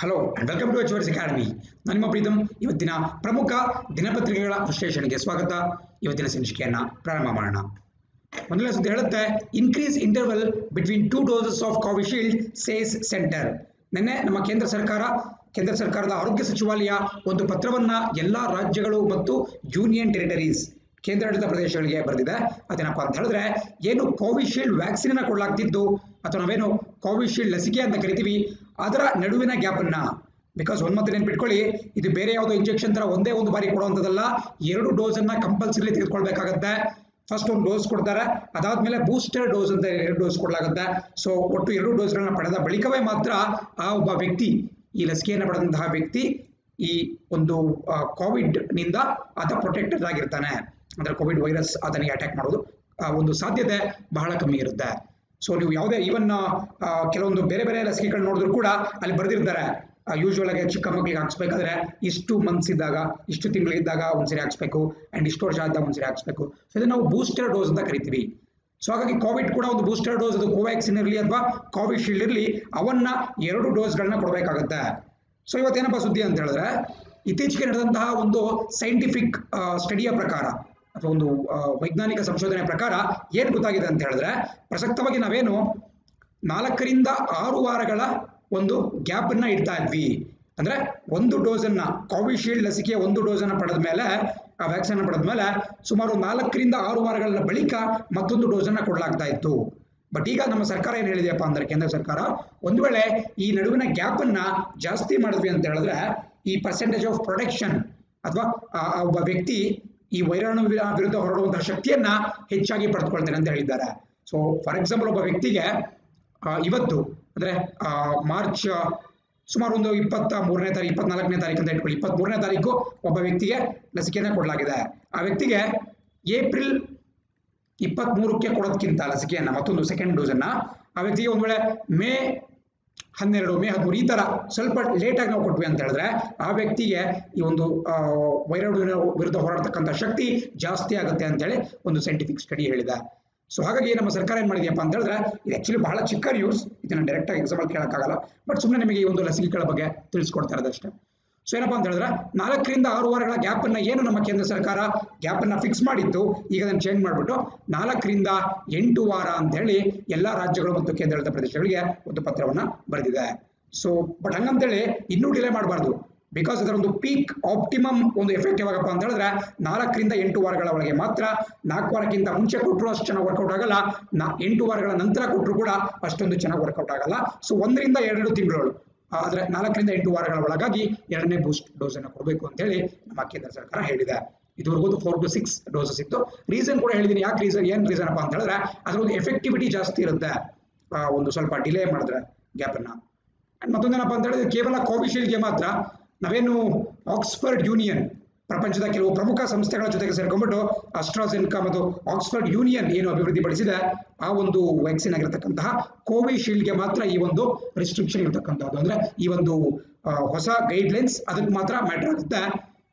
Hello and welcome to H academy. ನಾನು ನಿಮ್ಮ ಪ್ರೀತಮ್. ಇವತ್ತಿನ ಪ್ರಮುಖ ದಿನಪತ್ರಿಕೆಗಳ ವಿಶ್ಲೇಷಣೆಗೆ ಸ್ವಾಗತ. ಇವತ್ತಿನ ಸಂಚಿಕೆಯನ್ನ ಪ್ರಾರಂಭ ಮಾಡೋಣ. ಮೊದಲನೇ ಸುದ್ದಿ ಹೇಳುತ್ತೆ, increase interval between 2 doses of Covishield says centre. ನಿನ್ನೆ ನಮ್ಮ ಕೇಂದ್ರ ಸರ್ಕಾರದ ಆರೋಗ್ಯ ಸಚಿವಾಲಯ ಒಂದು ಪತ್ರವನ್ನ ಎಲ್ಲಾ ರಾಜ್ಯಗಳು ಮತ್ತು ಯೂನಿಯನ್ ಟೆರಿಟರೀಸ್ ಕೇಂದ್ರಾಡಳಿತ ಪ್ರದೇಶಗಳಿಗೆ ಬರೆದಿದೆ. ಅದೇನಪ್ಪ ಅಂತ ಹೇಳಿದ್ರೆ, ಏನು ಕೋವಿಶೀಲ್ಡ್ ವ್ಯಾಕ್ಸಿನ್ ಅನ್ನ ಕೊಡಲಾಗ್ತಿದ್ದು ಅಥವಾ ನಾವೇನು ಕೋವಿಶೀಲ್ಡ್ ಲಸಿಕೆ ಅಂತ ಕರಿತೀವಿ, ಅದರ ನಡುವಿನ ಗ್ಯಾಪ್ ಅನ್ನ, ಬಿಕಾಸ್ ಒಂದು ಮತ್ತೆ ನೆನ್ಪಿಟ್ಕೊಳ್ಳಿ, ಇದು ಬೇರೆ ಯಾವುದೋ ಇಂಜೆಕ್ಷನ್ ತರ ಒಂದೇ ಒಂದು ಬಾರಿ ಕೊಡುವಂಥದ್ದಲ್ಲ, 2 ಡೋಸ್ ಅನ್ನ ಕಂಪಲ್ಸರಿ ತೆಗೆದುಕೊಳ್ಬೇಕಾಗತ್ತೆ. ಫಸ್ಟ್ ಒಂದು ಡೋಸ್ ಕೊಡ್ತಾರೆ, ಅದಾದ್ಮೇಲೆ ಬೂಸ್ಟರ್ ಡೋಸ್ ಅಂತ 2 ಡೋಸ್ ಕೊಡಲಾಗುತ್ತೆ. ಸೊ ಒಟ್ಟು 2 ಡೋಸ್ಗಳನ್ನ ಪಡೆದ ಬಳಿಕವೇ ಮಾತ್ರ ಆ ಒಬ್ಬ ವ್ಯಕ್ತಿ, ಈ ಲಸಿಕೆಯನ್ನು ಪಡೆದಂತಹ ವ್ಯಕ್ತಿ ಈ ಒಂದು ಕೋವಿಡ್ ನಿಂದ ಆತ ಪ್ರೊಟೆಕ್ಟೆಡ್ ಆಗಿರ್ತಾನೆ. ಅಂದ್ರೆ ಕೋವಿಡ್ ವೈರಸ್ ಅದನಿಗೆ ಅಟ್ಯಾಕ್ ಮಾಡೋದು ಒಂದು ಸಾಧ್ಯತೆ ಬಹಳ ಕಮ್ಮಿ ಇರುತ್ತೆ. ಸೊ ನೀವು ಯಾವುದೇ ಈವನ್ ಕೆಲವೊಂದು ಬೇರೆ ಬೇರೆ ಲಸಿಕೆಗಳು ನೋಡಿದ್ರು ಕೂಡ ಅಲ್ಲಿ ಬರೆದಿರ್ತಾರೆ, ಯೂಶುವಲ್ ಆಗಿ ಚಿಕ್ಕ ಮಕ್ಕಳಿಗೆ ಹಾಕ್ಸ್ಬೇಕಾದ್ರೆ ಇಷ್ಟು ಮಂತ್ಸ್ ಇದ್ದಾಗ, ಇಷ್ಟು ತಿಂಗಳಿದ್ದಾಗ ಒಂದ್ಸರಿ ಹಾಕ್ಸ್ಬೇಕು, ಅಂಡ್ ಇಷ್ಟು ವರ್ಷ ಆದಾಗ ಒಂದ್ಸರಿ ಹಾಕ್ಸ್ಬೇಕು. ಸೊ ಇದನ್ನ ನಾವು ಬೂಸ್ಟರ್ ಡೋಸ್ ಅಂತ ಕರಿತೀವಿ. ಸೊ ಹಾಗಾಗಿ ಕೋವಿಡ್ ಕೂಡ ಒಂದು ಬೂಸ್ಟರ್ ಡೋಸ್, ಅದು ಕೋವ್ಯಾಕ್ಸಿನ್ ಇರಲಿ ಅಥವಾ ಕೋವಿಶೀಲ್ಡ್ ಇರಲಿ, ಅವನ್ನ 2 ಡೋಸ್ಗಳನ್ನ ಕೊಡಬೇಕಾಗತ್ತೆ. ಸೊ ಇವತ್ತೇನಪ್ಪ ಸುದ್ದಿ ಅಂತ ಹೇಳಿದ್ರೆ, ಇತ್ತೀಚೆಗೆ ನಡೆದಂತಹ ಒಂದು ಸೈಂಟಿಫಿಕ್ ಸ್ಟಡಿಯ ಪ್ರಕಾರ ಅಥವಾ ಒಂದು ವೈಜ್ಞಾನಿಕ ಸಂಶೋಧನೆ ಪ್ರಕಾರ ಏನು ಗೊತ್ತಾಗಿದೆ ಅಂತ ಹೇಳಿದ್ರೆ, ಪ್ರಸಕ್ತವಾಗಿ ನಾವೇನು 4 ರಿಂದ 6 ವಾರಗಳ ಒಂದು ಗ್ಯಾಪ್ ಅನ್ನ ಇಡ್ತಾ ಇದ್ವಿ. ಅಂದ್ರೆ ಒಂದು ಡೋಸ್ ಅನ್ನ, ಕೋವಿಶೀಲ್ಡ್ ಲಸಿಕೆ ಒಂದು ಡೋಸ್ ಅನ್ನ ಪಡೆದ ಮೇಲೆ, ಆ ವ್ಯಾಕ್ಸಿನ್ ಪಡೆದ ಮೇಲೆ ಸುಮಾರು 4 ರಿಂದ 6 ವಾರಗಳ ಬಳಿಕ ಮತ್ತೊಂದು ಡೋಸ್ ಅನ್ನ ಕೊಡಲಾಗ್ತಾ ಇತ್ತು. ಬಟ್ ಈಗ ನಮ್ಮ ಸರ್ಕಾರ ಏನ್ ಹೇಳಿದೆಯಪ್ಪ ಅಂದ್ರೆ, ಕೇಂದ್ರ ಸರ್ಕಾರ, ಒಂದು ವೇಳೆ ಈ ನಡುವಿನ ಗ್ಯಾಪ್ ಅನ್ನ ಜಾಸ್ತಿ ಮಾಡಿದ್ವಿ ಅಂತ ಹೇಳಿದ್ರೆ, ಈ ಪರ್ಸೆಂಟೇಜ್ ಆಫ್ ಪ್ರೊಟೆಕ್ಷನ್ ಅಥವಾ ಒಬ್ಬ ವ್ಯಕ್ತಿ ಈ ವೈರಾಣು ವಿರುದ್ಧ ಹೊರಡುವಂತಹ ಶಕ್ತಿಯನ್ನ ಹೆಚ್ಚಾಗಿ ಪಡೆದುಕೊಳ್ತೇನೆ ಅಂತ ಹೇಳಿದ್ದಾರೆ. ಸೊ ಫಾರ್ ಎಕ್ಸಾಂಪಲ್, ಒಬ್ಬ ವ್ಯಕ್ತಿಗೆ ಇವತ್ತು ಅಂದ್ರೆ ಮಾರ್ಚ್ ಸುಮಾರು ಒಂದು 23ನೇ ತಾರೀಕು 24ನೇ ತಾರೀಕು ಅಂತ ಇಟ್ಕೊಳ್ಳಿ, 23ನೇ ತಾರೀಕು ಒಬ್ಬ ವ್ಯಕ್ತಿಗೆ ಲಸಿಕೆಯನ್ನ ಕೊಡಲಾಗಿದೆ. ಆ ವ್ಯಕ್ತಿಗೆ ಏಪ್ರಿಲ್ 23ಕ್ಕೆ ಕೊಡೋದಕ್ಕಿಂತ ಲಸಿಕೆಯನ್ನ, ಮತ್ತೊಂದು ಸೆಕೆಂಡ್ ಡೋಸ್ ಅನ್ನ ಆ ವ್ಯಕ್ತಿಗೆ ಒಂದ್ ವೇಳೆ ಮೇ 12 ಮೇ 13 ಈ ತರ ಸ್ವಲ್ಪ ಲೇಟ್ ಆಗಿ ನಾವು ಕೊಟ್ವಿ ಅಂತ ಹೇಳಿದ್ರೆ, ಆ ವ್ಯಕ್ತಿಗೆ ಈ ಒಂದು ವೈರಾಣುವಿನ ವಿರುದ್ಧ ಹೋರಾಡ್ತಕ್ಕಂಥ ಶಕ್ತಿ ಜಾಸ್ತಿ ಆಗುತ್ತೆ ಅಂತ ಹೇಳಿ ಒಂದು ಸೈಂಟಿಫಿಕ್ ಸ್ಟಡಿ ಹೇಳಿದೆ. ಸೊ ಹಾಗಾಗಿ ನಮ್ಮ ಸರ್ಕಾರ ಏನ್ ಮಾಡಿದೆಯಪ್ಪ ಅಂತ ಹೇಳಿದ್ರೆ, ಇದು ಆಕ್ಚುಲಿ ಬಹಳ ಚಿಕ್ಕ ನ್ಯೂಸ್, ಇದನ್ನ ಡೈರೆಕ್ಟ್ ಆಗಿ ಎಕ್ಸಾಂಪಲ್ ಕೇಳಕ್ಕಾಗಲ್ಲ, ಬಟ್ ಸುಮ್ಮನೆ ನಿಮಗೆ ಈ ಒಂದು ಲಸಿಕೆಗಳ ಬಗ್ಗೆ ತಿಳಿಸ್ಕೊಡ್ತಾ ಇರೋದಷ್ಟೇ. ಸೊ ಏನಪ್ಪಾ ಅಂತ ಹೇಳಿದ್ರೆ, 4 ರಿಂದ 6 ವಾರಗಳ ಗ್ಯಾಪ್ ಅನ್ನ ಏನು ನಮ್ಮ ಕೇಂದ್ರ ಸರ್ಕಾರ ಗ್ಯಾಪ್ ಅನ್ನ ಫಿಕ್ಸ್ ಮಾಡಿತ್ತು, ಈಗ ಅದನ್ನು ಚೇಂಜ್ ಮಾಡಿಬಿಟ್ಟು 4 ರಿಂದ 8 ವಾರ ಅಂತ ಹೇಳಿ ಎಲ್ಲಾ ರಾಜ್ಯಗಳು ಮತ್ತು ಕೇಂದ್ರಾಡಳಿತ ಪ್ರದೇಶಗಳಿಗೆ ಒಂದು ಪತ್ರವನ್ನ ಬರೆದಿದೆ. ಸೊ ಬಟ್ ಹಂಗಂತೇಳಿ ಇನ್ನೂ ಡಿಲೇ ಮಾಡಬಾರ್ದು, ಬಿಕಾಸ್ ಅದರ ಒಂದು ಪೀಕ್ ಆಪ್ಟಿಮಮ್ ಒಂದು ಎಫೆಕ್ಟ್ ಯಾವಾಗಪ್ಪ ಅಂತ ಹೇಳಿದ್ರೆ 4 ರಿಂದ 8 ವಾರಗಳ ಒಳಗೆ ಮಾತ್ರ. 4 ವಾರಕ್ಕಿಂತ ಮುಂಚೆ ಕೊಟ್ಟರು ಅಷ್ಟು ಚೆನ್ನಾಗಿ ವರ್ಕೌಟ್ ಆಗಲ್ಲ, 8 ವಾರಗಳ ನಂತರ ಕೊಟ್ಟರು ಕೂಡ ಅಷ್ಟೊಂದು ಚೆನ್ನಾಗಿ ವರ್ಕೌಟ್ ಆಗಲ್ಲ. ಸೊ 1 ರಿಂದ 2 ತಿಂಗಳು, ಆದ್ರೆ 4 ರಿಂದ 8 ವಾರಗಳ ಒಳಗಾಗಿ 2ನೇ ಬೂಸ್ಟ್ ಡೋಸ್ ಅನ್ನು ಕೊಡಬೇಕು ಅಂತ ಹೇಳಿ ನಮ್ಮ ಕೇಂದ್ರ ಸರ್ಕಾರ ಹೇಳಿದೆ. ಇದುವರೆಗೂ 4 to 6 ಡೋಸಸ್ ಇತ್ತು. ರೀಸನ್ ಕೂಡ ಹೇಳಿದೀನಿ, ಯಾಕೆ ರೀಸನ್, ಏನ್ ರೀಸನ್ ಅಪ್ಪ ಅಂತ ಹೇಳಿದ್ರೆ, ಅದ್ರ ಒಂದು ಎಫೆಕ್ಟಿವಿಟಿ ಜಾಸ್ತಿ ಇರುತ್ತೆ ಒಂದು ಸ್ವಲ್ಪ ಡಿಲೇ ಮಾಡಿದ್ರೆ ಗ್ಯಾಪ್ ಅನ್ನ. ಅಂಡ್ ಮತ್ತೊಂದೇನಪ್ಪ ಅಂತ ಹೇಳಿದ್ರೆ, ಕೇವಲ ಕೋವಿಶೀಲ್ಡ್ಗೆ ಮಾತ್ರ ನಾವೇನು ಆಕ್ಸ್ಫರ್ಡ್ ಯೂನಿಯನ್, ಪ್ರಪಂಚದ ಕೆಲವು ಪ್ರಮುಖ ಸಂಸ್ಥೆಗಳ ಜೊತೆಗೆ ಸೇರ್ಕೊಂಡ್ಬಿಟ್ಟು ಅಸ್ಟ್ರಾಜೆನಿಕಾ ಮತ್ತು ಆಕ್ಸ್ಫರ್ಡ್ ಯೂನಿಯನ್ ಏನು ಅಭಿವೃದ್ಧಿಪಡಿಸಿದೆ, ಆ ಒಂದು ವ್ಯಾಕ್ಸಿನ್ ಆಗಿರತಕ್ಕಂತಹ ಕೋವಿಶೀಲ್ಡ್ಗೆ ಮಾತ್ರ ಈ ಒಂದು ರಿಸ್ಟ್ರಿಕ್ಷನ್ ಇರತಕ್ಕಂಥದ್ದು. ಅಂದ್ರೆ ಈ ಒಂದು ಹೊಸ ಗೈಡ್ಲೈನ್ಸ್ ಅದಕ್ಕೆ ಮಾತ್ರ ಮ್ಯಾಟರ್ ಆಗುತ್ತೆ.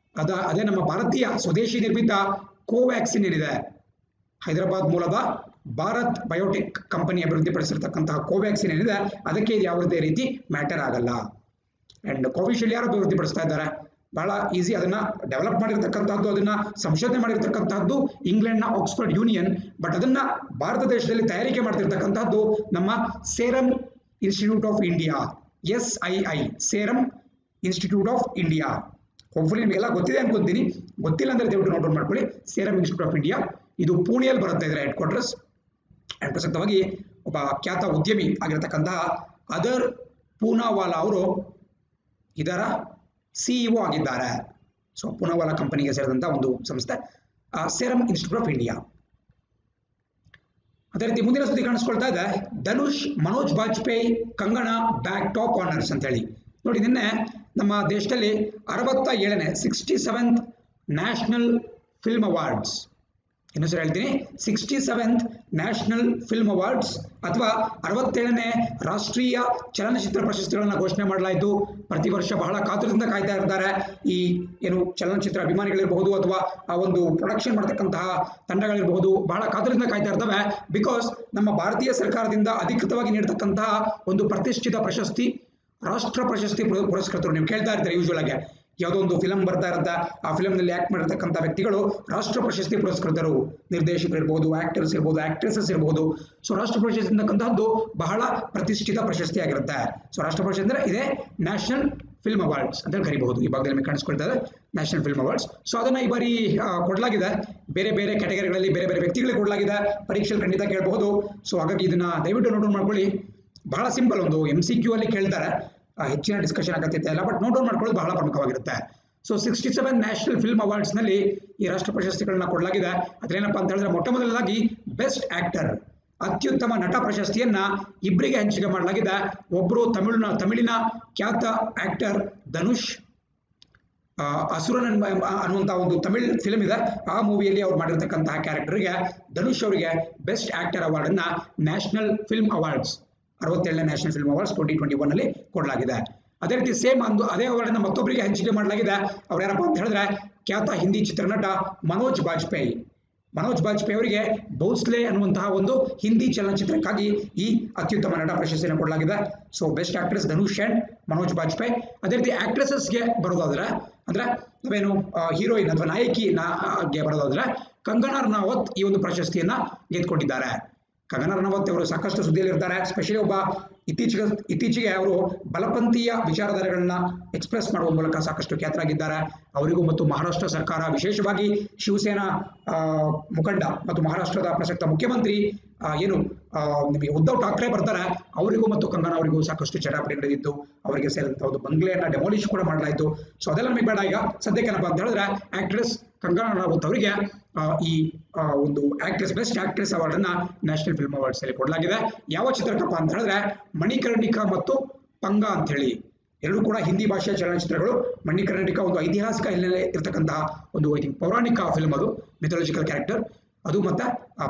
ಅದೇ ನಮ್ಮ ಭಾರತೀಯ ಸ್ವದೇಶಿ ನಿರ್ಮಿತ ಕೋವ್ಯಾಕ್ಸಿನ್ ಏನಿದೆ, ಹೈದರಾಬಾದ್ ಮೂಲದ ಭಾರತ್ ಬಯೋಟೆಕ್ ಕಂಪನಿ ಅಭಿವೃದ್ಧಿಪಡಿಸಿರ್ತಕ್ಕಂತಹ ಕೋವ್ಯಾಕ್ಸಿನ್ ಏನಿದೆ, ಅದಕ್ಕೆ ಯಾವುದೇ ರೀತಿ ಮ್ಯಾಟರ್ ಆಗಲ್ಲ. ಅಂಡ್ ಕೋವಿಶೀಲ್ಡ್ ಯಾರು ಅಭಿವೃದ್ಧಿಪಡಿಸ್ತಾ ಇದ್ದಾರೆ, ಬಹಳ ಈಸಿ, ಅದನ್ನ ಡೆವಲಪ್ ಮಾಡಿರ್ತಕ್ಕಂಥದ್ದು, ಅದನ್ನ ಸಂಶೋಧನೆ ಮಾಡಿರ್ತಕ್ಕಂಥದ್ದು ಇಂಗ್ಲೆಂಡ್ನ ಆಕ್ಸ್ಫರ್ಡ್ ಯೂನಿಯನ್. ಬಟ್ ಅದನ್ನ ಭಾರತ ದೇಶದಲ್ಲಿ ತಯಾರಿಕೆ ಮಾಡ್ತಿರ್ತಕ್ಕಂಥದ್ದು ನಮ್ಮ Serum Institute of India, SII, Serum Institute of India. Hopefully ನಿಮಗೆಲ್ಲ ಗೊತ್ತಿದೆ ಅನ್ಕೊಂತೀನಿ, ಗೊತ್ತಿಲ್ಲ ಅಂದ್ರೆ ದಯವಿಟ್ಟು ನೋಟ್ ಮಾಡ್ಕೊಳ್ಳಿ. ಸೇರಮ್ ಇನ್ಸ್ಟಿಟ್ಯೂಟ್ ಆಫ್ ಇಂಡಿಯಾ ಇದು ಪುಣೆಯಲ್ಲಿ ಬರುತ್ತೆ, ಇದರ ಹೆಡ್ ಕ್ವಾರ್ಟರ್ಸ್. ಅಂಡ್ ಪ್ರಸಕ್ತವಾಗಿ ಒಬ್ಬ ಖ್ಯಾತ ಉದ್ಯಮಿ ಆಗಿರತಕ್ಕಂತಹ ಅದರ್ ಪೂನಾವಾಲಾ ಅವರು ಇದರ CEO ಆಗಿದ್ದಾರೆ. ಸೊ ಪೂನಾವಾಲಾ ಕಂಪನಿಗೆ ಸೇರಿದಂತಹ ಒಂದು ಸಂಸ್ಥೆ ಸೇರಮ್ ಇನ್ಸ್ಟಿಟ್ಯೂಟ್ ಆಫ್ ಇಂಡಿಯಾ. ಅದೇ ರೀತಿ ಮುಂದಿನ ಸುದ್ದಿ ಕಾಣಿಸ್ಕೊಳ್ತಾ ಇದೆ, Dhanush, Manoj Bajpayee, Kangana back top honours ಅಂತ ಹೇಳಿ. ನೋಡಿ, ನಿನ್ನೆ ನಮ್ಮ ದೇಶದಲ್ಲಿ 67ನೇ 67th ನ್ಯಾಷನಲ್ ಫಿಲ್ಮ್ ಅವಾರ್ಡ್ಸ್, ಇನ್ನೊಂದ್ಸರಿ ಹೇಳ್ತೀನಿ, 67th ನ್ಯಾಷನಲ್ ಫಿಲ್ಮ್ ಅವಾರ್ಡ್ಸ್ ಅಥವಾ 67ನೇ ರಾಷ್ಟ್ರೀಯ ಚಲನಚಿತ್ರ ಪ್ರಶಸ್ತಿಗಳನ್ನ ಘೋಷಣೆ ಮಾಡಲಾಯಿತು. ಪ್ರತಿ ವರ್ಷ ಬಹಳ ಕಾತುರದಿಂದ ಕಾಯ್ತಾ ಇರ್ತಾರೆ ಈ ಏನು ಚಲನಚಿತ್ರ ಅಭಿಮಾನಿಗಳಿರಬಹುದು ಅಥವಾ ಆ ಒಂದು ಪ್ರೊಡಕ್ಷನ್ ಮಾಡತಕ್ಕಂತಹ ತಂಡಗಳಿರಬಹುದು, ಬಹಳ ಕಾತುರದಿಂದ ಕಾಯ್ತಾ ಇರ್ತವೆ. ಬಿಕಾಸ್ ನಮ್ಮ ಭಾರತೀಯ ಸರ್ಕಾರದಿಂದ ಅಧಿಕೃತವಾಗಿ ನೀಡತಕ್ಕಂತಹ ಒಂದು ಪ್ರತಿಷ್ಠಿತ ಪ್ರಶಸ್ತಿ, ರಾಷ್ಟ್ರ ಪ್ರಶಸ್ತಿ ಪುರಸ್ಕೃತರು. ನೀವು ಕೇಳ್ತಾ ಇರ್ತೀರಿ ಯೂಶುವಲ್ ಆಗಿ ಯಾವುದೋ ಒಂದು ಫಿಲಂ ಬರ್ತಾ ಇರುತ್ತೆ, ಆ ಫಿಲಂನಲ್ಲಿ ಆಕ್ಟ್ ಮಾಡಿರ್ತಕ್ಕಂಥ ವ್ಯಕ್ತಿಗಳು ರಾಷ್ಟ್ರ ಪ್ರಶಸ್ತಿ ಪುರಸ್ಕೃತರು, ನಿರ್ದೇಶಕರು ಇರ್ಬೋದು, ಆಕ್ಟರ್ಸ್ ಇರ್ಬೋದು, ಆಕ್ಟ್ರೆಸಸ್ ಇರ್ಬೋದು. ಸೊ ರಾಷ್ಟ್ರ ಪ್ರಶಸ್ತಿ ಅಂತಕ್ಕಂಥದ್ದು ಬಹಳ ಪ್ರತಿಷ್ಠಿತ ಪ್ರಶಸ್ತಿ ಆಗಿರುತ್ತೆ. ಸೊ ರಾಷ್ಟ್ರ ಪ್ರಶಸ್ತಿ ಅಂದ್ರೆ ಇದೇ ನ್ಯಾಷನಲ್ ಫಿಲ್ಮ್ ಅವಾರ್ಡ್ಸ್ ಅಂತ ಕರಿಬಹುದು. ಈ ಭಾಗದಲ್ಲಿ ನಿಮಗೆ ಕಾಣಿಸ್ಕೊಳ್ತಾರೆ ನ್ಯಾಷನಲ್ ಫಿಲ್ಮ್ ಅವಾರ್ಡ್ಸ್. ಸೊ ಅದನ್ನ ಈ ಬಾರಿ ಕೊಡಲಾಗಿದೆ, ಬೇರೆ ಬೇರೆ ಕ್ಯಾಟಗರಿಗಳಲ್ಲಿ ಬೇರೆ ಬೇರೆ ವ್ಯಕ್ತಿಗಳಿಗೆ ಕೊಡಲಾಗಿದೆ. ಪರೀಕ್ಷೆಯಲ್ಲಿ ಖಂಡಿತ ಕೇಳಬಹುದು. ಸೊ ಹಾಗಾಗಿ ಇದನ್ನ ದಯವಿಟ್ಟು ನೋಟ್ ಮಾಡ್ಕೊಳ್ಳಿ. ಬಹಳ ಸಿಂಪಲ್, ಒಂದು MCQ ಅಲ್ಲಿ ಕೇಳ್ತಾರೆ, ಹೆಚ್ಚಿನ ಡಿಸ್ಕಷನ್ ಆಗತ್ತೆ ಇಲ್ಲ, ಬಟ್ ನೋಟ್ ಡೌನ್ ಮಾಡ್ಕೊಳ್ಳೋದು ಬಹಳ ಪ್ರಮುಖವಾಗಿರುತ್ತೆ. ಸೊ 67 ನ್ಯಾಷನಲ್ ಫಿಲ್ಮ್ ಅವಾರ್ಡ್ಸ್ ನಲ್ಲಿ ಈ ರಾಷ್ಟ್ರ ಪ್ರಶಸ್ತಿಗಳನ್ನ ಕೊಡಲಾಗಿದೆ. ಅದ್ರೇನಪ್ಪಾ ಅಂತ ಹೇಳಿದ್ರೆ, ಮೊಟ್ಟ ಮೊದಲನೇದಾಗಿ ಬೆಸ್ಟ್ ಆಕ್ಟರ್, ಅತ್ಯುತ್ತಮ ನಟ ಪ್ರಶಸ್ತಿಯನ್ನ ಇಬ್ಬರಿಗೆ ಹಂಚಿಕೆ ಮಾಡಲಾಗಿದೆ. ಒಬ್ಬರು ತಮಿಳಿನ ಖ್ಯಾತ ಆಕ್ಟರ್ ಧನುಷ್, ಅಸುರನ್ ಅನ್ನುವಂತಹ ಒಂದು ತಮಿಳ್ ಫಿಲ್ಮ್ ಇದೆ, ಆ ಮೂವಿಯಲ್ಲಿ ಅವ್ರು ಮಾಡಿರ್ತಕ್ಕಂತಹ ಕ್ಯಾರೆಕ್ಟರ್ಗೆ ಧನುಷ್ ಅವರಿಗೆ ಬೆಸ್ಟ್ ಆಕ್ಟರ್ ಅವಾರ್ಡ್ ಅನ್ನ ನ್ಯಾಷನಲ್ ಫಿಲ್ಮ್ ಅವಾರ್ಡ್ಸ್ 67ನೇ ನ್ಯಾಷನಲ್ ಫಿಲ್ಮ್ ಅವಾರ್ಡ್ಸ್ 2021 ನಲ್ಲಿ ಕೊಡಲಾಗಿದೆ. ಅದೇ ರೀತಿ ಸೇಮ್ ಅದೇ ಅವಾರ್ಡ್ ಅನ್ನ ಮತ್ತೊಬ್ಬರಿಗೆ ಹಂಚಿಕೆ ಮಾಡಲಾಗಿದೆ. ಅವ್ರು ಯಾರಪ್ಪ ಅಂತ ಹೇಳಿದ್ರೆ, ಖ್ಯಾತ ಹಿಂದಿ ಚಿತ್ರನಟ ಮನೋಜ್ ಬಾಜ್ಪೇಯಿ. ಮನೋಜ್ ಬಾಜ್ಪೇಯಿ ಅವರಿಗೆ ಭೋಸ್ಲೆ ಅನ್ನುವಂತಹ ಒಂದು ಹಿಂದಿ ಚಲನಚಿತ್ರಕ್ಕಾಗಿ ಈ ಅತ್ಯುತ್ತಮ ನಟ ಪ್ರಶಸ್ತಿಯನ್ನು ಕೊಡಲಾಗಿದೆ. So best actress Dhanush and Manoj Bajpayee. ಅದೇ ರೀತಿ ಆಕ್ಟ್ರೆಸಸ್ಗೆ ಬರೋದಾದ್ರೆ, ಅಂದ್ರೆ ನಾವೇನು ಹೀರೋಯಿನ್ ಅಥವಾ ನಾಯಕಿಗೆ ಬರೋದಾದ್ರೆ, ಕಂಗನಾ ರನೌತ್ ಈ ಒಂದು ಪ್ರಶಸ್ತಿಯನ್ನ ಗೆದ್ದುಕೊಂಡಿದ್ದಾರೆ. ಕಂಗನಾ ರನೌತ್ ಅವರು ಸಾಕಷ್ಟು ಸುದ್ದಿಯಲ್ಲಿ ಇರ್ತಾರೆ. ಸ್ಪೆಷಲಿ ಒಬ್ಬ ಇತ್ತೀಚೆಗೆ ಅವರು ಬಲಪಂಥೀಯ ವಿಚಾರಧಾರೆಗಳನ್ನ ಎಕ್ಸ್ಪ್ರೆಸ್ ಮಾಡುವ ಮೂಲಕ ಸಾಕಷ್ಟು ಖ್ಯಾತರಾಗಿದ್ದಾರೆ. ಅವರಿಗೂ ಮತ್ತು ಮಹಾರಾಷ್ಟ್ರ ಸರ್ಕಾರ, ವಿಶೇಷವಾಗಿ ಶಿವಸೇನಾ ಮುಖಂಡ ಮತ್ತು ಮಹಾರಾಷ್ಟ್ರದ ಪ್ರಸಕ್ತ ಮುಖ್ಯಮಂತ್ರಿ ನಿಮಗೆ ಉದ್ಧವ್ ಠಾಕ್ರೆ ಬರ್ತಾರೆ, ಅವರಿಗೂ ಮತ್ತು ಕಂಗನಾ ಅವರಿಗೂ ಸಾಕಷ್ಟು ಚಟಾಪಟಿ ನಡೆದಿತ್ತು. ಅವರಿಗೆ ಸೇರಿದಂತಹ ಒಂದು ಬಂಗ್ಲೆಯನ್ನ ಡೆಮಾಲಿಷ್ ಕೂಡ ಮಾಡಲಾಯಿತು. ಸೊ ಅದೆಲ್ಲ ನಮಗೆ ಬೇಡ. ಈಗ ಸದ್ಯಕ್ಕೆ ಏನಪ್ಪಾ ಅಂತ ಹೇಳಿದ್ರೆ, ಆಕ್ಟ್ರೆಸ್ ಕಂಗನಾ ರನೌತ್ ಅವರಿಗೆ ಈ ಒಂದು ಬೆಸ್ಟ್ ಆಕ್ಟ್ರೆಸ್ ಅವಾರ್ಡ್ ಅನ್ನ ನ್ಯಾಷನಲ್ ಫಿಲ್ಮ್ ಅವಾರ್ಡ್ಸ್ ಅಲ್ಲಿ ಕೊಡಲಾಗಿದೆ. ಯಾವ ಚಿತ್ರಕ್ಕಪ್ಪ ಅಂತ ಹೇಳಿದ್ರೆ, ಮಣಿಕರ್ಣಿಕಾ ಮತ್ತು ಪಂಗ ಅಂತ ಹೇಳಿ ಎರಡೂ ಕೂಡ ಹಿಂದಿ ಭಾಷೆಯ ಚಲನಚಿತ್ರಗಳು. ಮಣಿಕರ್ಣಿಕಾ ಒಂದು ಐತಿಹಾಸಿಕ ಹಿನ್ನೆಲೆ ಇರತಕ್ಕಂತಹ ಒಂದು ಪೌರಾಣಿಕ ಫಿಲ್ಮ್, ಅದು ಮಿಥಾಲಜಿಕಲ್ ಕ್ಯಾರೆಕ್ಟರ್ ಅದು. ಮತ್ತೆ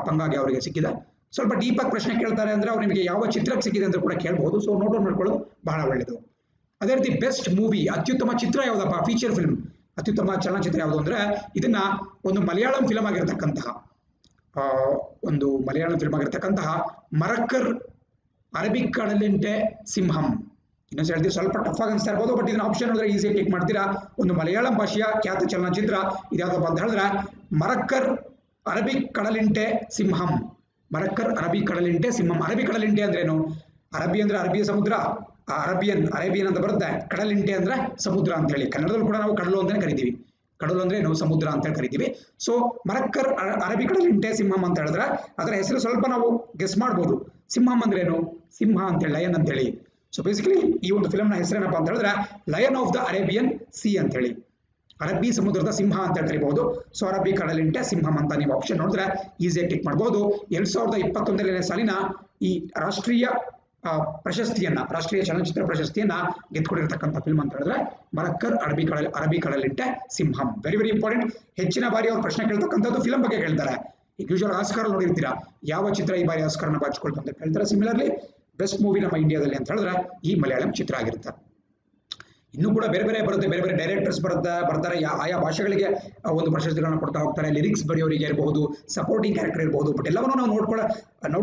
ಪಂಗಾಗೆ ಅವರಿಗೆ ಸಿಕ್ಕಿದೆ. ಸ್ವಲ್ಪ ಡೀಪ್ ಆಗಿ ಪ್ರಶ್ನೆ ಕೇಳ್ತಾರೆ ಅಂದ್ರೆ, ಅವ್ರು ನಿಮಗೆ ಯಾವ ಚಿತ್ರಕ್ಕೆ ಸಿಕ್ಕಿದೆ ಅಂತ ಕೂಡ ಕೇಳಬಹುದು. ಸೊ ನೋಟ್ ಮಾಡ್ಕೊಳ್ಳೋದು ಬಹಳ ಒಳ್ಳೆಯದು. ಅದೇ ರೀತಿ ಬೆಸ್ಟ್ ಮೂವಿ, ಅತ್ಯುತ್ತಮ ಚಿತ್ರ ಯಾವುದಪ್ಪ, ಫೀಚರ್ ಫಿಲ್ಮ್, ಅತ್ಯುತ್ತಮ ಚಲನಚಿತ್ರ ಯಾವುದು ಅಂದ್ರೆ, ಇದನ್ನ ಒಂದು ಮಲಯಾಳಂ ಫಿಲ್ಮ್ ಆಗಿರತಕ್ಕಂತಹ ಮರಕ್ಕರ್ ಅರಬಿಕ್ ಕಡಲಿಂಟೆ ಸಿಂಹಂ. ಇನ್ನೊಂದು ಹೇಳ್ತೀವಿ, ಸ್ವಲ್ಪ ಟಫ್ ಆಗಿ ಅನಿಸ್ತಾ ಇರ್ಬೋದು, ಬಟ್ ಇದನ್ನ ಆಪ್ಷನ್ ನೋಡಿದ್ರೆ ಈಸಿಯಾಗಿ ಕ್ಲಿಕ್ ಮಾಡ್ತೀರಾ. ಒಂದು ಮಲಯಾಳಂ ಭಾಷೆಯ ಖ್ಯಾತ ಚಲನಚಿತ್ರ ಇದ್ಯಾವುದಪ್ಪ ಅಂತ ಹೇಳಿದ್ರೆ, ಮರಕ್ಕರ್ ಅರಬಿಕ್ ಕಡಲಿಂಟೆ ಸಿಂಹಂ. ಮರಕ್ಕರ್ ಅರಬಿ ಕಡಲಿಂಟೆ ಸಿಂಹಂ. ಅರಬಿ ಕಡಲಿಂಟೆ ಅಂದ್ರೇನು? ಅರಬಿ ಅಂದ್ರೆ ಅರಬಿಯ ಸಮುದ್ರ, ಅರೇಬಿಯನ್ ಅಂತ ಬರುತ್ತೆ. ಕಡಲಿಂಟೆ ಅಂದ್ರೆ ಸಮುದ್ರ ಅಂತ ಹೇಳಿ, ಕನ್ನಡದಲ್ಲಿ ಕೂಡ ನಾವು ಕಡಲು ಅಂತಾನೆ ಕರಿತೀವಿ. ಕಡಲು ಅಂದ್ರೆ ನಾವು ಸಮುದ್ರ ಅಂತ ಕರಿತೀವಿ. ಸೊ ಮರಕ್ಕರ್ ಅರಬಿ ಕಡಲಿಂಟೆ ಸಿಂಹಂ ಅಂತ ಹೇಳಿದ್ರೆ, ಅದರ ಹೆಸರು ಸ್ವಲ್ಪ ನಾವು ಗೆಸ್ ಮಾಡ್ಬೋದು. ಸಿಂಹಂ ಅಂದ್ರೇನು? ಸಿಂಹ ಅಂತೇಳಿ, ಲಯನ್ ಅಂತೇಳಿ. ಸೊ ಬೇಸಿಕಲಿ ಈ ಒಂದು ಫಿಲ್ಮ್ನ ಹೆಸರೇನಪ್ಪ ಅಂತ ಹೇಳಿದ್ರೆ, lion of the Arabian C ಅಂತ ಹೇಳಿ, ಅರಬ್ಬಿ ಸಮುದ್ರದ ಸಿಂಹ ಅಂತ ಕರಿಬಹುದು. ಸೊ ಅರಬ್ಬಿ ಕಡಲಿಂಟೆ ಸಿಂಹಂ ಅಂತ ನೀವು ಆಪ್ಷನ್ ನೋಡಿದ್ರೆ ಈಸಿಯಾಗಿ ಕ್ಲಿಕ್ ಮಾಡಬಹುದು. 2021ನೇ ಸಾಲಿನ ಈ ರಾಷ್ಟ್ರೀಯ ಚಲನಚಿತ್ರ ಪ್ರಶಸ್ತಿಯನ್ನ ಗೆದ್ದುಕೊಂಡಿರ್ತಕ್ಕಂಥ ಫಿಲ್ಮ್ ಅಂತ ಹೇಳಿದ್ರೆ Marakkar Arabi Kadalinte Simham. Very very important. ಹೆಚ್ಚಿನ ಬಾರಿ ಅವ್ರು ಪ್ರಶ್ನೆ ಕೇಳ್ತಕ್ಕಂಥದ್ದು ಫಿಲ್ಮ್ ಬಗ್ಗೆ ಕೇಳ್ತಾರೆ. ಈಗ ಯೂಶುವಲ್ ಆಸ್ಕರ್ ನೋಡಿರ್ತೀರಾ, ಯಾವ ಚಿತ್ರ ಈ ಬಾರಿ ಆಸ್ಕರ್ನ ಬಾಚಿಕೊಳ್ತು ಅಂತ ಕೇಳ್ತಾರೆ. ಸಿಮಿಲರ್ಲಿ ಬೆಸ್ಟ್ ಮೂವಿ ನಮ್ಮ ಇಂಡಿಯಾದಲ್ಲಿ ಅಂತ ಹೇಳಿದ್ರೆ ಈ ಮಲಯಾಳಂ ಚಿತ್ರ ಆಗಿರುತ್ತೆ. ಇನ್ನೂ ಕೂಡ ಬೇರೆ ಬೇರೆ ಬರುತ್ತೆ, ಬೇರೆ ಬೇರೆ ಡೈರೆಕ್ಟರ್ಸ್ ಬರ್ತಾರೆ, ಆಯಾ ಭಾಷೆಗಳಿಗೆ ಒಂದು ಪ್ರಶಸ್ತಿಗಳನ್ನ ಕೊಡ್ತಾ ಹೋಗ್ತಾರೆ. ಲಿರಿಕ್ಸ್ ಬರೆಯೋರಿಗೆ ಇರಬಹುದು, ಸಪೋರ್ಟಿಂಗ್ ಕ್ಯಾರೆಕ್ಟರ್ ಇರಬಹುದು, ಬಟ್ ಎಲ್ಲವನ್ನೂ ನಾವು ನೋಟ್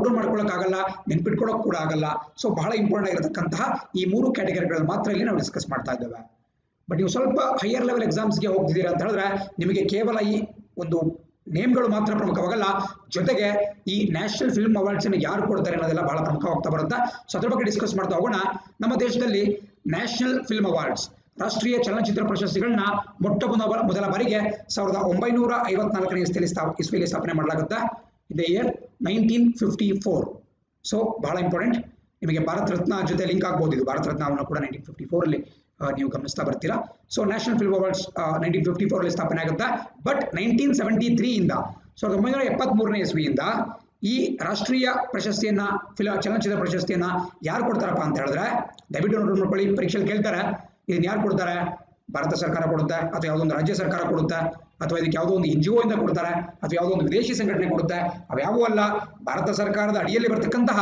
ಡೌನ್ ಮಾಡ್ಕೊಳ್ಳೋಕ್ಕಾಗಲ್ಲ, ನೆನ್ಪಿಟ್ಕೊಳ್ಳೋಕೆ ಕೂಡ ಆಗಲ್ಲ. ಸೊ ಬಹಳ ಇಂಪಾರ್ಟೆಂಟ್ ಆಗಿರತಕ್ಕಂತಹ ಈ 3 ಕ್ಯಾಟಗರಿಗಳನ್ನು ಮಾತ್ರ ಇಲ್ಲಿ ನಾವು ಡಿಸ್ಕಸ್ ಮಾಡ್ತಾ ಇದ್ದೇವೆ. ಬಟ್ ನೀವು ಸ್ವಲ್ಪ ಹೈಯರ್ ಲೆವೆಲ್ ಎಕ್ಸಾಮ್ಸ್ಗೆ ಹೋಗ್ತಿದ್ದೀರಾ ಅಂತ ಹೇಳಿದ್ರೆ, ನಿಮಗೆ ಕೇವಲ ಈ ಒಂದು ನೇಮ್ಗಳು ಮಾತ್ರ ಪ್ರಮುಖವಾಗಲ್ಲ, ಜೊತೆಗೆ ಈ ನ್ಯಾಷನಲ್ ಫಿಲ್ಮ್ ಅವಾರ್ಡ್ಸ್ ಅನ್ನು ಯಾರು ಕೊಡ್ತಾರೆ ಅನ್ನೋದೆಲ್ಲ ಬಹಳ ಪ್ರಮುಖವಾಗ್ತಾ ಬರುತ್ತೆ. ಸೊ ಅದ್ರ ಬಗ್ಗೆ ಡಿಸ್ಕಸ್ ಮಾಡ್ತಾ ಹೋಗೋಣ. ನಮ್ಮ ದೇಶದಲ್ಲಿ ನ್ಯಾಷನಲ್ ಫಿಲ್ಮ್ ಅವಾರ್ಡ್ಸ್, ರಾಷ್ಟ್ರೀಯ ಚಲನಚಿತ್ರ ಪ್ರಶಸ್ತಿಗಳನ್ನ ಮೊದಲ ಬಾರಿಗೆ 1954ನೇ ಇಸ್ವಿಯಲ್ಲಿ ಸ್ಥಾಪನೆ ಮಾಡಲಾಗುತ್ತೆ. In the year 1954. ಸೊ ಬಹಳ ಇಂಪಾರ್ಟೆಂಟ್. ನಿಮಗೆ ಭಾರತ ರತ್ನ ಜೊತೆ ಲಿಂಕ್ ಆಗ್ಬೋದು. ಇದು ಭಾರತ ರತ್ನವನ್ನು ಕೂಡ 1954 ಅಲ್ಲಿ ನೀವು ಗಮನಿಸ್ತಾ ಬರ್ತೀರಾ. ಸೊ ನ್ಯಾಷನಲ್ ಫಿಲ್ಮ್ ಅವಾರ್ಡ್ಸ್ 1954 ಅಲ್ಲಿ ಸ್ಥಾಪನೆ ಆಗುತ್ತೆ. ಬಟ್ 1973 ಇಂದ 1973ನೇ ಇಸ್ವಿಯಿಂದ ಈ ರಾಷ್ಟ್ರೀಯ ಪ್ರಶಸ್ತಿಯನ್ನ ಚಲನಚಿತ್ರ ಪ್ರಶಸ್ತಿಯನ್ನ ಯಾರು ಕೊಡ್ತಾರಪ್ಪ ಅಂತ ಹೇಳಿದ್ರೆ, ದಯವಿಟ್ಟು ನೋಟ್ ಮಾಡ್ಕೊಳ್ಳಿ, ಪರೀಕ್ಷೆಯಲ್ಲಿ ಕೇಳ್ತಾರೆ. ಇದನ್ನ ಯಾರು ಕೊಡ್ತಾರೆ? ಭಾರತ ಸರ್ಕಾರ ಕೊಡುತ್ತೆ, ಅಥವಾ ಯಾವುದೊಂದು ರಾಜ್ಯ ಸರ್ಕಾರ ಕೊಡುತ್ತೆ, ಅಥವಾ ಇದಕ್ಕೆ ಯಾವುದೋ ಒಂದು NGO ಇಂದ ಕೊಡ್ತಾರೆ, ಅಥವಾ ಯಾವುದೋ ಒಂದು ವಿದೇಶಿ ಸಂಘಟನೆ ಕೊಡುತ್ತೆ. ಅವ್ಯಾವೂ ಅಲ್ಲ, ಭಾರತ ಸರ್ಕಾರದ ಅಡಿಯಲ್ಲಿ ಬರ್ತಕ್ಕಂತಹ,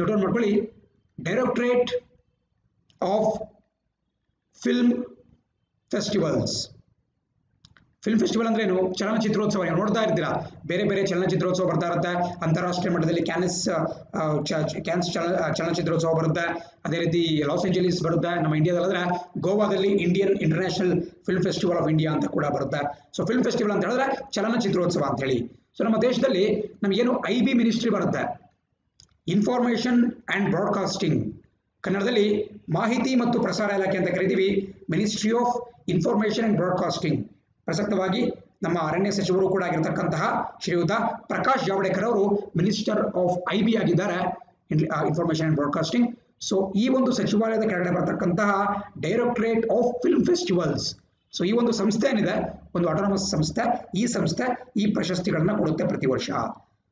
ನೋಟ್ ಮಾಡ್ಕೊಳ್ಳಿ, directorate of film festivals film festival ಅಂದ್ರೆ ಏನು? ಚಲನಚಿತ್ರೋತ್ಸವ. ನೀವು ನೋಡ್ತಾ ಇರ್ತೀರಾ, ಬೇರೆ ಬೇರೆ ಚಲನಚಿತ್ರೋತ್ಸವ ಬರ್ತಾ ಇರುತ್ತೆ. ಅಂತಾರಾಷ್ಟ್ರೀಯ ಮಟ್ಟದಲ್ಲಿ ಕ್ಯಾನ್ಸ್ ಚಲನಚಿತ್ರೋತ್ಸವ ಬರುತ್ತೆ. ಅದೇ ರೀತಿ ಲಾಸ್ ಏಂಜಲೀಸ್ ಬರುತ್ತೆ. ನಮ್ಮ ಇಂಡಿಯಾದಲ್ಲಾದ್ರೆ ಗೋವಾದಲ್ಲಿ Indian international film festival of India ಅಂತ ಕೂಡ ಬರುತ್ತೆ. ಸೊ ಫಿಲ್ಮ್ ಫೆಸ್ಟಿವಲ್ ಅಂತ ಹೇಳಿದ್ರೆ ಚಲನಚಿತ್ರೋತ್ಸವ ಅಂತ ಹೇಳಿ. ಸೊ ನಮ್ಮ ದೇಶದಲ್ಲಿ ನಮಗೇನು IB ಮಿನಿಸ್ಟ್ರಿ ಬರುತ್ತೆ, ಇನ್ಫಾರ್ಮೇಷನ್ ಅಂಡ್ ಬ್ರಾಡ್ಕಾಸ್ಟಿಂಗ್, ಕನ್ನಡದಲ್ಲಿ ಮಾಹಿತಿ ಮತ್ತು ಪ್ರಸಾರ ಇಲಾಖೆ ಅಂತ ಕರಿತೀವಿ. Ministry of information and broadcasting. ಪ್ರಸಕ್ತವಾಗಿ ನಮ್ಮ ಅರಣ್ಯ ಸಚಿವರು ಕೂಡ ಆಗಿರತಕ್ಕಂತಹ ಶ್ರೀಯುತ ಪ್ರಕಾಶ್ ಜಾವಡೇಕರ್ ಅವರು ಮಿನಿಸ್ಟರ್ ಆಫ್ IB ಆಗಿದ್ದಾರೆ, ಇನ್ಫಾರ್ಮೇಷನ್ ಅಂಡ್ ಬ್ರಾಡ್ಕಾಸ್ಟಿಂಗ್. ಸೊ ಈ ಒಂದು ಸಚಿವಾಲಯದ ಕೆಳಗಡೆ ಬರತಕ್ಕಂತಹ directorate of film festivals. So ಈ ಒಂದು ಸಂಸ್ಥೆ ಏನಿದೆ, ಒಂದು ಆಟೋನಮಸ್ ಸಂಸ್ಥೆ. ಈ ಸಂಸ್ಥೆ ಈ ಪ್ರಶಸ್ತಿಗಳನ್ನ ಕೊಡುತ್ತೆ ಪ್ರತಿ ವರ್ಷ.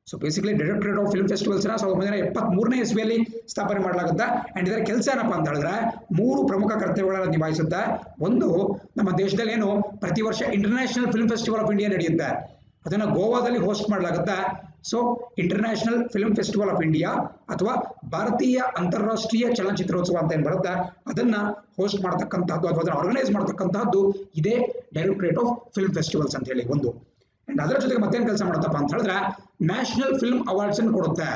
So basically directorate of film festivals 1973ನೇ ಇಸ್ವಿಯಲ್ಲಿ ಸ್ಥಾಪನೆ ಮಾಡಲಾಗುತ್ತೆ. ಅಂಡ್ ಇದರ ಕೆಲಸ ಏನಪ್ಪಾ ಅಂತ ಹೇಳಿದ್ರೆ 3 ಪ್ರಮುಖ ಕರ್ತವ್ಯಗಳನ್ನು ನಿಭಾಯಿಸುತ್ತೆ. ಒಂದು, ನಮ್ಮ ದೇಶದಲ್ಲಿ ಏನು ಪ್ರತಿ ವರ್ಷ international film festival of India ನಡೆಯುತ್ತೆ, ಅದನ್ನು ಗೋವಾದಲ್ಲಿ ಹೋಸ್ಟ್ ಮಾಡಲಾಗುತ್ತೆ. So international film festival of India ಅಥವಾ ಭಾರತೀಯ ಅಂತಾರಾಷ್ಟ್ರೀಯ ಚಲನಚಿತ್ರೋತ್ಸವ ಅಂತ ಏನು ಬರುತ್ತೆ, ಅದನ್ನ ಹೋಸ್ಟ್ ಮಾಡತಕ್ಕಂತಹದ್ದು ಅಥವಾ ಅದನ್ನು ಆರ್ಗನೈಸ್ ಮಾಡತಕ್ಕಂತಹದ್ದು ಇದೇ ಡೈರೆಕ್ಟರೇಟ್ ಆಫ್ ಫಿಲ್ಮ್ ಫೆಸ್ಟಿವಲ್ಸ್ ಅಂತ ಹೇಳಿ ಒಂದು. ಅಂಡ್ ಅದರ ಜೊತೆಗೆ ಮತ್ತೇನು ಕೆಲಸ ಮಾಡುತ್ತಪ್ಪ ಅಂತ ಹೇಳಿದ್ರೆ ನ್ಯಾಷನಲ್ ಫಿಲ್ಮ್ ಅವಾರ್ಡ್ಸ್ ಅನ್ನು ಕೊಡುತ್ತೆ.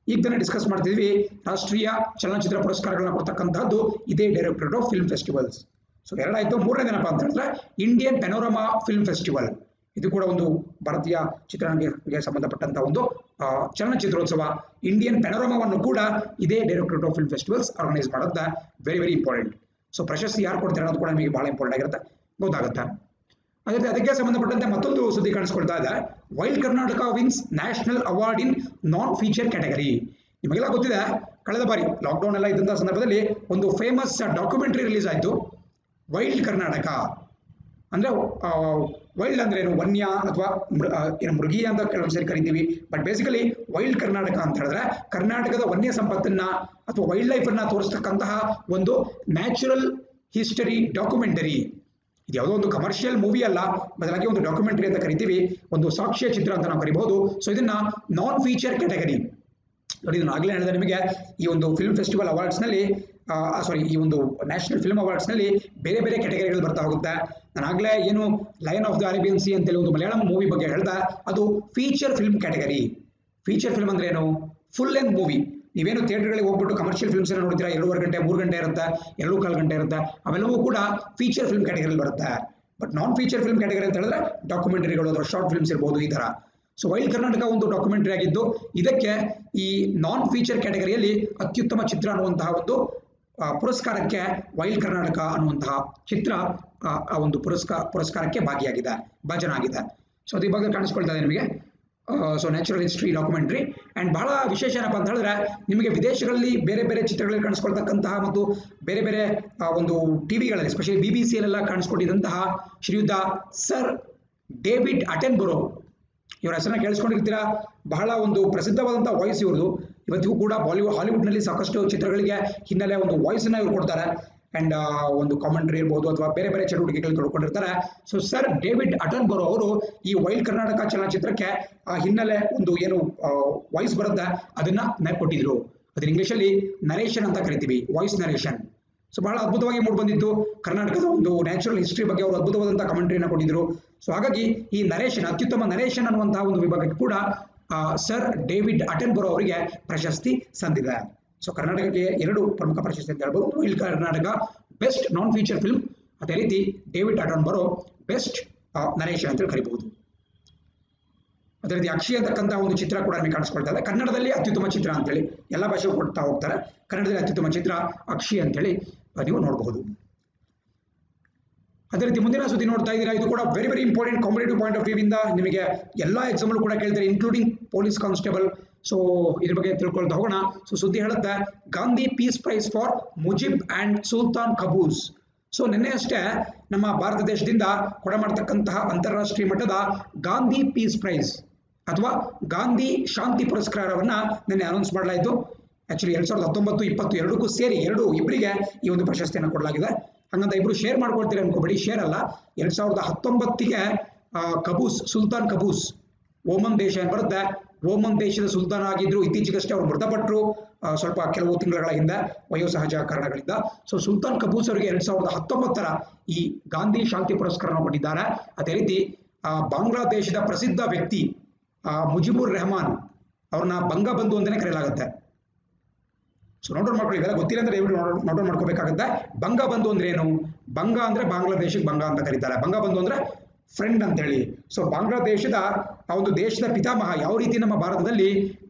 ಈಗ ತಾನೇ ಡಿಸ್ಕಸ್ ಮಾಡ್ತಿದ್ವಿ, ರಾಷ್ಟ್ರೀಯ ಚಲನಚಿತ್ರ ಪುರಸ್ಕಾರಗಳನ್ನ ಕೊಡ್ತಕ್ಕಂತಹದ್ದು ಇದೇ directorate of film festivals. So ಎರಡಾಯ್ತು. ಮೂರನೇದೇನಪ್ಪ ಅಂತ ಹೇಳಿದ್ರೆ ಇಂಡಿಯನ್ ಪೆನೋರಮಾ ಫಿಲ್ಮ್ ಫೆಸ್ಟಿವಲ್. ಇದು ಕೂಡ ಒಂದು ಭಾರತೀಯ ಚಿತ್ರರಂಗಕ್ಕೆ ಸಂಬಂಧಪಟ್ಟಂತಹ ಒಂದು ಚಲನಚಿತ್ರೋತ್ಸವ. ಇಂಡಿಯನ್ ಪೆನೋರಮಾವನ್ನು ಕೂಡ ಇದೇ directorate of film festivals organise ಮಾಡುತ್ತೆ. Very very important. ಸೊ ಪ್ರಶಸ್ತಿ ಯಾರು ಕೊಡ್ತಾರೆ ಅನ್ನೋದು ಕೂಡ ನಿಮಗೆ ಬಹಳ ಇಂಪಾರ್ಟೆಂಟ್ ಆಗಿರುತ್ತೆ, ಗೊತ್ತಾಗುತ್ತೆ. ಅದೇ ಅದಕ್ಕೆ ಸಂಬಂಧಪಟ್ಟಂತೆ ಮತ್ತೊಂದು ಸುದ್ದಿ ಕಾಣಿಸ್ಕೊಳ್ತಾ ಇದೆ. Wild Karnataka wins national award in non feature category. ನಿಮಗೆಲ್ಲ ಗೊತ್ತಿದೆ, ಕಳೆದ ಬಾರಿ ಲಾಕ್ಡೌನ್ ಎಲ್ಲ ಇದ್ದಂತಹ ಸಂದರ್ಭದಲ್ಲಿ ಒಂದು ಫೇಮಸ್ ಡಾಕ್ಯುಮೆಂಟರಿ ರಿಲೀಸ್ ಆಯಿತು, ವೈಲ್ಡ್ ಕರ್ನಾಟಕ. ಅಂದ್ರೆ ವೈಲ್ಡ್ ಅಂದ್ರೆ ಏನು, ವನ್ಯ ಅಥವಾ ಮೃಗೀಯ ಅಂತ ಕೆಲವೊಂದ್ಸರಿ ಕರಿತೀವಿ. ಬಟ್ ಬೇಸಿಕಲಿ ವೈಲ್ಡ್ ಕರ್ನಾಟಕ ಅಂತ ಹೇಳಿದ್ರೆ ಕರ್ನಾಟಕದ ವನ್ಯ ಸಂಪತ್ತನ್ನ ಅಥವಾ ವೈಲ್ಡ್ ಲೈಫ್ ಅನ್ನ ತೋರಿಸ್ತಕ್ಕಂತಹ ಒಂದು ನ್ಯಾಚುರಲ್ ಹಿಸ್ಟರಿ ಡಾಕ್ಯುಮೆಂಟರಿ. ಇದು ಯಾವುದೋ ಒಂದು ಕಮರ್ಷಿಯಲ್ ಮೂವಿ ಅಲ್ಲ, ಬದಲಾಗಿ ಒಂದು ಡಾಕ್ಯುಮೆಂಟರಿ ಅಂತ ಕರಿತೀವಿ, ಒಂದು ಸಾಕ್ಷ್ಯ ಚಿತ್ರ ಅಂತ ನಾವು ಕರಿಬಹುದು. ಸೊ ಇದನ್ನ ನಾನ್ ಫೀಚರ್ ಕ್ಯಾಟಗರಿ ನೋಡಿ. ನಾನು ಆಗಲೇ ಹೇಳಿದೆ ನಿಮಗೆ, ಈ ಒಂದು ಫಿಲ್ಮ್ ಫೆಸ್ಟಿವಲ್ ಅವಾರ್ಡ್ಸ್ ನಲ್ಲಿ ಈ ಒಂದು ನ್ಯಾಷನಲ್ ಫಿಲ್ಮ್ ಅವಾರ್ಡ್ಸ್ ನಲ್ಲಿ ಬೇರೆ ಬೇರೆ ಕ್ಯಾಟಗರಿಗಳು ಬರ್ತಾ ಹೋಗುತ್ತೆ. ನಾನು ಆಗಲೇ ಏನು lion of the Arabian C ಅಂತೇಳಿ ಒಂದು ಮಲಯಾಳಂ ಮೂವಿ ಬಗ್ಗೆ ಹೇಳ್ದೆ, ಅದು feature film category. Feature film ಅಂದ್ರೆ ಏನು? Full length movie. ನೀವೇನು ಥಿಯೇಟರ್ಗಳಿಗೆ ಹೋಗ್ಬಿಟ್ಟು ಕಮರ್ಷಿಯಲ್ ಫಿಲ್ಮ್ಸ್ ಅನ್ನು ನೋಡ್ತೀರಾ, 2.5 ಗಂಟೆ 3 ಗಂಟೆ ಇರುತ್ತೆ, 2.25 ಗಂಟೆ ಇರುತ್ತೆ, ಅವೆಲ್ಲವೂ ಕೂಡ ಫೀಚರ್ ಫಿಲ್ಮ್ ಕ್ಯಾಟಗರಿಯಲ್ಲಿ ಬರುತ್ತೆ. But non feature film category ಅಂತ ಹೇಳಿದ್ರೆ ಡಾಕ್ಯುಮೆಂಟರಿಗಳು ಅಥವಾ ಶಾರ್ಟ್ ಫಿಲ್ಮ್ಸ್ ಇರ್ಬೋದು, ಈ ತರ. ಸೊ ವೈಲ್ಡ್ ಕರ್ನಾಟಕ ಒಂದು ಡಾಕ್ಯುಮೆಂಟರಿ ಆಗಿದ್ದು, ಇದಕ್ಕೆ ಈ ನಾನ್ ಫೀಚರ್ ಕ್ಯಾಟಗರಿಯಲ್ಲಿ ಅತ್ಯುತ್ತಮ ಚಿತ್ರ ಅನ್ನುವಂತಹ ಒಂದು ಪುರಸ್ಕಾರಕ್ಕೆ ವೈಲ್ಡ್ ಕರ್ನಾಟಕ ಅನ್ನುವಂತಹ ಚಿತ್ರ ಆ ಒಂದು ಪುರಸ್ಕಾರಕ್ಕೆ ಭಾಜನಾಗಿದೆ. ಸೊ ಅದ್ರ ಬಗ್ಗೆ ಕಾಣಿಸ್ಕೊಳ್ತಾ ಇದೆ ನಿಮಗೆ. So natural history documentary. And ಬಹಳ ವಿಶೇಷ ಏನಪ್ಪ ಅಂತ ಹೇಳಿದ್ರೆ, ನಿಮಗೆ ವಿದೇಶಗಳಲ್ಲಿ ಬೇರೆ ಬೇರೆ ಚಿತ್ರಗಳಲ್ಲಿ ಕಾಣಿಸ್ಕೊಳ್ತಕ್ಕಂತಹ ಮತ್ತು ಬೇರೆ ಬೇರೆ ಒಂದು ಟಿವಿಗಳಲ್ಲಿ ಎಸ್ಪೆಷಲಿ BBC-ಯಲ್ಲೆಲ್ಲ ಕಾಣಿಸ್ಕೊಂಡಿದ್ದಂತಹ ಶ್ರೀಯುತ ಸರ್ ಡೇವಿಡ್ ಅಟೆನ್ಬರೋ, ಇವರ ಹೆಸರನ್ನ ಕೇಳಿಸ್ಕೊಂಡಿರ್ತೀರಾ. ಬಹಳ ಒಂದು ಪ್ರಸಿದ್ಧವಾದಂತಹ ವಾಯ್ಸ್ ಇವ್ರದ್ದು. ಇವತ್ತಿಗೂ ಕೂಡ ಹಾಲಿವುಡ್ನಲ್ಲಿ ಸಾಕಷ್ಟು ಚಿತ್ರಗಳಿಗೆ ಹಿನ್ನೆಲೆ ಒಂದು ವಾಯ್ಸ್ ಅನ್ನ ಇವ್ರು ಕೊಡ್ತಾರೆ. ಅಂಡ್ ಒಂದು ಕಾಮೆಂಟ್ರಿ ಇರ್ಬೋದು ಅಥವಾ ಬೇರೆ ಬೇರೆ ಚಟುವಟಿಕೆಗಳು ತೊಡ್ಕೊಂಡಿರ್ತಾರೆ. ಸೊ ಸರ್ ಡೇವಿಡ್ ಅಟೆನ್ಬರೋ ಅವರು ಈ ವೈಲ್ಡ್ ಕರ್ನಾಟಕ ಚಲನಚಿತ್ರಕ್ಕೆ ಹಿನ್ನೆಲೆ ಒಂದು ಏನು ವಾಯ್ಸ್ ಬರುತ್ತೆ ಅದನ್ನ ಕೊಟ್ಟಿದ್ರು. ಅದನ್ನ ಇಂಗ್ಲಿಷಲ್ಲಿ ನರೇಷನ್ ಅಂತ ಕರಿತೀವಿ, ವಾಯ್ಸ್ ನರೇಷನ್. ಸೊ ಬಹಳ ಅದ್ಭುತವಾಗಿ ಮೂಡ್ ಬಂದಿತ್ತು. ಕರ್ನಾಟಕದ ಒಂದು ನ್ಯಾಚುರಲ್ ಹಿಸ್ಟ್ರಿ ಬಗ್ಗೆ ಅವರು ಅದ್ಭುತವಾದಂತಹ ಕಮೆಂಟ್ರಿಯನ್ನು ಕೊಟ್ಟಿದ್ರು. ಸೊ ಹಾಗಾಗಿ ಈ ನರೇಷನ್, ಅತ್ಯುತ್ತಮ ನರೇಷನ್ ಅನ್ನುವಂತಹ ಒಂದು ವಿಭಾಗಕ್ಕೆ ಕೂಡ ಸರ್ ಡೇವಿಡ್ ಅಟೆನ್ಬರೋ ಅವರಿಗೆ ಪ್ರಶಸ್ತಿ ಸಂದಿದೆ. ಸೊ ಕರ್ನಾಟಕಕ್ಕೆ 2 ಪ್ರಮುಖ ಪ್ರಶಸ್ತಿ ಅಂತ ಹೇಳ್ಬೋದು. ವೈಲ್ಡ್ ಕರ್ನಾಟಕ ಬೆಸ್ಟ್ ನಾನ್ ಫೀಚರ್ ಫಿಲ್ಮ್, ಅದೇ ರೀತಿ ಡೇವಿಡ್ ಅಟೆನ್ಬರೋ ಬೆಸ್ಟ್ ನರೇಷನ್ ಅಂತ ಕರಿಬಹುದು. ಅದೇ ರೀತಿ ಅಕ್ಷಿ ಅಂತಕ್ಕಂತಹ ಒಂದು ಚಿತ್ರ ಕೂಡ ನಿಮಗೆ ಕಾಣಿಸ್ಕೊಳ್ತಾ ಇದೆ. ಕನ್ನಡದಲ್ಲಿ ಅತ್ಯುತ್ತಮ ಚಿತ್ರ ಅಂತೇಳಿ ಎಲ್ಲ ಭಾಷೆಗೂ ಕೊಡ್ತಾ ಹೋಗ್ತಾರೆ. ಕನ್ನಡದಲ್ಲಿ ಅತ್ಯುತ್ತಮ ಚಿತ್ರ ಅಕ್ಷಿ ಅಂತೇಳಿ ನೀವು ನೋಡಬಹುದು. ಅದೇ ರೀತಿ ಮುಂದಿನ ಸುದ್ದಿ ನೋಡ್ತಾ ಇದ್ದೀರಾ. ಇದು ಕೂಡ very very important competitive point of view ಇಂದ ನಿಮಗೆ ಎಲ್ಲ ಎಕ್ಸಾಮ್ಗಳು ಕೂಡ ಕೇಳ್ತಾರೆ, ಇನ್ಕ್ಲೂಡಿಂಗ್ ಪೊಲೀಸ್ ಕಾನ್ಸ್ಟೇಬಲ್. ಸೊ ಇದ್ರ ಬಗ್ಗೆ ತಿಳ್ಕೊಳ್ತಾ ಹೋಗೋಣ. ಸೊ ಸುದ್ದಿ ಹೇಳುತ್ತೆ, Gandhi peace prize for Mujib and Sultan Qaboos. So ನಿನ್ನೆ ಅಷ್ಟೇ ನಮ್ಮ ಭಾರತ ದೇಶದಿಂದ ಕೊಡಮಾಡ್ತಕ್ಕಂತಹ ಅಂತಾರಾಷ್ಟ್ರೀಯ ಮಟ್ಟದ ಗಾಂಧಿ ಪೀಸ್ ಪ್ರೈಸ್ ಅಥವಾ ಗಾಂಧಿ ಶಾಂತಿ ಪುರಸ್ಕಾರವನ್ನ ನಿನ್ನೆ ಅನೌನ್ಸ್ ಮಾಡಲಾಯಿತು. ಆಕ್ಚುಲಿ 2019, 20 ಎರಡಕ್ಕೂ ಸೇರಿ ಇಬ್ಬರಿಗೆ ಈ ಒಂದು ಪ್ರಶಸ್ತಿಯನ್ನು ಕೊಡಲಾಗಿದೆ. ಹಂಗಂತ ಇಬ್ರು ಶೇರ್ ಮಾಡ್ಕೊಳ್ತೀರಿ ಅನ್ಕೋಬೇಡಿ, ಶೇರ್ ಅಲ್ಲ. 2019ಗೆ ಕಬೂಸ್, ಸುಲ್ತಾನ್ ಕಬೂಸ್, ಓಮನ್ ದೇಶ ಏನ್ ಬರುತ್ತೆ, ಓಮನ್ ದೇಶದ ಸುಲ್ತಾನ್ ಆಗಿದ್ರು. ಇತ್ತೀಚೆಗಷ್ಟೇ ಅವರು ಮೃತಪಟ್ಟರು, ಸ್ವಲ್ಪ ಕೆಲವು ತಿಂಗಳ ಹಿಂದೆ ವಯೋಸಹಜ ಕಾರಣಗಳಿಂದ. ಸೊ ಸುಲ್ತಾನ್ ಕಬೂಸ್ ಅವರಿಗೆ 2019ರ ಈ ಗಾಂಧಿ ಶಾಂತಿ ಪುರಸ್ಕಾರವನ್ನು ಕೊಟ್ಟಿದ್ದಾರೆ. ಅದೇ ರೀತಿ ಬಾಂಗ್ಲಾದೇಶದ ಪ್ರಸಿದ್ಧ ವ್ಯಕ್ತಿ ಮುಜಿಬುರ್ ರೆಹಮಾನ್ ಅವ್ರನ್ನ ಬಂಗಬಂಧು ಅಂತಾನೆ ಕರೆಯಲಾಗುತ್ತೆ. ಸೊ ನೋಟ್ ಮಾಡ್ಕೊಳ್ಳಿ, ಇವೆಲ್ಲ ಗೊತ್ತಿಲ್ಲ ಅಂದ್ರೆ ನೋಟ್ ಮಾಡ್ಕೋಬೇಕಾಗುತ್ತೆ. ಬಂಗಬಂಧು ಅಂದ್ರೆ ಏನು? ಬಂಗ ಅಂದ್ರೆ ಬಾಂಗ್ಲಾದೇಶಕ್ಕೆ ಬಂಗ ಅಂತ ಕರೀತಾರೆ, ಬಂಗಬಂಧು ಅಂದ್ರೆ ಫ್ರೆಂಡ್ ಅಂತ ಹೇಳಿ. ಸೊ ಬಾಂಗ್ಲಾದೇಶದ ಆ ಒಂದು ದೇಶದ ಪಿತಾಮಹ, ಯಾವ ರೀತಿ ನಮ್ಮ ಭಾರತದಲ್ಲಿ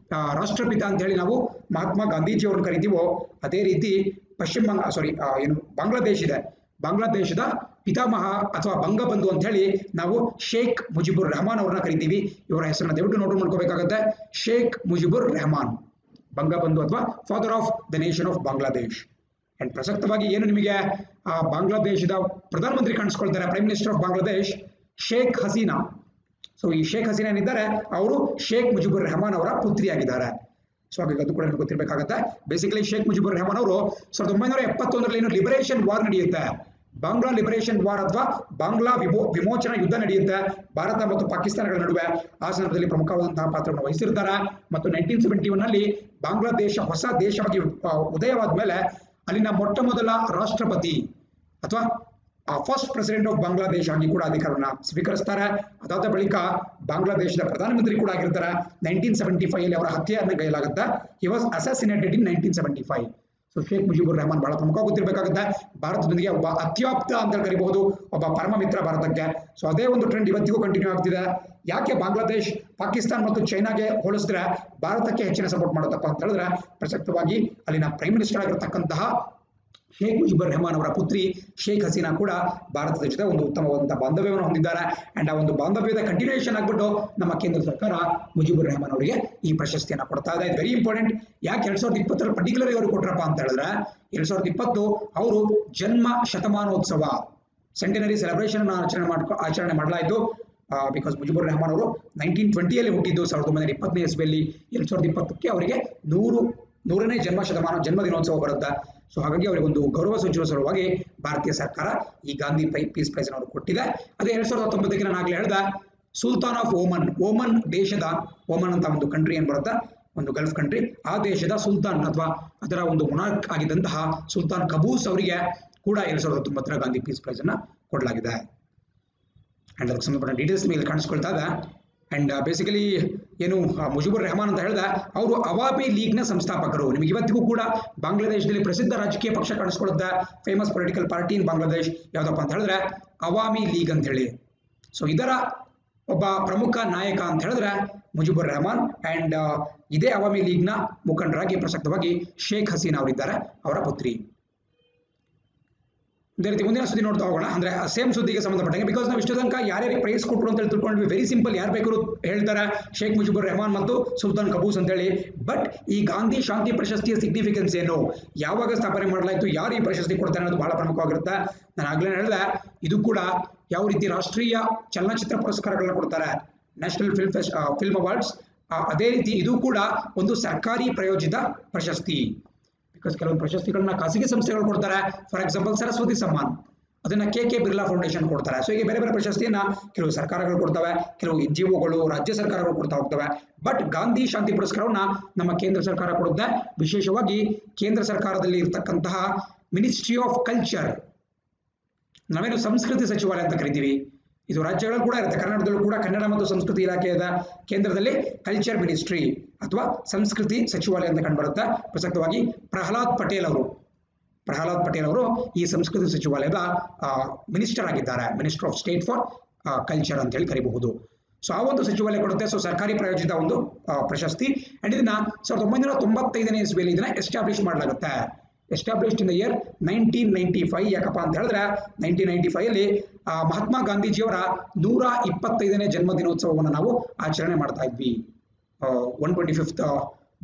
ರಾಷ್ಟ್ರಪಿತ ಅಂತ ಹೇಳಿ ನಾವು ಮಹಾತ್ಮ ಗಾಂಧೀಜಿ ಅವ್ರನ್ನ ಕರಿತೀವೋ, ಅದೇ ರೀತಿ ಬಾಂಗ್ಲಾದೇಶದ ಪಿತಾಮಹ ಅಥವಾ ಬಂಗಬಂಧು ಅಂತ ಹೇಳಿ ನಾವು ಶೇಖ್ ಮುಜಿಬುರ್ ರೆಹಮಾನ್ ಅವ್ರನ್ನ ಕರಿತೀವಿ. ಇವರ ಹೆಸರನ್ನ ದಯವಿಟ್ಟು ನೋಟ್ ಮಾಡ್ಕೋಬೇಕಾಗುತ್ತೆ, ಶೇಖ್ ಮುಜಿಬುರ್ ರೆಹಮಾನ್, ಬಂಗಬಂಧು ಅಥವಾ father of the nation of Bangladesh. And ಪ್ರಸಕ್ತವಾಗಿ ಏನು ನಿಮಗೆ ಬಾಂಗ್ಲಾದೇಶದ ಪ್ರಧಾನಮಂತ್ರಿ ಕಾಣಿಸ್ಕೊಳ್ತಾರೆ, prime minister of Bangladesh Sheikh Hasina. So ಈ ಶೇಖ್ ಹಸೀನಾ ಏನಿದ್ದಾರೆ ಅವರು ಶೇಖ್ ಮುಜಿಬುರ್ ರೆಹಮಾನ್ ಅವರ ಪುತ್ರಿಯಾಗಿದ್ದಾರೆ. ಸೊ ಹಾಗಾಗಿ ಅದು ಕೂಡ ಗೊತ್ತಿರಬೇಕಾಗುತ್ತೆ. ಬೇಸಿಕಲಿ ಶೇಖ್ ಮುಜಿಬುರ್ ರೆಹಮಾನ್ ಅವರು 1971ರಲ್ಲಿ ಏನು ಲಿಬರೇಷನ್ ವಾರ್ ನಡೆಯುತ್ತೆ, ಬಾಂಗ್ಲಾ ಲಿಬರೇಷನ್ ವಾರ್ ಅಥವಾ ಬಾಂಗ್ಲಾ ವಿಮೋಚನಾ ಯುದ್ಧ ನಡೆಯುತ್ತೆ ಭಾರತ ಮತ್ತು ಪಾಕಿಸ್ತಾನಗಳ ನಡುವೆ. ಆ ಸಂದರ್ಭದಲ್ಲಿ ಪ್ರಮುಖವಾದಂತಹ ಪಾತ್ರವನ್ನು ವಹಿಸಿರ್ತಾರೆ. ಮತ್ತು 1971ನಲ್ಲಿ ಬಾಂಗ್ಲಾದೇಶ ಹೊಸ ದೇಶವಾಗಿ ಉದಯವಾದ ಮೇಲೆ ಅಲ್ಲಿನ ಮೊಟ್ಟ ಮೊದಲ ರಾಷ್ಟ್ರಪತಿ ಅಥವಾ ಫಸ್ಟ್ ಪ್ರೆಸಿಡೆಂಟ್ ಆಫ್ ಬಾಂಗ್ಲಾದೇಶ್ ಆಗಿ ಕೂಡ ಅಧಿಕಾರವನ್ನು ಸ್ವೀಕರಿಸ್ತಾರೆ. ಅದಾದ ಬಳಿಕ ಬಾಂಗ್ಲಾದೇಶದ ಪ್ರಧಾನಮಂತ್ರಿ ಕೂಡ ಆಗಿರ್ತಾರೆ. 1975 ಅವರ ಹತ್ಯೆಯನ್ನು ಗೈಲಾಗುತ್ತೆ. He was assassinated in 1975. So Sheikh Mujibur Rahman ಬಹಳ ಪ್ರಮುಖ ಗೊತ್ತಿರಬೇಕಾಗುತ್ತೆ. ಭಾರತದೊಂದಿಗೆ ಒಬ್ಬ ಅತ್ಯಾಪ್ತ ಅಂತ ಕರಿಬಹುದು, ಒಬ್ಬ ಪರಮ ಮಿತ್ರ ಭಾರತಕ್ಕೆ. ಸೊ ಅದೇ ಒಂದು ಟ್ರೆಂಡ್ ಇವತ್ತಿಗೂ ಕಂಟಿನ್ಯೂ ಆಗ್ತಿದೆ. ಯಾಕೆ ಬಾಂಗ್ಲಾದೇಶ್ ಪಾಕಿಸ್ತಾನ ಮತ್ತು ಚೈನಾಗೆ ಹೋಲಿಸಿದ್ರೆ ಭಾರತಕ್ಕೆ ಹೆಚ್ಚಿನ ಸಪೋರ್ಟ್ ಮಾಡುತ್ತಪ್ಪ ಅಂತ ಹೇಳಿದ್ರೆ, ಪ್ರಸಕ್ತವಾಗಿ ಅಲ್ಲಿನ ಪ್ರೈಮ್ ಮಿನಿಸ್ಟರ್ ಆಗಿರತಕ್ಕಂತಹ ಶೇಖ್ ಮುಜಿಬುರ್ ರೆಹಮಾನ್ ಅವರ ಪುತ್ರಿ ಶೇಖ್ ಹಸೀನಾ ಕೂಡ ಭಾರತದ ಜೊತೆ ಒಂದು ಉತ್ತಮವಾದಂತಹ ಬಾಂಧವ್ಯವನ್ನು ಹೊಂದಿದ್ದಾರೆ. ಅಂಡ್ ಆ ಒಂದು ಬಾಂಧವ್ಯದ ಕಂಟಿನ್ಯೂಯೇಷನ್ ಆಗ್ಬಿಟ್ಟು ನಮ್ಮ ಕೇಂದ್ರ ಸರ್ಕಾರ ಮುಜಿಬುರ್ ರೆಹಮಾನ್ ಅವರಿಗೆ ಈ ಪ್ರಶಸ್ತಿಯನ್ನು ಕೊಡ್ತಾ ಇದೆ. Very important. ಯಾಕೆ 2020 ಪರ್ಟಿಕ್ಯುಲರ್ ಅವರು ಕೊಟ್ರಪ್ಪ ಅಂತ ಹೇಳಿದ್ರೆ, 2020 ಅವರು ಜನ್ಮ ಶತಮಾನೋತ್ಸವ ಸೆಂಟಿನರಿ ಸೆಲೆಬ್ರೇಷನ್ ಆಚರಣೆ ಮಾಡಲಾಯಿತು. ಬಿಕಾಸ್ ಮುಜಿಬುರ್ ರೆಹಮಾನ್ ಅವರು 1920ಯಲ್ಲಿ ಹುಟ್ಟಿದ್ದು, 1920ನೇ ಇಸ್ವಿಯಲ್ಲಿ 2020ಕ್ಕೆ ಅವರಿಗೆ 100ನೇ ಜನ್ಮ ದಿನೋತ್ಸವ ಬರುತ್ತೆ. ಸೊ ಹಾಗಾಗಿ ಅವರಿಗೆ ಒಂದು ಗೌರವ ಸೂಚಿಸುವ ಸಲುವಾಗಿ ಭಾರತೀಯ ಸರ್ಕಾರ ಈ ಗಾಂಧಿ ಪೀಸ್ ಪ್ರೈಸ್ ಅವರು ಕೊಟ್ಟಿದೆ. ಅದೇ 2019ಕ್ಕೆ ನಾನು ಆಗಲೇ ಹೇಳಿದ ಸುಲ್ತಾನ್ ಆಫ್ ಓಮನ್ ದೇಶದ, ಓಮನ್ ಅಂತ ಒಂದು ಕಂಟ್ರಿ ಏನ್ ಬರುತ್ತೆ, ಒಂದು ಗಲ್ಫ್ ಕಂಟ್ರಿ, ಆ ದೇಶದ ಸುಲ್ತಾನ್ ಅಥವಾ ಅದರ ಒಂದು ಮೊನಾರ್ಕ್ ಆಗಿದ್ದಂತಹ ಸುಲ್ತಾನ್ ಕಬೂಸ್ ಅವರಿಗೆ ಕೂಡ 2019ರ ಗಾಂಧಿ ಪೀಸ್ ಪ್ರೈಸ್ ಅನ್ನ ಕೊಡಲಾಗಿದೆ. ಅಂಡ್ ಅದಕ್ಕೆ ಸಂಬಂಧಪಟ್ಟ ಡೀಟೇಲ್ಸ್ ಮೇಲೆ ಕಾಣಿಸ್ಕೊಳ್ತಾ ಇದೆ. ಅಂಡ್ ಬೇಸಿಕಲಿ ಏನು ಮುಜಿಬುರ್ ರೆಹಮಾನ್ ಅಂತ ಹೇಳಿದ ಅವರು ಅವಾಮಿ ಲೀಗ್ನ ಸಂಸ್ಥಾಪಕರು. ನಿಮಗೆ ಇವತ್ತಿಗೂ ಕೂಡ ಬಾಂಗ್ಲಾದೇಶದಲ್ಲಿ ಪ್ರಸಿದ್ಧ ರಾಜಕೀಯ ಪಕ್ಷ ಕಾಣಿಸ್ಕೊಳ್ಳುತ್ತೆ, famous political party in Bangladesh ಯಾವುದಪ್ಪ ಅಂತ ಹೇಳಿದ್ರೆ ಅವಾಮಿ ಲೀಗ್ ಅಂತ ಹೇಳಿ. ಸೊ ಇದರ ಒಬ್ಬ ಪ್ರಮುಖ ನಾಯಕ ಅಂತ ಹೇಳಿದ್ರೆ ಮುಜಿಬುರ್ ರೆಹಮಾನ್. ಅಂಡ್ ಇದೇ ಅವಾಮಿ ಲೀಗ್ನ ಮುಖಂಡರಾಗಿ ಪ್ರಸಕ್ತವಾಗಿ ಶೇಖ್ ಹಸೀನಾ ಅವರಿದ್ದಾರೆ, ಅವರ ಪುತ್ರಿ. ಇದೇ ರೀತಿ ಮುಂದಿನ ಸುದ್ದಿ ನೋಡ್ತಾ ಹೋಗೋಣ. ಅಂದ್ರೆ ಸೇಮ್ ಸುದ್ದಿಗೆ ಸಂಬಂಧಪಟ್ಟಂಗೆ, ಬಿಕಾಸ್ ನಾವು ಇಷ್ಟು ತನಕ ಯಾರ್ಯಾರಿಗೆ ಪ್ರೈಸ್ ಕೊಟ್ಟರು ಅಂತ ತಿಳ್ಕೊಂಡ್ವಿ. ವೆರಿ ಸಿಂಪಲ್, ಯಾರು ಬೇಕಾದ್ರೂ ಹೇಳ್ತಾರೆ ಶೇಖ್ ಮುಜಿಬುರ್ ರೆಹಮಾನ್ ಮತ್ತು ಸುಲ್ತಾನ್ ಕಬೂಸ್ ಅಂತ ಹೇಳಿ. ಬಟ್ ಈ ಗಾಂಧಿ ಶಾಂತಿ ಪ್ರಶಸ್ತಿಯ ಸಿಗ್ನಿಫಿಕೆನ್ಸ್ ಏನು, ಯಾವಾಗ ಸ್ಥಾಪನೆ ಮಾಡಲಾಯಿತು, ಯಾರು ಈ ಪ್ರಶಸ್ತಿ ಕೊಡ್ತಾರೆ ಅನ್ನೋದು ಬಹಳ ಪ್ರಮುಖವಾಗಿರುತ್ತೆ. ನಾನು ಆಗ್ಲೇ ಹೇಳಿದೆ, ಇದು ಕೂಡ ಯಾವ ರೀತಿ ರಾಷ್ಟ್ರೀಯ ಚಲನಚಿತ್ರ ಪುರಸ್ಕಾರಗಳನ್ನ ಕೊಡ್ತಾರೆ, ನ್ಯಾಷನಲ್ ಫಿಲ್ಮ್ ಅವಾರ್ಡ್ಸ್, ಅದೇ ರೀತಿ ಇದು ಕೂಡ ಒಂದು ಸರ್ಕಾರಿ ಪ್ರಾಯೋಜಿತ ಪ್ರಶಸ್ತಿ. ಬಿಕಾಸ್ ಕೆಲವೊಂದು ಪ್ರಶಸ್ತಿಗಳನ್ನ ಖಾಸಗಿ ಸಂಸ್ಥೆಗಳು ಕೊಡ್ತಾರೆ. ಫಾರ್ ಎಕ್ಸಾಂಪಲ್ ಸರಸ್ವತಿ ಸಮ್ಮಾನ್ ಅದನ್ನ ಕೆ ಬಿರ್ಲಾ ಫೌಂಡೇಶನ್ ಕೊಡ್ತಾರೆ. ಸೊ ಹೀಗೆ ಬೇರೆ ಬೇರೆ ಪ್ರಶಸ್ತಿಯನ್ನ ಕೆಲವು ಸರ್ಕಾರಗಳು ಕೊಡ್ತವೆ, ಕೆಲವು NGOಗಳು, ರಾಜ್ಯ ಸರ್ಕಾರಗಳು ಕೊಡ್ತಾ ಹೋಗ್ತವೆ. ಬಟ್ ಗಾಂಧಿ ಶಾಂತಿ ಪುರಸ್ಕಾರವನ್ನ ನಮ್ಮ ಕೇಂದ್ರ ಸರ್ಕಾರ ಕೊಡುತ್ತೆ. ವಿಶೇಷವಾಗಿ ಕೇಂದ್ರ ಸರ್ಕಾರದಲ್ಲಿ ಇರ್ತಕ್ಕಂತಹ ಮಿನಿಸ್ಟ್ರಿ ಆಫ್ ಕಲ್ಚರ್, ನಾವೇನು ಸಂಸ್ಕೃತಿ ಸಚಿವಾಲಯ ಅಂತ ಕರಿತೀವಿ, ಇದು ರಾಜ್ಯಗಳು ಕೂಡ ಇರುತ್ತೆ. ಕರ್ನಾಟಕದಲ್ಲೂ ಕೂಡ ಕನ್ನಡ ಮತ್ತು ಸಂಸ್ಕೃತಿ ಇಲಾಖೆಯ ಕೇಂದ್ರದಲ್ಲಿ ಕಲ್ಚರ್ ಮಿನಿಸ್ಟ್ರಿ ಅಥವಾ ಸಂಸ್ಕೃತಿ ಸಚಿವಾಲಯ ಅಂತ ಕಂಡುಬರುತ್ತೆ. ಪ್ರಸಕ್ತವಾಗಿ ಪ್ರಹ್ಲಾದ್ ಪಟೇಲ್ ಅವರು ಈ ಸಂಸ್ಕೃತಿ ಸಚಿವಾಲಯದ ಮಿನಿಸ್ಟರ್ ಆಗಿದ್ದಾರೆ, minister of state for culture ಅಂತ ಹೇಳಿ ಕರಿಬಹುದು. ಸೊ ಆ ಒಂದು ಸಚಿವಾಲಯ ಕೊಡುತ್ತೆ. ಸೊ ಸರ್ಕಾರಿ ಪ್ರಾಯೋಜಿತ ಒಂದು ಪ್ರಶಸ್ತಿ. ಅಂಡ್ ಇದನ್ನ 1995ನೇ ಇಸ್ವಿಯಲ್ಲಿ ಇದನ್ನ ಎಸ್ಟಾಬ್ಲಿಷ್ ಮಾಡಲಾಗುತ್ತೆ. Established in the year 1995. ಯಾಕಪ್ಪ ಅಂತ ಹೇಳಿದ್ರೆ 1995 ಮಹಾತ್ಮ ಗಾಂಧೀಜಿಯವರ 125ನೇ ಜನ್ಮ ದಿನೋತ್ಸವವನ್ನು ನಾವು ಆಚರಣೆ ಮಾಡ್ತಾ ಇದ್ವಿ. 125th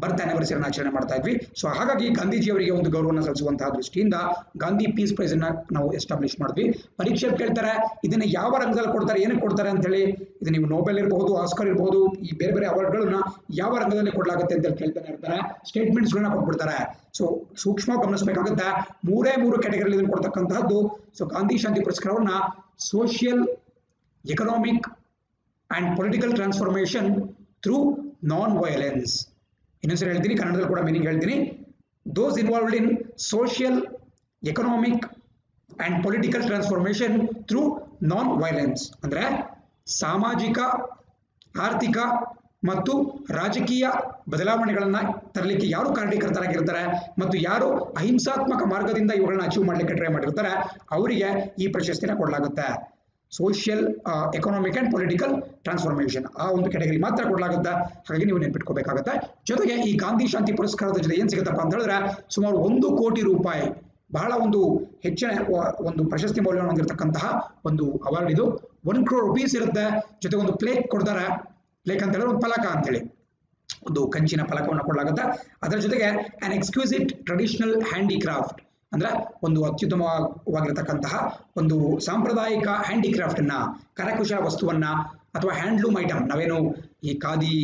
ಬರ್ತ್ ಆನಿವರ್ಸರಿಯನ್ನು ಆಚರಣೆ ಮಾಡ್ತಾ ಇದ್ವಿ. ಸೊ ಹಾಗಾಗಿ ಗಾಂಧೀಜಿಯವರಿಗೆ ಒಂದು ಗೌರವವನ್ನು ಸಲ್ಲಿಸುವಂತಹ ದೃಷ್ಟಿಯಿಂದ ಗಾಂಧಿ ಪೀಸ್ ಪ್ರೈಸ್ ಅನ್ನ ನಾವು ಎಸ್ಟಾಬ್ಲಿಷ್ ಮಾಡಿದ್ವಿ. ಪರೀಕ್ಷೆ ಕೇಳ್ತಾರೆ ಇದನ್ನ ಯಾವ ರಂಗದಲ್ಲಿ ಕೊಡ್ತಾರೆ, ಏನಕ್ಕೆ ಕೊಡ್ತಾರೆ ಅಂತ ಹೇಳಿ. ಇದು ನೀವು ನೋಬೆಲ್ ಇರಬಹುದು, ಆಸ್ಕರ್ ಇರಬಹುದು, ಈ ಬೇರೆ ಬೇರೆ ಅವಾರ್ಡ್ಗಳನ್ನ ಯಾವ ರಂಗದಲ್ಲಿ ಕೊಡಲಾಗುತ್ತೆ ಅಂತ ಕೇಳ್ತಾನೆ ಇರ್ತಾರೆ. ಸ್ಟೇಟ್ಮೆಂಟ್ಸ್ಗಳನ್ನ ಕೊಟ್ಬಿಡ್ತಾರೆ. ಸೊ ಸೂಕ್ಷ್ಮವಾಗಿ ಗಮನಿಸಬೇಕಾಗುತ್ತೆ. 3 ಕ್ಯಾಟಗರಿಯಲ್ಲಿ ಇದನ್ನು ಕೊಡ್ತಕ್ಕಂತಹದ್ದು. ಸೊ ಗಾಂಧಿ ಶಾಂತಿ ಪುರಸ್ಕಾರವನ್ನ social, economic and political transformation through non violence. ಇನ್ನೊಂದ್ಸರಿ ಹೇಳ್ತೀನಿ, ಕನ್ನಡದಲ್ಲಿ ಕೂಡ ಮೀನಿಂಗ್ ಹೇಳ್ತೀನಿ. Those involved in social, economic and political transformation through non violence. ಅಂದ್ರೆ ಸಾಮಾಜಿಕ, ಆರ್ಥಿಕ ಮತ್ತು ರಾಜಕೀಯ ಬದಲಾವಣೆಗಳನ್ನ ತರಲಿಕ್ಕೆ ಯಾರು ಕಾರಣೀಕರ್ತರಾಗಿರ್ತಾರೆ ಮತ್ತು ಯಾರು ಅಹಿಂಸಾತ್ಮಕ ಮಾರ್ಗದಿಂದ ಇವುಗಳನ್ನ ಅಚೀವ್ ಮಾಡಲಿಕ್ಕೆ ಟ್ರೈ ಮಾಡಿರ್ತಾರೆ ಅವರಿಗೆ ಈ ಪ್ರಶಸ್ತಿನ ಕೊಡಲಾಗುತ್ತೆ. Social, economic and political transformation ಆ ಒಂದು ಕೆಟಗರಿ ಮಾತ್ರ ಕೊಡಲಾಗುತ್ತೆ. ಹಾಗಾಗಿ ನೀವು ನೆನ್ಪಿಟ್ಕೋಬೇಕಾಗುತ್ತೆ. ಜೊತೆಗೆ ಈ ಗಾಂಧಿ ಶಾಂತಿ ಪುರಸ್ಕಾರದ ಜೊತೆ ಏನ್ ಸಿಗುತ್ತಪ್ಪ ಅಂತ ಹೇಳಿದ್ರೆ ಸುಮಾರು 1 ಕೋಟಿ ರೂಪಾಯಿ, ಬಹಳ ಒಂದು ಹೆಚ್ಚಿನ ಒಂದು ಪ್ರಶಸ್ತಿ ಮೌಲ್ಯವನ್ನು ಹೊಂದಿರತಕ್ಕಂತಹ ಒಂದು ಅವಾರ್ಡ್ ಇದು. 1 crore rupees ಇರುತ್ತೆ. ಜೊತೆ ಒಂದು ಪ್ಲೇಕ್ ಕೊಡ್ತಾರೆ. ಪ್ಲೇಕ್ ಅಂತ ಹೇಳಿದ್ರೆ ಒಂದು ಫಲಕ ಅಂತೇಳಿ, ಒಂದು ಕಂಚಿನ ಫಲಕವನ್ನು ಕೊಡಲಾಗುತ್ತೆ. ಅದರ ಜೊತೆಗೆ ಆನ್ ಎಕ್ಸ್ಕ್ಯೂಸಿಟ್ ಟ್ರೆಡಿಷನಲ್ ಹ್ಯಾಂಡಿಕ್ರಾಫ್ಟ್ ಅಂದ್ರೆ ಒಂದು ಅತ್ಯುತ್ತಮವಾಗಿರತಕ್ಕಂತಹ ಒಂದು ಸಾಂಪ್ರದಾಯಿಕ ಹ್ಯಾಂಡಿಕ್ರಾಫ್ಟ್ ಅನ್ನ, ಕರಕುಶಲ ವಸ್ತುವನ್ನ ಅಥವಾ ಹ್ಯಾಂಡ್ಲೂಮ್ ಐಟಮ್, ನಾವೇನು ಈ ಖಾದಿ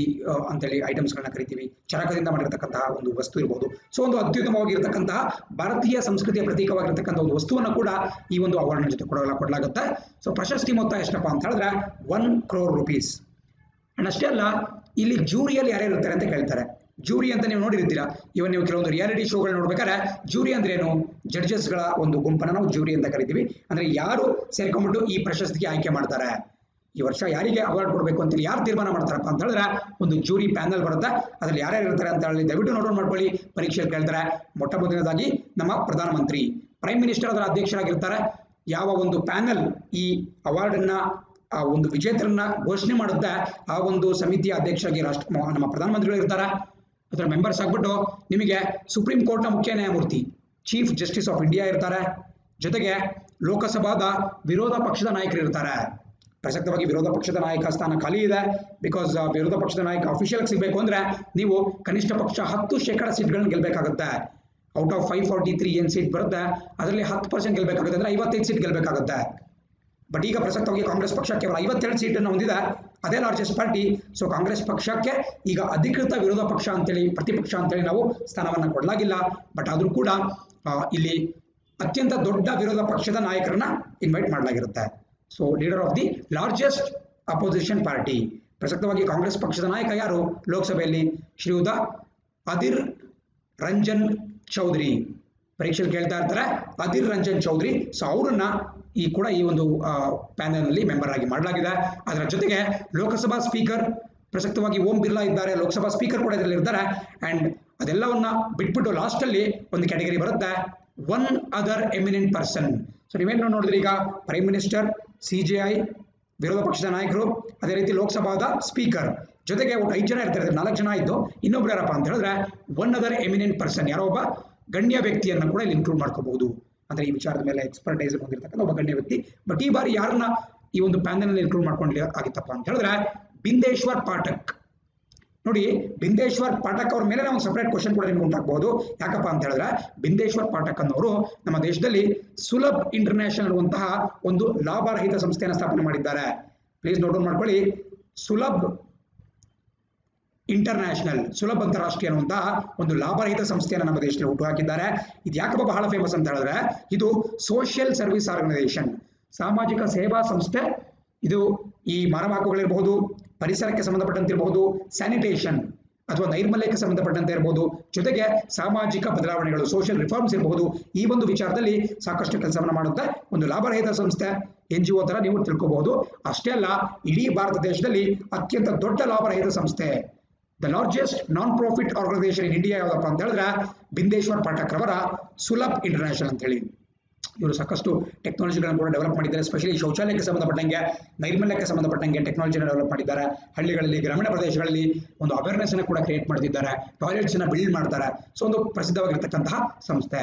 ಅಂತೇಳಿ ಐಟಮ್ಸ್ ಗಳನ್ನ ಕರಿತೀವಿ, ಚರಕದಿಂದ ಮಾಡಿರತಕ್ಕಂತಹ ಒಂದು ವಸ್ತು ಇರಬಹುದು. ಸೊ ಒಂದು ಅತ್ಯುತ್ತಮವಾಗಿರತಕ್ಕಂತಹ ಭಾರತೀಯ ಸಂಸ್ಕೃತಿಯ ಪ್ರತೀಕವಾಗಿರತಕ್ಕಂತಹ ಒಂದು ವಸ್ತುವನ್ನು ಕೂಡ ಈ ಒಂದು ಅವಾರ್ಡ್ ಜೊತೆ ಕೊಡಲಾಗುತ್ತೆ. ಸೊ ಪ್ರಶಸ್ತಿ ಮೊತ್ತ ಎಷ್ಟಪ್ಪ ಅಂತ ಹೇಳಿದ್ರೆ 1 crore rupees. ಅಂಡ್ ಅಷ್ಟೇ ಅಲ್ಲ, ಇಲ್ಲಿ ಜೂರಿಯಲ್ಲಿ ಯಾರ್ಯಾರು ಇರ್ತಾರೆ ಅಂತ ಕೇಳ್ತಾರೆ. ಜೂರಿ ಅಂತ ನೀವು ನೋಡಿರ್ತೀರಾ. ಇವನ್ ನೀವು ಕೆಲವೊಂದು ರಿಯಾಲಿಟಿ ಶೋಗಳು ನೋಡ್ಬೇಕಾದ್ರೆ ಜೂರಿ ಅಂದ್ರೆ ಏನು, ಜಡ್ಜಸ್ಗಳ ಒಂದು ಗುಂಪನ್ನ ನಾವು ಜೂರಿ ಅಂತ ಕರಿತೀವಿ. ಅಂದ್ರೆ ಯಾರು ಸೇರ್ಕೊಂಡ್ಬಿಟ್ಟು ಈ ಪ್ರಶಸ್ತಿಗೆ ಆಯ್ಕೆ ಮಾಡ್ತಾರೆ, ಈ ವರ್ಷ ಯಾರಿಗೆ ಅವಾರ್ಡ್ ಕೊಡಬೇಕು ಅಂತ ಯಾರು ತೀರ್ಮಾನ ಮಾಡ್ತಾರಪ್ಪ ಅಂತ ಹೇಳಿದ್ರೆ ಒಂದು ಜೂರಿ ಪ್ಯಾನಲ್ ಬರುತ್ತೆ. ಅದ್ರಲ್ಲಿ ಯಾರ್ಯಾರು ಇರ್ತಾರೆ ಅಂತ ಹೇಳಿ ದಯವಿಟ್ಟು ನೋಟ್ ಮಾಡ್ಕೊಳ್ಳಿ, ಪರೀಕ್ಷೆಯಲ್ಲಿ ಕೇಳ್ತಾರೆ. ಮೊಟ್ಟ ಮೊದಲನೇದಾಗಿ ನಮ್ಮ ಪ್ರಧಾನಮಂತ್ರಿ, ಪ್ರೈಮ್ ಮಿನಿಸ್ಟರ್ ಅದರ ಅಧ್ಯಕ್ಷರಾಗಿರ್ತಾರೆ. ಯಾವ ಒಂದು ಪ್ಯಾನಲ್ ಈ ಅವಾರ್ಡ್ ಅನ್ನ ಆ ಒಂದು ವಿಜೇತರನ್ನ ಘೋಷಣೆ ಮಾಡುತ್ತೆ ಆ ಒಂದು ಸಮಿತಿಯ ಅಧ್ಯಕ್ಷರಾಗಿ ನಮ್ಮ ಪ್ರಧಾನಮಂತ್ರಿಗಳು ಇರ್ತಾರೆ. ಅದರ ಮೆಂಬರ್ಸ್ ಆಗ್ಬಿಟ್ಟು ನಿಮಗೆ ಸುಪ್ರೀಂ ಕೋರ್ಟ್ನ ಮುಖ್ಯ ನ್ಯಾಯಮೂರ್ತಿ, ಚೀಫ್ ಜಸ್ಟಿಸ್ ಆಫ್ ಇಂಡಿಯಾ ಇರ್ತಾರೆ. ಜೊತೆಗೆ ಲೋಕಸಭಾದ ವಿರೋಧ ಪಕ್ಷದ ನಾಯಕರು ಇರ್ತಾರೆ. ಪ್ರಸಕ್ತವಾಗಿ ವಿರೋಧ ಪಕ್ಷದ ನಾಯಕ ಸ್ಥಾನ ಖಾಲಿ ಇದೆ. ಬಿಕಾಸ್ ವಿರೋಧ ಪಕ್ಷದ ನಾಯಕ ಅಫಿಷಿಯಲ್ ಸಿಗಬೇಕು ಅಂದ್ರೆ ನೀವು ಕನಿಷ್ಠ ಪಕ್ಷ 10% ಸೀಟ್ಗಳನ್ನ ಗೆಲ್ಬೇಕಾಗುತ್ತೆ. ಔಟ್ ಆಫ್ 543 ಏನ್ ಸೀಟ್ ಬರುತ್ತೆ ಅದರಲ್ಲಿ 10% ಗೆಲ್ಬೇಕಾಗುತ್ತೆ, ಅಂದ್ರೆ 55 ಸೀಟ್ ಗೆಲ್ಬೇಕಾಗುತ್ತೆ. ಬಟ್ ಈಗ ಪ್ರಸಕ್ತವಾಗಿ ಕಾಂಗ್ರೆಸ್ ಪಕ್ಷ ಕೇವಲ 52 ಸೀಟನ್ನು ಹೊಂದಿದೆ, ಅದೇ ಲಾರ್ಜೆಸ್ಟ್ ಪಾರ್ಟಿ. ಸೊ ಕಾಂಗ್ರೆಸ್ ಪಕ್ಷಕ್ಕೆ ಈಗ ಅಧಿಕೃತ ವಿರೋಧ ಪಕ್ಷ ಅಂತೇಳಿ, ಪ್ರತಿಪಕ್ಷ ಅಂತೇಳಿ ನಾವು ಸ್ಥಾನವನ್ನ ಕೊಡಲಾಗಿಲ್ಲ. ಬಟ್ ಆದ್ರೂ ಕೂಡ ಇಲ್ಲಿ ಅತ್ಯಂತ ದೊಡ್ಡ ವಿರೋಧ ಪಕ್ಷದ ನಾಯಕರನ್ನ ಇನ್ವೈಟ್ ಮಾಡಲಾಗಿರುತ್ತೆ. So leader of the largest opposition party, ಪ್ರಸಕ್ತವಾಗಿ ಕಾಂಗ್ರೆಸ್ ಪಕ್ಷದ ನಾಯಕ ಯಾರು ಲೋಕಸಭೆಯಲ್ಲಿ, ಶ್ರೀಯುತ ಅಧೀರ್ ರಂಜನ್ ಚೌಧರಿ. ಪರೀಕ್ಷೆಯಲ್ಲಿ ಕೇಳ್ತಾ ಇರ್ತಾರೆ ಅಧೀರ್ ರಂಜನ್ ಚೌಧರಿ. ಸೊ ಅವರನ್ನ ಈ ಒಂದು ಪ್ಯಾನೆಲ್ ನಲ್ಲಿ ಮೆಂಬರ್ ಆಗಿ ಮಾಡಲಾಗಿದೆ. ಅದರ ಜೊತೆಗೆ ಲೋಕಸಭಾ ಸ್ಪೀಕರ್ ಪ್ರಸಕ್ತವಾಗಿ ಓಂ ಬಿರ್ಲಾ ಇದ್ದಾರೆ, ಲೋಕಸಭಾ ಸ್ಪೀಕರ್ ಕೂಡ ಇದರಲ್ಲಿ ಇರ್ತಾರೆ. ಅಂಡ್ ಅದೆಲ್ಲವನ್ನ ಬಿಟ್ಬಿಟ್ಟು ಲಾಸ್ಟ್ ಅಲ್ಲಿ ಒಂದು ಕ್ಯಾಟಗರಿ ಬರುತ್ತೆ, 1 other eminent person. ಸೊ ನೀವೇನು ನೋಡಿದ್ರಿ, ಈಗ ಪ್ರೈಮ್ ಮಿನಿಸ್ಟರ್, CJI, ವಿರೋಧ ಪಕ್ಷದ ನಾಯಕರು, ಅದೇ ರೀತಿ ಲೋಕಸಭಾದ ಸ್ಪೀಕರ್, ಜೊತೆಗೆ ಒಟ್ಟು 5 ಜನ ಇರ್ತಾರೆ. 4 ಜನ ಇದ್ದು ಇನ್ನೊಬ್ರು ಯಾರಪ್ಪ ಅಂತ ಹೇಳಿದ್ರೆ 1 other eminent person, ಯಾರೋ ಒಬ್ಬ ಗಣ್ಯ ವ್ಯಕ್ತಿಯನ್ನ ಕೂಡ ಇಲ್ಲಿ ಇನ್ಕ್ಲೂಡ್ ಮಾಡ್ಕೋಬಹುದು. ಅಂದ್ರೆ ಈ ವಿಚಾರದ ಮೇಲೆ ಎಕ್ಸ್ಪರ್ಟೈಸ್ ಹೊಂದಿರತಕ್ಕಂಥ ಒಬ್ಬ ಗಣ್ಯ ವ್ಯಕ್ತಿ. ಬಟ್ ಈ ಬಾರಿ ಯಾರನ್ನ ಈ ಒಂದು ಪ್ಯಾನಲ್ ನಲ್ಲಿ ಇನ್ಕ್ಲೂಡ್ ಮಾಡ್ಕೊಂಡು ಆಗಿತ್ತಪ್ಪ ಅಂತ ಹೇಳಿದ್ರೆ ಬಿಂದೇಶ್ವರ್ ಪಾಠಕ್. ನೋಡಿ, ಬಿಂದೇಶ್ವರ್ ಪಾಠಕ್ ಅವ್ರ ಮೇಲೆ ನಾವು ಸಪರೇಟ್ ಕ್ವಶನ್ ಕೂಡ ನಿಮ್ಗೆ ಉಂಟಾಗಬಹುದು. ಯಾಕಪ್ಪ ಅಂತ ಹೇಳಿದ್ರೆ ಬಿಂದೇಶ್ವರ್ ಪಾಠಕ್ ಅನ್ನೋರು ನಮ್ಮ ದೇಶದಲ್ಲಿ ಸುಲಭ್ ಇಂಟರ್ನ್ಯಾಷನಲ್ ಅನ್ನುವಂತಹ ಒಂದು ಲಾಭರಹಿತ ಸಂಸ್ಥೆಯನ್ನು ಸ್ಥಾಪನೆ ಮಾಡಿದ್ದಾರೆ. ಪ್ಲೀಸ್ ನೋಟ್ ಡೌನ್ ಮಾಡ್ಕೊಳ್ಳಿ, ಸುಲಭ್ ಇಂಟರ್ನ್ಯಾಷನಲ್, ಸುಲಭ್ ಅಂತಾರಾಷ್ಟ್ರೀಯ ಅನ್ನುವಂತಹ ಒಂದು ಲಾಭರಹಿತ ಸಂಸ್ಥೆಯನ್ನು ನಮ್ಮ ದೇಶದಲ್ಲಿ ಹುಟ್ಟುಹಾಕಿದ್ದಾರೆ. ಇದು ಯಾಕಪ್ಪ ಬಹಳ ಫೇಮಸ್ ಅಂತ ಹೇಳಿದ್ರೆ ಇದು ಸೋಷಿಯಲ್ ಸರ್ವಿಸ್ ಆರ್ಗನೈಸೇಷನ್, ಸಾಮಾಜಿಕ ಸೇವಾ ಸಂಸ್ಥೆ. ಇದು ಈ ಮರ ಹಾಕುಗಳಿರಬಹುದು, ಪರಿಸರಕ್ಕೆ ಸಂಬಂಧಪಟ್ಟಂತಿರಬಹುದು, ಸ್ಯಾನಿಟೇಷನ್ ಅಥವಾ ನೈರ್ಮಲ್ಯಕ್ಕೆ ಸಂಬಂಧಪಟ್ಟಂತೆ ಇರಬಹುದು, ಜೊತೆಗೆ ಸಾಮಾಜಿಕ ಬದಲಾವಣೆಗಳು, ಸೋಷಿಯಲ್ ರಿಫಾರ್ಮ್ಸ್ ಇರಬಹುದು. ಈ ಒಂದು ವಿಚಾರದಲ್ಲಿ ಸಾಕಷ್ಟು ಕೆಲಸವನ್ನು ಮಾಡುತ್ತೆ. ಒಂದು ಲಾಭರಹಿತ ಸಂಸ್ಥೆ, NGO ತರ ನೀವು ತಿಳ್ಕೋಬಹುದು. ಅಷ್ಟೇ ಅಲ್ಲ, ಇಡೀ ಭಾರತ ದೇಶದಲ್ಲಿ ಅತ್ಯಂತ ದೊಡ್ಡ ಲಾಭರಹಿತ ಸಂಸ್ಥೆ, the largest non profit organisation in India ಯಾವ್ದಪ್ಪ ಅಂತ ಹೇಳಿದ್ರೆ ಬಿಂದೇಶ್ವರ್ ಪಾಠಕ್ ರವರ ಸುಲಭ್ ಇಂಟರ್ನ್ಯಾಷನಲ್ ಅಂತ ಹೇಳಿ. ಇವರು ಸಾಕಷ್ಟು ಟೆಕ್ನಾಲಜಿಗಳನ್ನು ಕೂಡ ಡೆವಲಪ್ ಮಾಡಿದ್ದಾರೆ. ಎಸ್ಪೆಷಲಿ ಶೌಚಾಲಯಕ್ಕೆ ಸಂಬಂಧಪಟ್ಟಂಗೆ, ನೈರ್ಮಲ್ಯಕ್ಕೆ ಸಂಬಂಧಪಟ್ಟಂಗೆ ಟೆಕ್ನಾಲಜಿನ ಡೆವಲಪ್ ಮಾಡಿದ್ದಾರೆ. ಹಳ್ಳಿಗಳಲ್ಲಿ, ಗ್ರಾಮೀಣ ಪ್ರದೇಶಗಳಲ್ಲಿ ಒಂದು ಅವೇರ್ನೆಸ್ ಅನ್ನು ಕೂಡ ಕ್ರಿಯೇಟ್ ಮಾಡ್ತಿದ್ದಾರೆ. ಟಾಯ್ಲೆಟ್ಸ್ ಅನ್ನ ಬಿಲ್ಡ್ ಮಾಡ್ತಾರೆ. ಸೊ ಒಂದು ಪ್ರಸಿದ್ಧವಾಗಿರ್ತಕ್ಕಂತಹ ಸಂಸ್ಥೆ.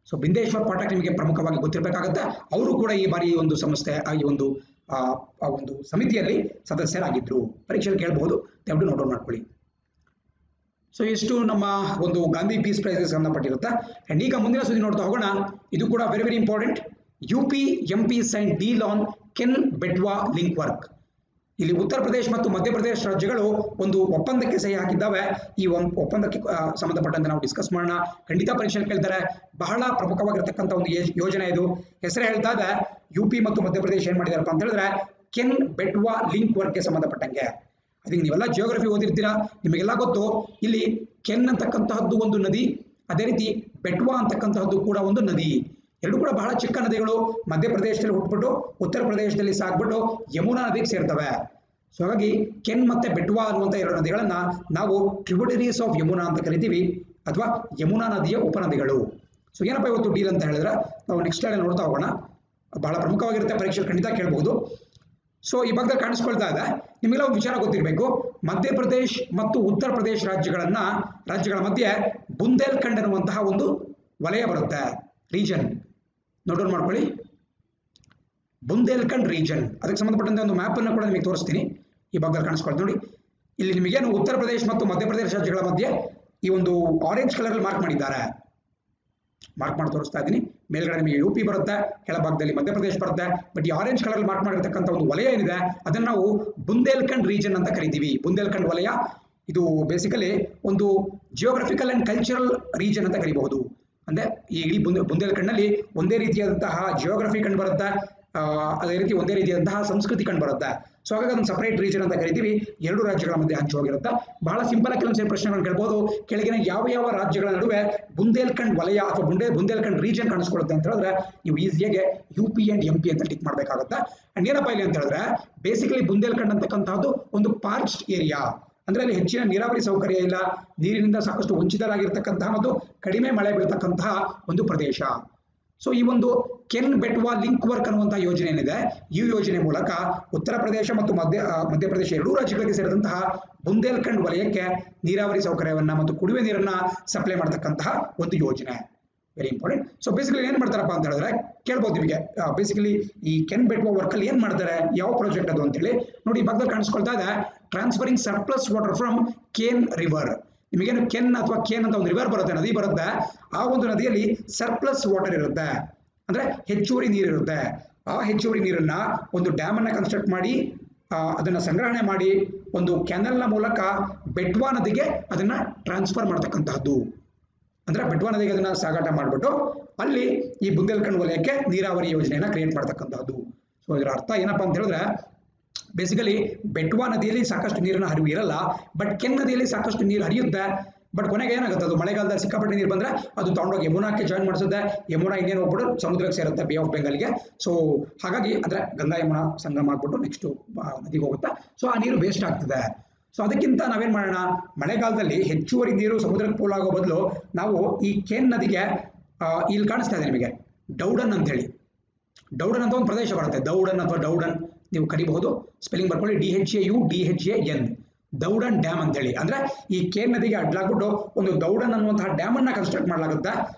ಸೊ ಬಿಂದೇಶ್ವರ್ ಪಾಠಕ್ ನಿಮಗೆ ಪ್ರಮುಖವಾಗಿ ಗೊತ್ತಿರಬೇಕಾಗುತ್ತೆ. ಅವರು ಕೂಡ ಈ ಬಾರಿ ಈ ಒಂದು ಸಂಸ್ಥೆ, ಈ ಒಂದು ಸಮಿತಿಯಲ್ಲಿ ಸದಸ್ಯರಾಗಿದ್ರು. ಪರೀಕ್ಷೆಯಲ್ಲಿ ಕೇಳಬಹುದು, ದಯವಿಟ್ಟು ನೋಟ್ ಡೌನ್ ಮಾಡ್ಕೊಳ್ಳಿ. ಸೊ ಇಷ್ಟು ನಮ್ಮ ಒಂದು ಗಾಂಧಿ ಪೀಸ್ ಪ್ರೈಸ್ ಸಂಬಂಧಪಟ್ಟಿರುತ್ತೆ. ಅಂಡ್ ಈಗ ಮುಂದಿನ ಸುದ್ದಿ ನೋಡ್ತಾ ಹೋಗೋಣ. ಇದು ಕೂಡ very very important. UP MP sign deal on Ken Betwa link work. ಇಲ್ಲಿ ಉತ್ತರ ಪ್ರದೇಶ ಮತ್ತು ಮಧ್ಯಪ್ರದೇಶ ರಾಜ್ಯಗಳು ಒಂದು ಒಪ್ಪಂದಕ್ಕೆ ಸಹಿ ಹಾಕಿದ್ದಾವೆ. ಈ ಒಪ್ಪಂದಕ್ಕೆ ಸಂಬಂಧಪಟ್ಟಂತೆ ನಾವು ಡಿಸ್ಕಸ್ ಮಾಡೋಣ. ಖಂಡಿತ ಪರೀಕ್ಷೆ ಕೇಳ್ತಾರೆ. ಬಹಳ ಪ್ರಮುಖವಾಗಿರ್ತಕ್ಕಂಥ ಒಂದು ಯೋಜನೆ ಇದು. ಹೆಸರು ಹೇಳ್ತಾ ಇದೆ, UP ಮತ್ತು ಮಧ್ಯಪ್ರದೇಶ ಏನ್ ಮಾಡಿದಾರಪ್ಪ ಅಂತ ಹೇಳಿದ್ರೆ ಕೆನ್ ಬೆಟ್ವಾ ಲಿಂಕ್ ವರ್ಕ್ಗೆ ಸಂಬಂಧಪಟ್ಟಂಗೆ. ಅದಕ್ಕೆ ನೀವೆಲ್ಲ ಜಿಯೋಗ್ರಫಿ ಓದಿರ್ತೀರಾ, ನಿಮಗೆಲ್ಲ ಗೊತ್ತು. ಇಲ್ಲಿ ಕೆನ್ ಅಂತಕ್ಕಂತಹದ್ದು ಒಂದು ನದಿ, ಅದೇ ರೀತಿ ಬೆಟ್ವಾ ಅಂತಕ್ಕಂತಹದ್ದು ಕೂಡ ಒಂದು ನದಿ. ಎರಡು ಕೂಡ ಬಹಳ ಚಿಕ್ಕ ನದಿಗಳು. ಮಧ್ಯಪ್ರದೇಶದಲ್ಲಿ ಹುಟ್ಬಿಟ್ಟು ಉತ್ತರ ಪ್ರದೇಶದಲ್ಲಿ ಸಾಗ್ಬಿಟ್ಟು ಯಮುನಾ ನದಿಗೆ ಸೇರ್ತವೆ. ಸೊ ಹಾಗಾಗಿ ಕೆನ್ ಮತ್ತೆ ಬೆಟ್ವಾ ಅನ್ನುವಂಥ ಎರಡು ನದಿಗಳನ್ನ ನಾವು ಟ್ರಿಬ್ಯೂಟರೀಸ್ ಆಫ್ ಯಮುನಾ ಅಂತ ಕರಿತೀವಿ, ಅಥವಾ ಯಮುನಾ ನದಿಯ ಉಪನದಿಗಳು. ಸೊ ಏನಪ್ಪ ಇವತ್ತು ಡೀಲ್ ಅಂತ ಹೇಳಿದ್ರೆ ನಾವು ನೆಕ್ಸ್ಟ್ ಸ್ಲೈಡ್ ನೋಡ್ತಾ ಹೋಗೋಣ. ಬಹಳ ಪ್ರಮುಖವಾಗಿರುತ್ತೆ, ಪರೀಕ್ಷೆ ಖಂಡಿತ ಕೇಳಬಹುದು. ಸೊ ಈ ಭಾಗದಲ್ಲಿ ಕಾಣಿಸ್ಕೊಳ್ತಾ ಇದೆ, ನಿಮಗೆಲ್ಲ ಒಂದು ವಿಚಾರ ಗೊತ್ತಿರಬೇಕು. ಮಧ್ಯಪ್ರದೇಶ್ ಮತ್ತು ಉತ್ತರ ಪ್ರದೇಶ ರಾಜ್ಯಗಳ ಮಧ್ಯೆ ಬುಂದೇಲ್ಖಂಡ್ ಅನ್ನುವಂತಹ ಒಂದು ವಲಯ ಬರುತ್ತೆ, ರೀಜನ್. ನೋಟ್ ಡೌನ್ ಮಾಡ್ಕೊಳ್ಳಿ, ಬುಂದೇಲ್ಖಂಡ್ ರೀಜನ್. ಅದಕ್ಕೆ ಸಂಬಂಧಪಟ್ಟಂತೆ ಒಂದು ಮ್ಯಾಪ್ ಅನ್ನು ಕೂಡ ನಿಮಗೆ ತೋರಿಸ್ತೀನಿ. ಈ ಭಾಗದಲ್ಲಿ ಕಾಣಿಸ್ಕೊಳ್ತಾ ನೋಡಿ, ಇಲ್ಲಿ ನಿಮಗೇನು ಉತ್ತರ ಪ್ರದೇಶ ಮತ್ತು ಮಧ್ಯಪ್ರದೇಶ ರಾಜ್ಯಗಳ ಮಧ್ಯೆ ಈ ಒಂದು ಆರೆಂಜ್ ಕಲರ್ ಮಾರ್ಕ್ ಮಾಡಿದ್ದಾರೆ. ಮಾರ್ಕ್ ಮಾಡಿ ತೋರಿಸ್ತಾ ಇದ್ದೀನಿ. ಮೇಲ್ಗಡೆ ನಿಮಗೆ ಯುಪಿ ಬರುತ್ತೆ, ಕೆಳಭಾಗದಲ್ಲಿ ಮಧ್ಯಪ್ರದೇಶ ಬರುತ್ತೆ. ಬಟ್ ಈ ಆರೆಂಜ್ ಕಲರ್ ಮಾರ್ಕ್ ಮಾಡಿರ್ತಕ್ಕಂಥ ಒಂದು ವಲಯ ಏನಿದೆ ಅದನ್ನು ನಾವು ಬುಂದೇಲ್ಖಂಡ್ ರೀಜನ್ ಅಂತ ಕರಿತೀವಿ. ಬುಂದೇಲ್ಖಂಡ್ ವಲಯ ಇದು ಬೇಸಿಕಲಿ ಒಂದು ಜಿಯೋಗ್ರಫಿಕಲ್ ಅಂಡ್ ಕಲ್ಚರಲ್ ರೀಜನ್ ಅಂತ ಕರಿಬಹುದು. ಅಂದ್ರೆ ಈ ಇಡೀ ಬುಂದೇಲ್ಖಂಡ್ನಲ್ಲಿ ಒಂದೇ ರೀತಿಯಾದಂತಹ ಜಿಯೋಗ್ರಫಿ ಕಂಡು ಬರುತ್ತೆ, ಅದೇ ರೀತಿ ಒಂದೇ ರೀತಿಯಾದಂತಹ ಸಂಸ್ಕೃತಿ ಕಂಡು ಬರುತ್ತೆ. ಸೊ ಹಾಗಾಗಿ ಅದನ್ನು ಸಪರೇಟ್ ರೀಜನ್ ಅಂತ ಕರಿತೀವಿ. ಎರಡು ರಾಜ್ಯಗಳ ಮಧ್ಯೆ ಹಂಚುವಾಗಿರುತ್ತೆ. ಬಹಳ ಸಿಂಪಲ್ ಆಗಿ ಕೆಲವೊಂದು ಪ್ರಶ್ನೆಗಳನ್ನು ಕೇಳ್ಬೋದು. ಕೆಳಗಿನ ಯಾವ ರಾಜ್ಯಗಳ ನಡುವೆ ಬುಂದೇಲ್ಖಂಡ್ ವಲಯ ಅಥವಾ ಬುಂದೇಲ್ಖಂಡ್ ರೀಜನ್ ಕಾಣಿಸ್ಕೊಳ್ಳುತ್ತೆ ಅಂತ ಹೇಳಿದ್ರೆ ನೀವು ಈಸಿಯಾಗಿ UP ಅಂಡ್ MP ಅಂತ ಟಿಕ್ ಮಾಡಬೇಕಾಗುತ್ತೆ. ಅಂಡ್ ಏನಪ್ಪ ಇಲ್ಲಿ ಅಂತ ಹೇಳಿದ್ರೆ ಬೇಸಿಕಲಿ ಬುಂದೇಲ್ಖಂಡ್ ಅಂತಕ್ಕಂಥದ್ದು ಒಂದು ಪಾರ್ಚ್ಡ್ ಏರಿಯಾ. ಅಂದ್ರೆ ಅಲ್ಲಿ ಹೆಚ್ಚಿನ ನೀರಾವರಿ ಸೌಕರ್ಯ ಇಲ್ಲ, ನೀರಿನಿಂದ ಸಾಕಷ್ಟು ವಂಚಿತರಾಗಿರ್ತಕ್ಕಂತಹ ಮತ್ತು ಕಡಿಮೆ ಮಳೆ ಬೀಳ್ತಕ್ಕಂತಹ ಒಂದು ಪ್ರದೇಶ. ಸೊ ಈ ಒಂದು ಕೆನ್ ಬೆಟ್ವಾ ಲಿಂಕ್ ವರ್ಕ್ ಅನ್ನುವಂತಹ ಯೋಜನೆ ಏನಿದೆ, ಈ ಯೋಜನೆ ಮೂಲಕ ಉತ್ತರ ಪ್ರದೇಶ ಮತ್ತು ಮಧ್ಯಪ್ರದೇಶ ಎರಡೂ ರಾಜ್ಯಗಳಿಗೆ ಸೇರಿದಂತಹ ಬುಂದೇಲ್ಖಂಡ್ ವಲಯಕ್ಕೆ ನೀರಾವರಿ ಸೌಕರ್ಯವನ್ನ ಮತ್ತು ಕುಡಿಯುವ ನೀರನ್ನ ಸಪ್ಲೈ ಮಾಡತಕ್ಕಂತಹ ಒಂದು ಯೋಜನೆ. Very important. ಸೊ ಬೇಸಿಕಲಿ ಏನ್ ಮಾಡ್ತಾರಪ್ಪ ಅಂತ ಹೇಳಿದ್ರೆ ಕೇಳ್ಬೋದು ನಿಮಗೆ, ಬೇಸಿಕಲಿ ಈ ಕೆನ್ ಬೆಟ್ವಾ ವರ್ಕ್ ಅಲ್ಲಿ ಏನ್ ಮಾಡ್ತಾರೆ, ಯಾವ ಪ್ರಾಜೆಕ್ಟ್ ಅದು ಅಂತ ಹೇಳಿ ನೋಡಿ. ಈ ಭಾಗದಲ್ಲಿ ಕಾಣಿಸ್ಕೊಳ್ತಾ ಇದೆ, transferring surplus water from Ken river. ನಿಮಗೇನು ಕೆನ್ ಅಥವಾ ಕೇನ್ ಅಂತ ಒಂದು ರಿವರ್ ಬರುತ್ತೆ, ನದಿ ಬರುತ್ತೆ. ಆ ಒಂದು ನದಿಯಲ್ಲಿ ಸರ್ಪ್ಲಸ್ ವಾಟರ್ ಇರುತ್ತೆ, ಅಂದ್ರೆ ಹೆಚ್ಚುವರಿ ನೀರಿರುತ್ತೆ. ಆ ಹೆಚ್ಚುವರಿ ನೀರನ್ನ ಒಂದು ಡ್ಯಾಮ್ ಅನ್ನ ಕನ್ಸ್ಟ್ರಕ್ಟ್ ಮಾಡಿ ಅದನ್ನ ಸಂಗ್ರಹಣೆ ಮಾಡಿ ಒಂದು ಕೆನಲ್ನ ಮೂಲಕ ಬೆಟ್ವಾ ನದಿಗೆ ಅದನ್ನ ಟ್ರಾನ್ಸ್ಫರ್ ಮಾಡ್ತಕ್ಕಂತಹದ್ದು. ಅಂದ್ರೆ ಬೆಟ್ವಾ ನದಿಗೆ ಅದನ್ನ ಸಾಗಾಟ ಮಾಡಿಬಿಟ್ಟು ಅಲ್ಲಿ ಈ ಬುಂದೇಲ್ಖಂಡ್ ವಲಯಕ್ಕೆ ನೀರಾವರಿ ಯೋಜನೆಯನ್ನ ಕ್ರಿಯೇಟ್ ಮಾಡ್ತಕ್ಕಂತಹದ್ದು. ಸೊ ಇದರ ಅರ್ಥ ಏನಪ್ಪಾ ಅಂತ ಹೇಳಿದ್ರೆ ಬೇಸಿಕಲಿ ಬೆಟ್ವಾ ನದಿಯಲ್ಲಿ ಸಾಕಷ್ಟು ನೀರಿನ ಹರಿವು ಇರಲ್ಲ, ಬಟ್ ಕೆನ್ ನದಿಯಲ್ಲಿ ಸಾಕಷ್ಟು ನೀರು ಹರಿಯುತ್ತೆ. ಬಟ್ ಕೊನೆಗೆ ಏನಾಗುತ್ತೆ, ಅದು ಮಳೆಗಾಲದಲ್ಲಿ ಸಿಕ್ಕಾಪಟ್ಟೆ ನೀರು ಬಂದ್ರೆ ಅದು ತಗೊಂಡೋಗಿ ಯಮುನಾಕ್ಕೆ ಜಾಯಿನ್ ಮಾಡಿಸುತ್ತೆ. ಯಮುನಾ ಇನ್ನೇನು ಹೋಗ್ಬಿಟ್ಟು ಸಮುದ್ರಕ್ಕೆ ಸೇರುತ್ತೆ, ಬೇ ಆಫ್ ಬೆಂಗಾಲ್ಗೆ. ಸೊ ಹಾಗಾಗಿ ಅಂದ್ರೆ ಗಂಗಾ ಯಮುನಾ ಸಂಗಮ ಆಗ್ಬಿಟ್ಟು ನೆಕ್ಸ್ಟ್ ನದಿಗೆ ಹೋಗುತ್ತೆ. ಸೊ ಆ ನೀರು ವೇಸ್ಟ್ ಆಗ್ತದೆ. ಸೊ ಅದಕ್ಕಿಂತ ನಾವೇನ್ ಮಾಡೋಣ, ಮಳೆಗಾಲದಲ್ಲಿ ಹೆಚ್ಚುವರಿ ನೀರು ಸಮುದ್ರಕ್ಕೆ ಪೋಲಾಗೋ ಬದಲು ನಾವು ಈ ಕೆನ್ ನದಿಗೆ ಇಲ್ಲಿ ಕಾಣಿಸ್ತಾ ಇದೆ ನಿಮಗೆ ಡೌಡನ್ ಅಂತ ಹೇಳಿ, ಡೌಡನ್ ಅಂತ ಒಂದು ಪ್ರದೇಶ ಬರುತ್ತೆ. ದೌಡನ್ ಅಥವಾ ಡೌಡನ್ ನೀವು ಕರಿಬಹುದು, ಸ್ಪೆಲ್ಲಿಂಗ್ ಬರ್ಕೊಳ್ಳಿ, DHAUDHAN, ದೌಡನ್ ಡ್ಯಾಮ್ ಅಂತ ಹೇಳಿ. ಅಂದ್ರೆ ಈ ಕೇನ್ ನದಿಗೆ ಅಡ್ಲಾಗ್ಬಿಟ್ಟು ಒಂದು ದೌಡನ್ ಅನ್ನುವಂತಹ ಡ್ಯಾಮ್ ಅನ್ನ ಕನ್ಸ್ಟ್ರಕ್ಟ್ ಮಾಡಲಾಗುತ್ತೆ.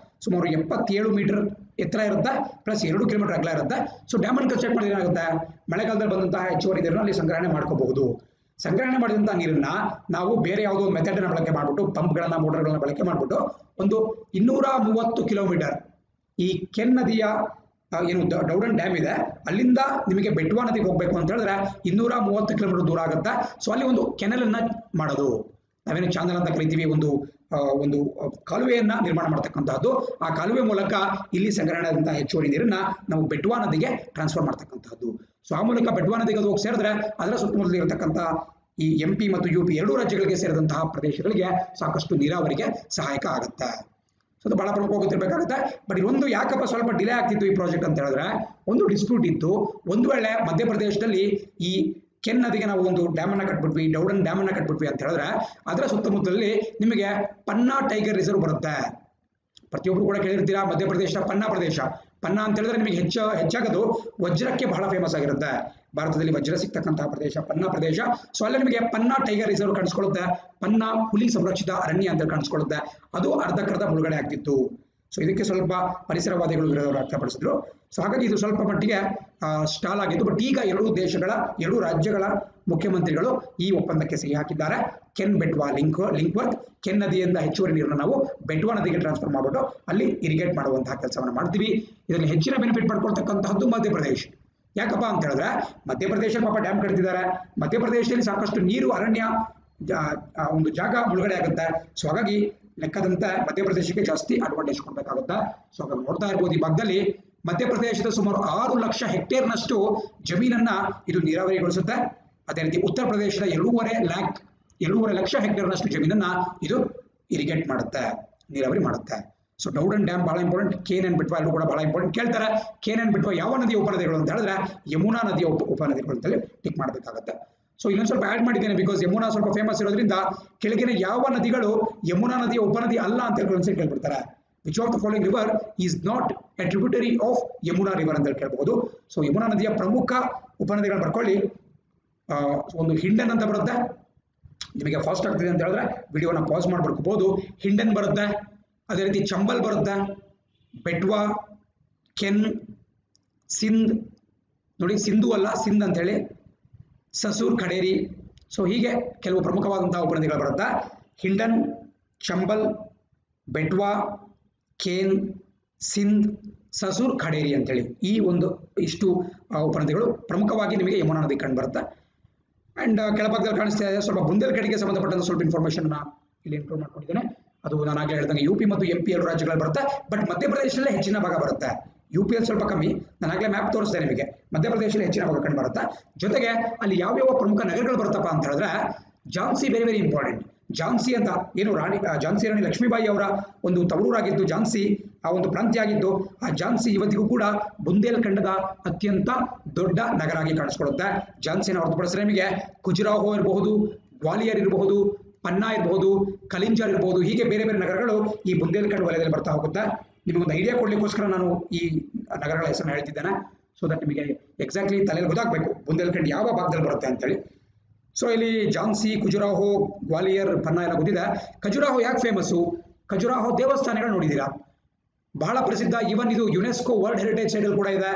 ಸುಮಾರು 77 ಮೀಟರ್ ಎತ್ತರ ಇರುತ್ತೆ, ಪ್ಲಸ್ 2 ಕಿಲೋಮೀಟರ್ ಅಗಲ ಇರುತ್ತೆ. ಸೊ ಡ್ಯಾಮ್ ಅನ್ನು ಕನ್ಸ್ಟ್ರಕ್ಟ್ ಮಾಡಿದ್ರೆ ಏನಾಗುತ್ತೆ, ಮಳೆಗಾಲದಲ್ಲಿ ಬಂದಂತಹ ಹೆಚ್ಚುವರಿ ನೀರನ್ನು ಅಲ್ಲಿ ಸಂಗ್ರಹಣೆ ಮಾಡ್ಕೋಬಹುದು. ಸಂಗ್ರಹಣೆ ಮಾಡಿದಂತಹ ನೀರನ್ನ ನಾವು ಬೇರೆ ಯಾವುದೋ ಒಂದು ಮೆಥಡ್ ಅನ್ನ ಬಳಕೆ ಮಾಡ್ಬಿಟ್ಟು, ಪಂಪ್ಗಳನ್ನ ಮೋಟರ್ಗಳನ್ನ ಬಳಕೆ ಮಾಡ್ಬಿಟ್ಟು ಒಂದು 230 ಕಿಲೋಮೀಟರ್ ಈ ಕೆನ್ ನದಿಯ ಏನು ಡೌಡನ್ ಡ್ಯಾಮ್ ಇದೆ ಅಲ್ಲಿಂದ ನಿಮಗೆ ಬೆಟ್ವಾ ನದಿಗೆ ಹೋಗ್ಬೇಕು ಅಂತ ಹೇಳಿದ್ರೆ 230 ಕಿಲೋಮೀಟರ್ ದೂರ ಆಗುತ್ತೆ. ಸೊ ಅಲ್ಲಿ ಒಂದು ಕೆನಲ್ ಅನ್ನ ಮಾಡೋದು, ನಾವೇನು ಚಾನಲ್ ಅಂತ ಕರಿತೀವಿ, ಒಂದು ಕಾಲುವೆಯನ್ನ ನಿರ್ಮಾಣ ಮಾಡ್ತಕ್ಕಂತಹದ್ದು. ಆ ಕಾಲುವೆ ಮೂಲಕ ಇಲ್ಲಿ ಸಂಗ್ರಹಣೆ ಆದಂತಹ ಹೆಚ್ಚುವರಿ ನೀರನ್ನ ನಾವು ಬೆಟ್ವಾ ನದಿಗೆ ಟ್ರಾನ್ಸ್ಫರ್ ಮಾಡ್ತಕ್ಕಂತಹದ್ದು. ಸೊ ಆ ಮೂಲಕ ಬೆಟ್ವಾ ನದಿಗೆ ಅದು ಹೋಗಿ ಸೇರಿದ್ರೆ ಅದರ ಸುತ್ತಮುತ್ತಲು ಇರತಕ್ಕಂಥ ಈ MP ಮತ್ತು UP ಎರಡೂ ರಾಜ್ಯಗಳಿಗೆ ಸೇರಿದಂತಹ ಪ್ರದೇಶಗಳಿಗೆ ಸಾಕಷ್ಟು ನೀರಾವರಿಗೆ ಸಹಾಯಕ ಆಗುತ್ತೆ. ಸೊ ಅದು ಬಹಳ ಪ್ರಮುಖವಾಗಿ ಗೊತ್ತಿರಬೇಕಾಗುತ್ತೆ. ಬಟ್ ಇದೊಂದು ಯಾಕಪ್ಪ ಸ್ವಲ್ಪ ಡಿಲೇ ಆಗ್ತಿತ್ತು ಈ ಪ್ರಾಜೆಕ್ಟ್ ಅಂತ ಹೇಳಿದ್ರೆ, ಒಂದು ಡಿಸ್ಪ್ಯೂಟ್ ಇತ್ತು. ಒಂದು ವೇಳೆ ಮಧ್ಯಪ್ರದೇಶದಲ್ಲಿ ಈ ಕೆನ್ ನದಿಗೆ ನಾವು ಒಂದು ಡ್ಯಾಮ್ ಅನ್ನ ಕಟ್ಬಿಟ್ವಿ, ಡೌಡನ್ ಡ್ಯಾಮ್ ಅನ್ನ ಕಟ್ಬಿಟ್ವಿ ಅಂತ ಹೇಳಿದ್ರೆ ಅದರ ಸುತ್ತಮುತ್ತಲಲ್ಲಿ ನಿಮಗೆ ಪನ್ನಾ ಟೈಗರ್ ರಿಸರ್ವ್ ಬರುತ್ತೆ. ಪ್ರತಿಯೊಬ್ಬರು ಕೂಡ ಕೇಳಿರ್ತೀರಾ, ಮಧ್ಯಪ್ರದೇಶ ಪನ್ನಾ ಪ್ರದೇಶ. ಪನ್ನಾ ಅಂತ ಹೇಳಿದ್ರೆ ನಿಮಗೆ ಹೆಚ್ಚಾಗದು ವಜ್ರಕ್ಕೆ ಬಹಳ ಫೇಮಸ್ ಆಗಿರುತ್ತೆ. ಭಾರತದಲ್ಲಿ ವಜ್ರ ಸಿಗ್ತಕ್ಕಂತಹ ಪ್ರದೇಶ ಪನ್ನಾ ಪ್ರದೇಶ. ಸೊ ಅಲ್ಲೇ ನಿಮಗೆ ಪನ್ನಾ ಟೈಗರ್ ರಿಸರ್ವ್ ಕಾಣಿಸ್ಕೊಳ್ಳುತ್ತೆ, ಪನ್ನಾ ಹುಲಿ ಸಂರಕ್ಷಿತ ಅರಣ್ಯ ಅಂತ ಕಾಣಿಸ್ಕೊಳ್ಳುತ್ತೆ. ಅದು ಅರ್ಧಕ್ಕರ್ಧ ಮುಳುಗಡೆ ಆಗ್ತಿತ್ತು. ಸೊ ಇದಕ್ಕೆ ಸ್ವಲ್ಪ ಪರಿಸರವಾದಿಗಳು ವಿರೋಧ ವ್ಯಕ್ತಪಡಿಸಿದ್ರು. ಸೊ ಹಾಗಾಗಿ ಇದು ಸ್ವಲ್ಪ ಮಟ್ಟಿಗೆ ಸ್ಟಾಲ್ ಆಗಿತ್ತು. ಬಟ್ ಈಗ ಎರಡೂ ರಾಜ್ಯಗಳ ಮುಖ್ಯಮಂತ್ರಿಗಳು ಈ ಒಪ್ಪಂದಕ್ಕೆ ಸಹಿ ಹಾಕಿದ್ದಾರೆ. ಕೆನ್ ಬೆಟ್ವಾ ಲಿಂಕ್ ವರ್ಕ್, ಕೆನ್ ನದಿಯಿಂದ ಹೆಚ್ಚುವರಿ ನೀರನ್ನು ನಾವು ಬೆಟ್ವಾ ನದಿಗೆ ಟ್ರಾನ್ಸ್ಫರ್ ಮಾಡಿಬಿಟ್ಟು ಅಲ್ಲಿ ಇರಿಗೇಟ್ ಮಾಡುವಂತಹ ಕೆಲಸವನ್ನು ಮಾಡ್ತೀವಿ. ಇದರಲ್ಲಿ ಹೆಚ್ಚಿನ ಬೆನಿಫಿಟ್ ಪಡ್ಕೊಳ್ತಕ್ಕಂತಹದ್ದು ಮಧ್ಯಪ್ರದೇಶ. ಯಾಕಪ್ಪ ಅಂತ ಹೇಳಿದ್ರೆ ಮಧ್ಯಪ್ರದೇಶ ಪಾಪ ಡ್ಯಾಮ್ ಕಟ್ತಿದ್ದಾರೆ, ಮಧ್ಯಪ್ರದೇಶದಲ್ಲಿ ಸಾಕಷ್ಟು ನೀರು ಅರಣ್ಯ ಒಂದು ಜಾಗ ಮುಳುಗಡೆ ಆಗುತ್ತೆ. ಸೊ ಹಾಗಾಗಿ ಲೆಕ್ಕದಂತೆ ಮಧ್ಯಪ್ರದೇಶಕ್ಕೆ ಜಾಸ್ತಿ ಅಡ್ವಾಂಟೇಜ್ ಕೊಡಬೇಕಾಗುತ್ತೆ. ಸೊ ಹಾಗಾಗಿ ನೋಡ್ತಾ ಇರ್ಬೋದು ಈ ಭಾಗದಲ್ಲಿ ಮಧ್ಯಪ್ರದೇಶದ ಸುಮಾರು 6 ಲಕ್ಷ ಹೆಕ್ಟೇರ್ನಷ್ಟು ಜಮೀನನ್ನ ಇದು ನೀರಾವರಿಗೊಳಿಸುತ್ತೆ. ಅದೇ ರೀತಿ ಉತ್ತರ ಪ್ರದೇಶದ 2.5 ಲಕ್ಷ ಹೆಕ್ಟೇರ್ನಷ್ಟು ಜಮೀನನ್ನ ಇದು ಇರಿಗೇಟ್ ಮಾಡುತ್ತೆ, ನೀರಾವರಿ ಮಾಡುತ್ತೆ. ಸೊ ಡೌಡನ್ ಡ್ಯಾಮ್ ಬಹಳ ಇಂಪಾರ್ಟೆಂಟ್, ಕೇನ್ ಅಂಡ್ ಬಿಟ್ವಾ ಎಲ್ಲೂ ಕೂಡ ಬಹಳ ಇಂಪಾರ್ಟೆಂಟ್. ಕೇಳ್ತಾರೆ ಕೇನ್ ಅಂಡ್ ಬಿಟ್ವಾ ಯಾವ ನದಿಯ ಉಪನದಿಗಳು ಅಂತ ಹೇಳಿದ್ರೆ ಯಮುನಾ ನದಿಯ ಉಪನದಿಗಳು ಅಂತೇಳಿ ಟಿಕ್ ಮಾಡಬೇಕಾಗುತ್ತೆ. ಸೊ ಇನ್ನೊಂದು ಸ್ವಲ್ಪ ಆಡ್ ಮಾಡಿದ್ದೇನೆ, ಬಿಕಾಸ್ ಯಮುನಾ ಸ್ವಲ್ಪ ಫೇಮಸ್ ಇರೋದ್ರಿಂದ ಕೆಳಗಿನ ಯಾವ ನದಿಗಳು ಯಮುನಾ ನದಿಯ ಉಪನದಿ ಅಲ್ಲ ಅಂತ ಹೇಳಿ ಕೇಳ್ಬಿಡ್ತಾರೆ. Which of the following river is not a tributary of Yamuna river ಅಂತ ಕೇಳಬಹುದು. ಸೊ ಯಮುನಾ ನದಿಯ ಪ್ರಮುಖ ಉಪನದಿಗಳನ್ನ ಬರ್ಕೊಳ್ಳಿ. ಒಂದು ಹಿಂಡನ್ ಅಂತ ಬರುತ್ತೆ, ನಿಮಗೆ ಫಾಸ್ಟ್ ಆಗ್ತಿದೆ ಅಂತ ಹೇಳಿದ್ರೆ ವಿಡಿಯೋನ ಪಾಸ್ ಮಾಡಿ ಬರ್ಕೋಬಹುದು. ಹಿಂಡನ್ ಬರುತ್ತೆ, ಅದೇ ರೀತಿ ಚಂಬಲ್ ಬರುತ್ತೆ, ಬೆಟ್ವಾ, ಕೆನ್, ಸಿಂಧ್, ನೋಡಿ ಸಿಂಧು ಅಲ್ಲ ಸಿಂಧ್ ಅಂತ ಹೇಳಿ, ಸಸೂರ್, ಖಡೇರಿ. ಸೊ ಹೀಗೆ ಕೆಲವು ಪ್ರಮುಖವಾದಂತಹ ಉಪನದಿಗಳು ಬರುತ್ತೆ. ಹಿಂಡನ್, ಚಂಬಲ್, ಬೆಟ್ವಾ, ಕೇನ್, ಸಿಂಧ್, ಸಸೂರ್, ಖಡೇರಿ ಅಂತೇಳಿ ಈ ಒಂದು ಇಷ್ಟು ಉಪನದಿಗಳು ಪ್ರಮುಖವಾಗಿ ನಿಮಗೆ ಯಮುನಾ ನದಿ ಕಂಡು ಬರುತ್ತೆ. ಅಂಡ್ ಕೆಳಭಾಗದಲ್ಲಿ ಕಾಣಿಸ್ತಾ ಇದೆ ಸ್ವಲ್ಪ ಬುಂದೇಲ್ಖಂಡ್ಗೆ ಸಂಬಂಧಪಟ್ಟಂತ ಸ್ವಲ್ಪ ಇನ್ಫಾರ್ಮೇಶನ್ ಇಲ್ಲಿ ಇನ್ಕ್ಲೂಡ್ ಮಾಡ್ಕೊಂಡಿದ್ದೇನೆ. ಅದು ನಾನು ಆಗಲೇ ಹೇಳಿದಂಗೆ ಯುಪಿ ಮತ್ತು MP ಎರಡು ರಾಜ್ಯಗಳು ಬರುತ್ತೆ, ಬಟ್ ಮಧ್ಯಪ್ರದೇಶದಲ್ಲೇ ಹೆಚ್ಚಿನ ಭಾಗ ಬರುತ್ತೆ. UPಯಲ್ಲಿ ಸ್ವಲ್ಪ ಕಮ್ಮಿ, ನಾನು ಆಗಲೇ ಮ್ಯಾಪ್ ತೋರಿಸಿದೆ ನಿಮಗೆ. ಮಧ್ಯಪ್ರದೇಶದಲ್ಲಿ ಹೆಚ್ಚಿನ ಭಾಗ ಕಂಡು ಬರುತ್ತೆ. ಜೊತೆಗೆ ಅಲ್ಲಿ ಯಾವ್ಯಾವ ಪ್ರಮುಖ ನಗರಗಳು ಬರುತ್ತಪ್ಪ ಅಂತ ಹೇಳಿದ್ರೆ Jhansi very very important. Jhansi ಅಂತ ಏನು ಝಾನ್ಸಿ ರಾಣಿ ಲಕ್ಷ್ಮೀಬಾಯಿ ಅವರ ಒಂದು ತವರೂರಾಗಿದ್ದು ಝಾನ್ಸಿ, ಆ ಒಂದು ಪ್ರಾಂತ್ಯ ಆಗಿದ್ದು. ಆ ಝಾನ್ಸಿ ಇವತ್ತಿಗೂ ಕೂಡ ಬುಂದೇಲ್ಖಂಡದ ಅತ್ಯಂತ ದೊಡ್ಡ ನಗರ ಆಗಿ ಕಾಣಿಸ್ಕೊಳ್ಳುತ್ತೆ. ಝಾನ್ಸಿನ ಹೊರತುಪಡಿಸಿದ್ರೆ ನಿಮಗೆ ಖಜುರಾಹೋ ಇರಬಹುದು, ಗ್ವಾಲಿಯರ್ ಇರಬಹುದು, ಪನ್ನಾ ಇರಬಹುದು, ಕಲಿಂಜರ್ ಇರಬಹುದು, ಹೀಗೆ ಬೇರೆ ಬೇರೆ ನಗರಗಳು ಈ ಬುಂದೇಲ್ಖಂಡ್ ವಲಯದಲ್ಲಿ ಬರ್ತಾ ಹೋಗುತ್ತೆ. ನಿಮಗೊಂದು ಐಡಿಯಾ ಕೊಡ್ಲಿಕ್ಕೋಸ್ಕರ ನಾನು ಈ ನಗರಗಳ ಹೆಸರನ್ನು ಹೇಳ್ತಿದ್ದೇನೆ, ಸೊ ದಟ್ ನಿಮಗೆ ಎಕ್ಸಾಕ್ಟ್ಲಿ ತಲೆಯಲ್ಲಿ ಗೊತ್ತಾಗಬೇಕು ಬುಂದೇಲ್ಖಂಡ್ ಯಾವ ಭಾಗದಲ್ಲಿ ಬರುತ್ತೆ ಅಂತೇಳಿ. ಸೊ ಇಲ್ಲಿ ಝಾನ್ಸಿ, ಖಜುರಾಹೋ, ಗ್ವಾಲಿಯರ್, ಪನ್ನಾ ಎಲ್ಲ ಗೊತ್ತಿದೆ. ಖಜುರಾಹೋ ಯಾಕೆ ಫೇಮಸ್ಸು? ಖಜುರಾಹೋ ದೇವಸ್ಥಾನಗಳು ನೋಡಿದ್ದೀರಾ, ಬಹಳ ಪ್ರಸಿದ್ಧ. ಈವನ್ ಇದು ಯುನೆಸ್ಕೋ ವರ್ಲ್ಡ್ ಹೆರಿಟೇಜ್ ಸೈಟ್ ಕೂಡ ಇದೆ.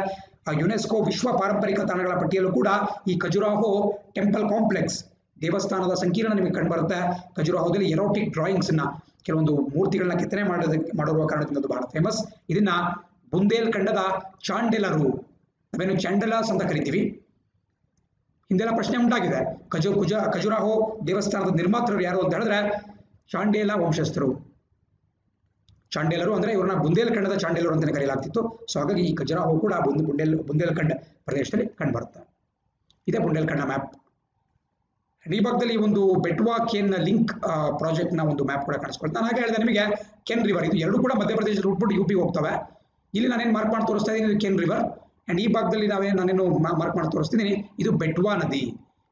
ಆ ಯುನೆಸ್ಕೋ ವಿಶ್ವ ಪಾರಂಪರಿಕ ತಾಣಗಳ ಪಟ್ಟಿಯಲ್ಲೂ ಕೂಡ ಈ ಖಜುರಾಹೋ ಟೆಂಪಲ್ ಕಾಂಪ್ಲೆಕ್ಸ್ ದೇವಸ್ಥಾನದ ಸಂಕೀರ್ಣ ನಿಮಗೆ ಕಂಡು ಬರುತ್ತೆ. ಖಜುರಾಹೋದಲ್ಲಿ ಎರೋಟಿಕ್ ಡ್ರಾಯಿಂಗ್ಸ್ ನ ಕೆಲವೊಂದು ಮೂರ್ತಿಗಳನ್ನ ಕೆತ್ತನೆ ಮಾಡಿರುವ ಕಾರಣದಿಂದ ಅದು ಬಹಳ ಫೇಮಸ್. ಇದನ್ನ ಬುಂದೇಲ್ಖಂಡದ ಚಾಂಡೆಲರು, ನಾವೇನು ಚಾಂಡೆಲರ್ಸ್ ಅಂತ ಕರಿತೀವಿ. ಹಿಂದೆಲ್ಲ ಪ್ರಶ್ನೆ ಉಂಟಾಗಿದೆ, ಖಜುರಾಹೋ ದೇವಸ್ಥಾನದ ನಿರ್ಮಾತೃರು ಯಾರು ಅಂತ ಹೇಳಿದ್ರೆ ಚಾಂಡೇಲ ವಂಶಸ್ಥರು. ಚಾಂಡೇಲರು ಅಂದ್ರೆ ಇವ್ರನ್ನ ಬುಂದೇಲ್ಖಂಡದ ಚಾಂಡೇಲರು ಅಂತಾನೆ ಕರೆಯಲಾಗ್ತಿತ್ತು. ಸೊ ಹಾಗಾಗಿ ಈ ಖಜುರಾಹೋ ಕೂಡ ಬುಂದೇಲ್ಖಂಡ ಪ್ರದೇಶದಲ್ಲಿ ಕಂಡು ಬರುತ್ತೆ. ಇದೇ ಬುಂದೇಲ್ಖಂಡ ಮ್ಯಾಪ್. ಈ ಭಾಗದಲ್ಲಿ ಒಂದು ಬೆಟ್ವಾ ಕೇನ್ ಲಿಂಕ್ ಪ್ರಾಜೆಕ್ಟ್ ನ ಒಂದು ಮ್ಯಾಪ್ ಕೂಡ ಕಾಣಿಸ್ಕೊಳ್ತಾ. ನಾನು ಹಾಗೆ ಹೇಳಿದೆ ನಿಮಗೆ ಕೆನ್ ರಿವರ್, ಇದು ಎರಡು ಕೂಡ ಮಧ್ಯಪ್ರದೇಶ ರೂಟ್ಬಿಟ್ಟು UP ಹೋಗ್ತವೆ. ಇಲ್ಲಿ ನಾನೇನು ಮಾರ್ಕ್ ಮಾಡಿ ತೋರಿಸ್ತಾ ಇದ್ದೀನಿ ಕೆನ್ ರಿವರ್, ಅಂಡ್ ಈ ಭಾಗದಲ್ಲಿ ನಾನೇನು ಮಾರ್ಕ್ ಮಾಡಿ ತೋರಿಸ್ತಿದ್ದೀನಿ ಇದು ಬೆಟ್ವಾ ನದಿ.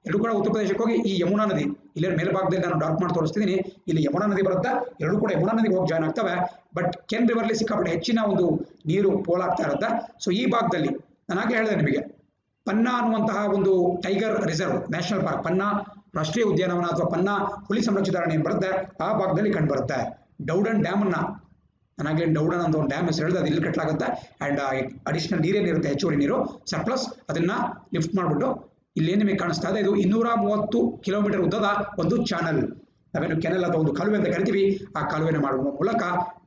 ಎರಡು ಕೂಡ ಉತ್ತರ ಪ್ರದೇಶಕ್ಕೆ ಹೋಗಿ ಈ ಯಮುನಾ ನದಿ ಇಲ್ಲಿ ಮೇಲ್ಭಾಗದಲ್ಲಿ ನಾನು ಡಾರ್ಕ್ ಮಾಡಿ ತೋರಿಸ್ತಿದ್ದೀನಿ, ಇಲ್ಲಿ ಯಮುನಾ ನದಿ ಬರುತ್ತೆ. ಎರಡು ಕೂಡ ಯಮುನಾ ನದಿಗೆ ಹೋಗಿ ಜಾಯ್ನ್ ಆಗ್ತವೆ. ಬಟ್ ಕೆನ್ ರಿವರ್ಲಿ ಸಿಕ್ಕಾಪಟ್ಟೆ ಹೆಚ್ಚಿನ ಒಂದು ನೀರು ಪೋಲಾಗ್ತಾ ಇರುತ್ತೆ. ಸೊ ಈ ಭಾಗದಲ್ಲಿ ನಾನು ಹಾಗೆ ಹೇಳಿದೆ ನಿಮಗೆ ಪನ್ನಾ ಅನ್ನುವಂತಹ ಒಂದು tiger reserve national park, Panna ರಾಷ್ಟ್ರೀಯ ಉದ್ಯಾನವನ ಅಥವಾ ಪನ್ನಾ ಹುಲಿ ಸಂರಕ್ಷಿತ ಅರಣ್ಯ ಏನು ಬರುತ್ತೆ ಆ ಭಾಗದಲ್ಲಿ ಕಂಡು ಬರುತ್ತೆ. ಡೌಡನ್ ಡ್ಯಾಮ್ ಅನ್ನ ನನಗೆ ಡೌಡನ್ ಅಂತ ಒಂದು ಡ್ಯಾಮ್ ಹೆಸರು ಹೇಳಿದೆ, ಅದು ಇಲ್ಲಿ ಕಟ್ಟಲಾಗುತ್ತೆ. ಅಂಡ್ ಅಡಿಷನಲ್ ನೀರೇನಿರುತ್ತೆ ಹೆಚ್ಚುವರಿ ನೀರು ಸರ್ಪ್ಲಸ್, ಅದನ್ನ ಲಿಫ್ಟ್ ಮಾಡಿಬಿಟ್ಟು ಇಲ್ಲೇನು ನಿಮಗೆ ಕಾಣಿಸ್ತಾ ಇದೆ ಇದು 230 ಕಿಲೋಮೀಟರ್ ಉದ್ದದ ಒಂದು ಚಾನಲ್, ನಾವೇನು ಕೆನಲ್ ಅಥವಾ ಒಂದು ಕಾಲುವೆ ಅಂತ ಕರಿತೀವಿ, ಆ ಕಾಲುವೆನ ಮಾಡುವ ಮೂಲಕ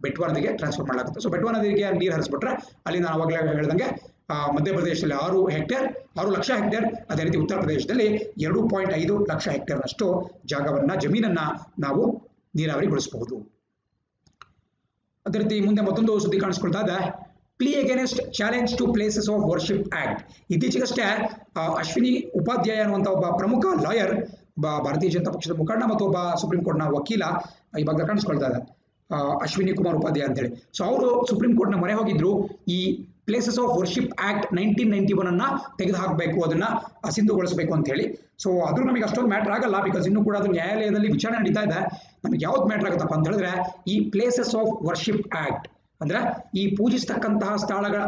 ಬೆಟ್ವಾ ನದಿಗೆ ಟ್ರಾನ್ಸ್ಫರ್ ಮಾಡಲಾಗುತ್ತೆ. ಸೊ ಬೆಟ್ವಾ ನದಿಗೆ ನೀರು ಹರಿಸ್ಬಿಟ್ರೆ ಅಲ್ಲಿ ನಾನು ಅವಾಗಲೇ ಹೇಳ್ದಂಗೆ ಮಧ್ಯಪ್ರದೇಶದಲ್ಲಿ 6 ಲಕ್ಷ ಹೆಕ್ಟೇರ್, ಅದೇ ರೀತಿ ಉತ್ತರ ಪ್ರದೇಶದಲ್ಲಿ 2.5 ಲಕ್ಷ ಹೆಕ್ಟೇರ್ನಷ್ಟು ಜಮೀನನ್ನ ನಾವು ನೀರಾವರಿಗೊಳಿಸಬಹುದು. ಅದೇ ರೀತಿ ಮುಂದೆ ಮತ್ತೊಂದು ಸುದ್ದಿ ಕಾಣಿಸ್ಕೊಳ್ತಾ ಇದೆ, plea against challenge to places of worship act. ಇತ್ತೀಚೆಗಷ್ಟೇ ಅಶ್ವಿನಿ ಉಪಾಧ್ಯಾಯ ಅನ್ನುವಂಥ ಒಬ್ಬ ಪ್ರಮುಖ ಲಾಯರ್, ಭಾರತೀಯ ಜನತಾ ಪಕ್ಷದ ಮುಖಂಡ ಮತ್ತು ಒಬ್ಬ ಸುಪ್ರೀಂ ಕೋರ್ಟ್ನ ವಕೀಲ ಈ ಭಾಗದಲ್ಲಿ ಕಾಣಿಸ್ಕೊಳ್ತಾ ಇದೆ, ಅಶ್ವಿನಿ ಕುಮಾರ್ ಉಪಾಧ್ಯಾಯ ಅಂತೇಳಿ. ಸೊ ಅವರು ಸುಪ್ರೀಂ ಕೋರ್ಟ್ನ ಮೊರೆ ಹೋಗಿದ್ರು, ಈ ಪ್ಲೇಸಸ್ ಆಫ್ ವರ್ಷಿಪ್ ಆಕ್ಟ್ 1991 ಅನ್ನ ತೆಗೆದು ಹಾಕಬೇಕು, ಅದನ್ನ ಅಸಿಂಧುಗೊಳಿಸಬೇಕು ಅಂತ ಹೇಳಿ. ಸೊ ಅದು ನಮಗೆ ಅಷ್ಟೊಂದು ಮ್ಯಾಟರ್ ಆಗಲ್ಲ, ಬಿಕಾಸ್ ಇನ್ನೂ ಕೂಡ ಅದು ನ್ಯಾಯಾಲಯದಲ್ಲಿ ವಿಚಾರಣೆ ನಡೀತಾ ಇದೆ. ನಮಗೆ ಯಾವ್ದು ಮ್ಯಾಟರ್ ಆಗುತ್ತಪ್ಪ ಅಂತ ಹೇಳಿದ್ರೆ ಈ ಪ್ಲೇಸಸ್ ಆಫ್ ವರ್ಷಿಪ್ ಆಕ್ಟ್ ಅಂದ್ರೆ ಈ ಪೂಜಿಸ್ತಕ್ಕಂತಹ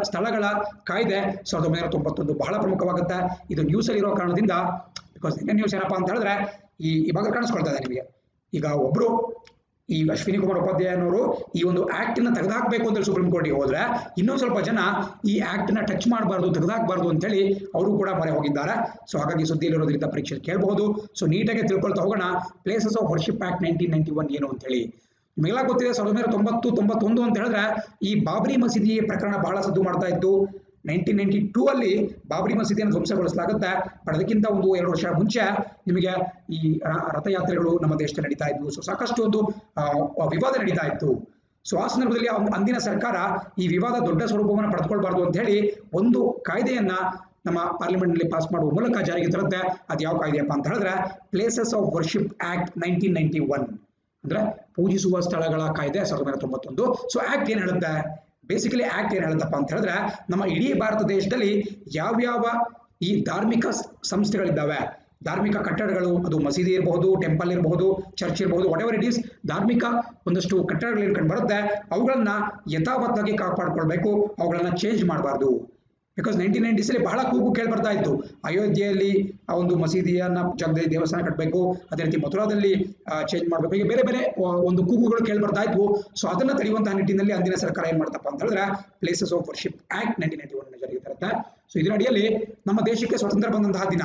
ಸ್ಥಳಗಳ ಕಾಯ್ದೆ 1991 ಬಹಳ ಪ್ರಮುಖವಾಗುತ್ತೆ. ಇದು ನ್ಯೂಸ್ ಅಲ್ಲಿ ಇರೋ ಕಾರಣದಿಂದ, ಬಿಕಾಸ್ ನ್ಯೂಸ್ ಏನಪ್ಪಾ ಅಂತ ಹೇಳಿದ್ರೆ ಈ ಭಾಗ ಕಾಣಿಸ್ಕೊಳ್ತಾ ಇದೆ ನಿಮಗೆ. ಈಗ ಒಬ್ರು ಈ ಅಶ್ವಿನಿ ಕುಮಾರ್ ಉಪಾಧ್ಯಾಯನವರು ಈ ಒಂದು ಆಕ್ಟ್ ನ ತೆಗೆದುಹಾಕಬೇಕು ಅಂತ ಸುಪ್ರೀಂ ಕೋರ್ಟ್ಗೆ ಹೋದ್ರೆ, ಇನ್ನೊಂದು ಸ್ವಲ್ಪ ಜನ ಈ ಆಕ್ಟ್ ನ ಟಚ್ ಮಾಡಬಾರ್ದು, ತೆಗೆದುಹಾಕಬಾರ್ದು ಅಂತ ಹೇಳಿ ಅವರು ಕೂಡ ಮೊರೆ ಹೋಗಿದ್ದಾರೆ. ಸೊ ಹಾಗಾಗಿ ಸುದ್ದಿಯಲ್ಲಿರೋದ್ರಿಂದ ಪರೀಕ್ಷೆ ಕೇಳಬಹುದು. ಸೊ ನೀಟಾಗಿ ತಿಳ್ಕೊಳ್ತಾ ಹೋಗೋಣ ಪ್ಲೇಸಸ್ ಆಫ್ ವರ್ಷಿಪ್ ಆಕ್ಟ್ 1991 ಏನು ಅಂತ ಹೇಳಿ. ನಿಮಗೆಲ್ಲ ಗೊತ್ತಿದೆ 1990-91 ಅಂತ ಹೇಳಿದ್ರೆ ಈ ಬಾಬ್ರಿ ಮಸೀದಿ ಪ್ರಕರಣ ಬಹಳ ಸದ್ದು ಮಾಡ್ತಾ ಇತ್ತು. 1992 ಅಲ್ಲಿ ಬಾಬ್ರಿ ಮಸೀದಿಯನ್ನು ಧ್ವಂಸಗೊಳಿಸಲಾಗುತ್ತೆ. ಅದಕ್ಕಿಂತ 1-2 ವರ್ಷ ಮುಂಚೆ ನಿಮಗೆ ಈ ರಥಯಾತ್ರೆಗಳು ನಮ್ಮ ದೇಶದಲ್ಲಿ ನಡೀತಾ ಇದ್ವು. ಸೊ ಸಾಕಷ್ಟು ಒಂದು ವಿವಾದ ನಡೀತಾ ಇತ್ತು. ಸೊ ಆ ಸಂದರ್ಭದಲ್ಲಿ ಅಂದಿನ ಸರ್ಕಾರ ಈ ವಿವಾದ ದೊಡ್ಡ ಸ್ವರೂಪವನ್ನು ಪಡೆದುಕೊಳ್ಬಾರ್ದು ಅಂತ ಹೇಳಿ ಒಂದು ಕಾಯ್ದೆಯನ್ನ ನಮ್ಮ ಪಾರ್ಲಿಮೆಂಟ್ ನಲ್ಲಿ ಪಾಸ್ ಮಾಡುವ ಮೂಲಕ ಜಾರಿಗೆ ತರುತ್ತೆ. ಅದು ಯಾವ ಕಾಯ್ದೆಯಪ್ಪ ಅಂತ ಹೇಳಿದ್ರೆ ಪ್ಲೇಸಸ್ ಆಫ್ ವರ್ಷಿಪ್ ಆಕ್ಟ್ 1991. ಅಂದ್ರೆ ಪೂಜಿಸುವ ಸ್ಥಳಗಳ ಕಾಯ್ದೆ 1991. ಸೊ ಆಕ್ಟ್ ಏನ್ ಹೇಳುತ್ತೆ, ಬೇಸಿಕಲಿ ಆಕ್ಟ್ ಏನ್ ಹೇಳುತ್ತಪ್ಪ ಅಂತ ಹೇಳಿದ್ರೆ, ನಮ್ಮ ಇಡೀ ಭಾರತ ದೇಶದಲ್ಲಿ ಯಾವ್ಯಾವ ಈ ಧಾರ್ಮಿಕ ಸಂಸ್ಥೆಗಳಿದ್ದಾವೆ, ಧಾರ್ಮಿಕ ಕಟ್ಟಡಗಳು, ಅದು ಮಸೀದಿ ಇರಬಹುದು, ಟೆಂಪಲ್ ಇರಬಹುದು, ಚರ್ಚ್ ಇರಬಹುದು, ವಾಟ್ ಎವರ್ ಇಟ್ ಈಸ್, ಧಾರ್ಮಿಕ ಒಂದಷ್ಟು ಕಟ್ಟಡಗಳು ಏನ್ ಕಂಡು ಬರುತ್ತೆ ಅವುಗಳನ್ನ ಯಥಾವತ್ತಾಗಿ ಕಾಪಾಡ್ಕೊಳ್ಬೇಕು, ಅವುಗಳನ್ನ ಚೇಂಜ್ ಮಾಡಬಾರ್ದು. ಬಿಕಾಸ್ 1990s ಬಹಳ ಕೂಗು ಕೇಳಿ ಬರ್ತಾ ಇತ್ತು, ಅಯೋಧ್ಯೆಯಲ್ಲಿ ಆ ಒಂದು ಮಸೀದಿಯನ್ನ ಜಾಗದಲ್ಲಿ ದೇವಸ್ಥಾನ ಕಟ್ಟಬೇಕು, ಅದೇ ರೀತಿ ಮಥುರಾದಲ್ಲಿ ಚೇಂಜ್ ಮಾಡಬೇಕು, ಹೀಗೆ ಬೇರೆ ಬೇರೆ ಒಂದು ಕೂಗುಗಳು ಕೇಳಿ ಬರ್ತಾ ಇದ್ವು. ಸೊ ಅದನ್ನ ತಡೆಯುವಂತಹ ನಿಟ್ಟಿನಲ್ಲಿ ಅಂದಿನ ಸರ್ಕಾರ ಏನ್ ಮಾಡ್ತಪ್ಪ ಅಂತ ಹೇಳಿದ್ರೆ ಪ್ಲೇಸಸ್ ಆಫ್ ವರ್ಷಿಪ್ ಆಕ್ಟ್ 1991 ಜಾರಿಗೆ ತರುತ್ತೆ. ಸೊ ಇದರ ಅಡಿಯಲ್ಲಿ ನಮ್ಮ ದೇಶಕ್ಕೆ ಸ್ವಾತಂತ್ರ್ಯ ಬಂದಂತಹ ದಿನ